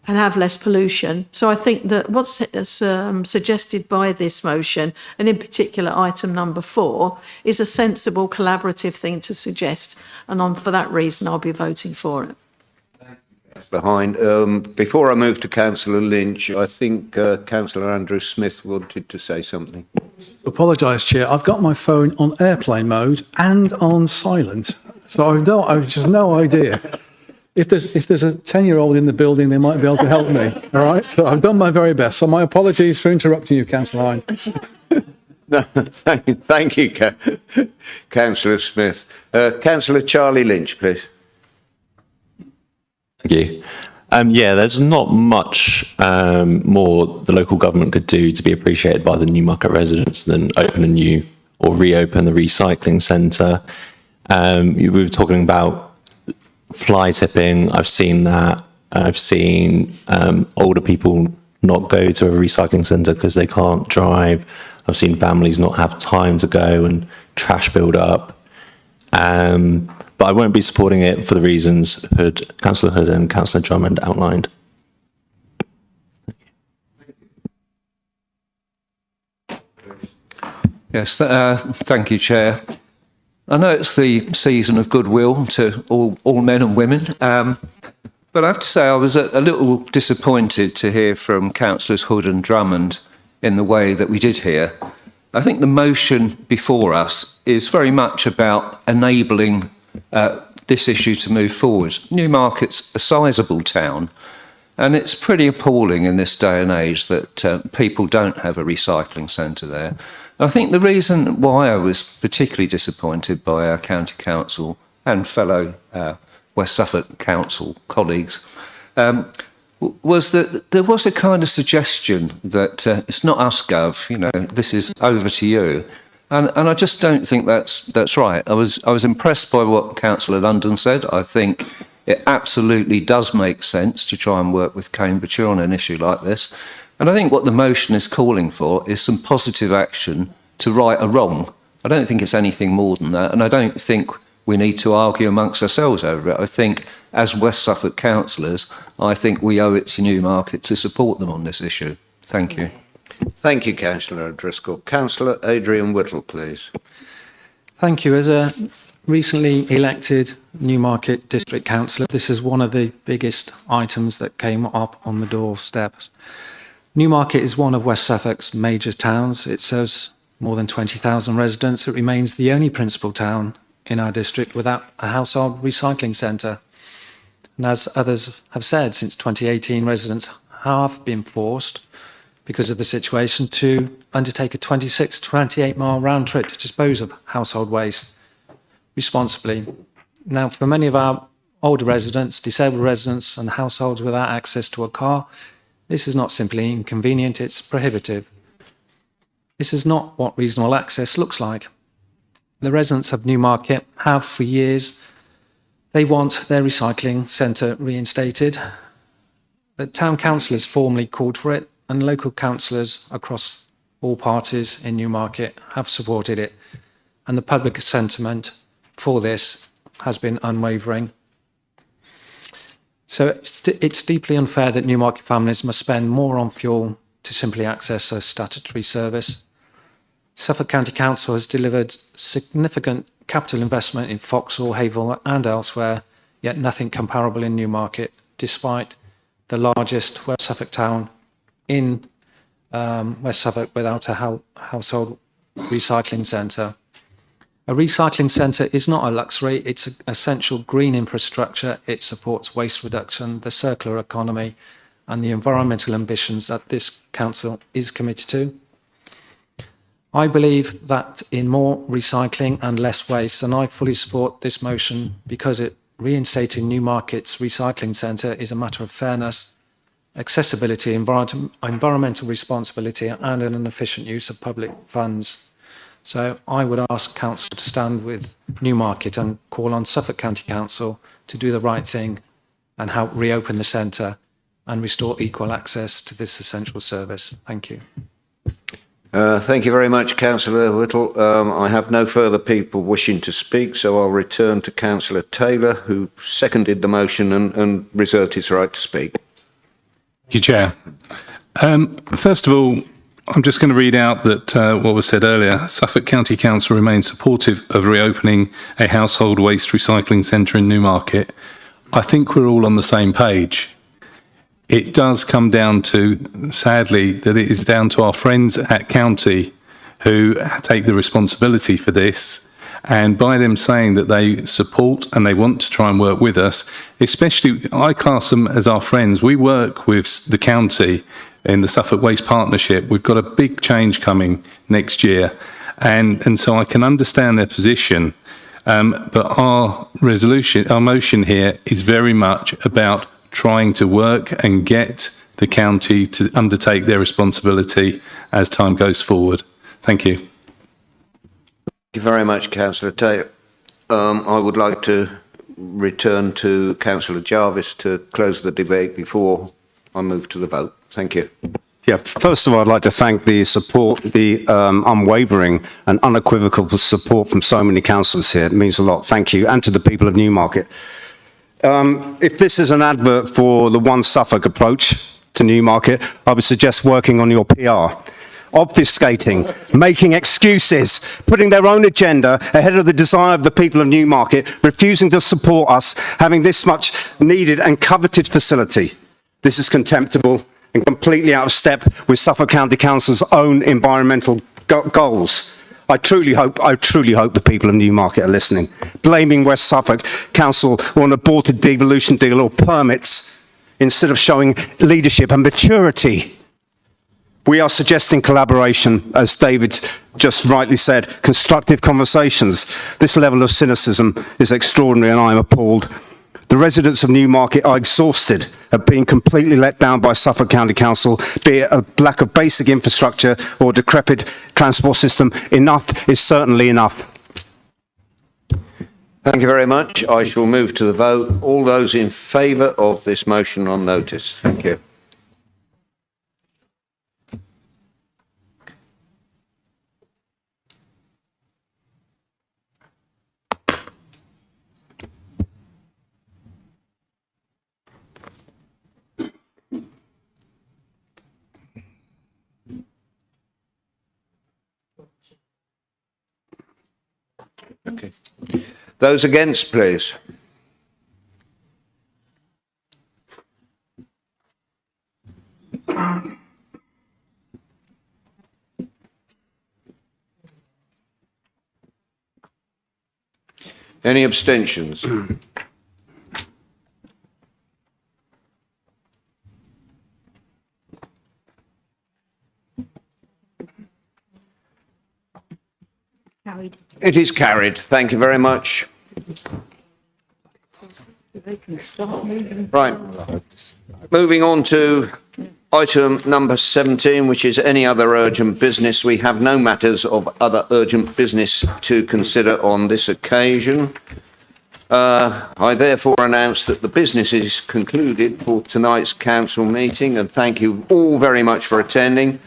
[SPEAKER 6] and have less pollution. So I think that what's suggested by this motion, and in particular item number 4, is a sensible collaborative thing to suggest. And for that reason, I'll be voting for it.
[SPEAKER 2] Behind. Before I move to Councillor Lynch, I think Councillor Andrew Smith wanted to say something.
[SPEAKER 17] Apologise, Chair. I've got my phone on airplane mode and on silent, so I've just no idea. If there's a 10-year-old in the building, they might be able to help me. All right, so I've done my very best. So my apologies for interrupting you, Councillor Hine.
[SPEAKER 2] No, thank you, Councillor Smith. Councillor Charlie Lynch, please.
[SPEAKER 12] Thank you. Yeah, there's not much more the local government could do to be appreciated by the Newmarket residents than open a new or reopen the recycling centre. We were talking about fly tipping. I've seen that. I've seen older people not go to a recycling centre because they can't drive. I've seen families not have time to go and trash build up. But I won't be supporting it for the reasons Councillor Hood and Councillor Drummond outlined.
[SPEAKER 10] Yes, thank you, Chair. I know it's the season of goodwill to all men and women, but I have to say I was a little disappointed to hear from Councillors Hood and Drummond in the way that we did here. I think the motion before us is very much about enabling this issue to move forward. Newmarket's a sizable town, and it's pretty appalling in this day and age that people don't have a recycling centre there. I think the reason why I was particularly disappointed by our county council and fellow West Suffolk council colleagues was that there was a kind of suggestion that it's not us, Gov, you know, this is over to you. And I just don't think that's right. I was impressed by what Councillor London said. I think it absolutely does make sense to try and work with Cambridgeshire on an issue like this. And I think what the motion is calling for is some positive action to right a wrong. I don't think it's anything more than that. And I don't think we need to argue amongst ourselves over it. I think as West Suffolk councillors, I think we owe it to Newmarket to support them on this issue. Thank you.
[SPEAKER 2] Thank you, Councillor O'Driscoll. Councillor Adrian Whittle, please.
[SPEAKER 7] Thank you. As a recently elected Newmarket District Councillor, this is one of the biggest items that came up on the doorsteps. Newmarket is one of West Suffolk's major towns. It serves more than 20,000 residents. It remains the only principal town in our district without a household recycling centre. And as others have said, since 2018, residents have been forced, because of the situation, to undertake a 28 mile round trip to dispose of household waste responsibly. Now, for many of our older residents, disabled residents and households without access to a car, this is not simply inconvenient, it's prohibitive. This is not what reasonable access looks like. The residents of Newmarket have for years, they want their recycling centre reinstated. The town council has formally called for it, and local councillors across all parties in Newmarket have supported it. And the public sentiment for this has been unwavering. So it's deeply unfair that Newmarket families must spend more on fuel to simply access a statutory service. Suffolk County Council has delivered significant capital investment in Vauxhall, Haverhill and elsewhere, yet nothing comparable in Newmarket, despite the largest West Suffolk town in West Suffolk without a household recycling centre. A recycling centre is not a luxury, it's an essential green infrastructure. It supports waste reduction, the circular economy and the environmental ambitions that this council is committed to. I believe that in more recycling and less waste, and I fully support this motion because reinstating Newmarket's recycling centre is a matter of fairness, accessibility, environmental responsibility and an efficient use of public funds. So I would ask Council to stand with Newmarket and call on Suffolk County Council to do the right thing and help reopen the centre and restore equal access to this essential service. Thank you.
[SPEAKER 2] Thank you very much, Councillor Whittle. I have no further people wishing to speak, so I'll return to Councillor Taylor, who seconded the motion and reserved his right to speak.
[SPEAKER 9] Thank you, Chair. First of all, I'm just going to read out that what was said earlier. Suffolk County Council remains supportive of reopening a household waste recycling centre in Newmarket. I think we're all on the same page. It does come down to, sadly, that it is down to our friends at County who take the responsibility for this. And by them saying that they support and they want to try and work with us, especially I class them as our friends. We work with the county in the Suffolk Waste Partnership. We've got a big change coming next year. And so I can understand their position. But our motion here is very much about trying to work and get the county to undertake their responsibility as time goes forward. Thank you.
[SPEAKER 2] Thank you very much, Councillor Tate. I would like to return to Councillor Jarvis to close the debate before I move to the vote. Thank you.
[SPEAKER 4] Yeah, first of all, I'd like to thank the support, the unwavering and unequivocal support from so many councillors here. It means a lot. Thank you. And to the people of Newmarket. If this is an advert for the One Suffolk approach to Newmarket, I would suggest working on your PR. Obfuscating, making excuses, putting their own agenda ahead of the desire of the people of Newmarket, refusing to support us, having this much needed and coveted facility. This is contemptible and completely out of step with Suffolk County Council's own environmental goals. I truly hope the people of Newmarket are listening. Blaming West Suffolk Council on an aborted devolution deal or permits instead of showing leadership and maturity. We are suggesting collaboration, as David just rightly said, constructive conversations. This level of cynicism is extraordinary and I am appalled. The residents of Newmarket are exhausted at being completely let down by Suffolk County Council, be it a lack of basic infrastructure or decrepit transport system. Enough is certainly enough.
[SPEAKER 2] Thank you very much. I shall move to the vote. All those in favour of this motion on notice. Thank you. Okay. Those against, please. Any abstentions?
[SPEAKER 6] Carried.
[SPEAKER 2] It is carried. Thank you very much.
[SPEAKER 6] They can start moving.
[SPEAKER 2] Right. Moving on to item number 17, which is any other urgent business. We have no matters of other urgent business to consider on this occasion. I therefore announce that the business is concluded for tonight's council meeting, and thank you all very much for attending.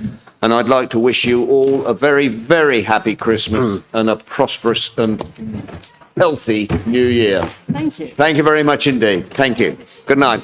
[SPEAKER 2] And I'd like to wish you all a very, very happy Christmas and a prosperous and healthy New Year.
[SPEAKER 6] Thank you.
[SPEAKER 2] Thank you very much indeed. Thank you. Good night.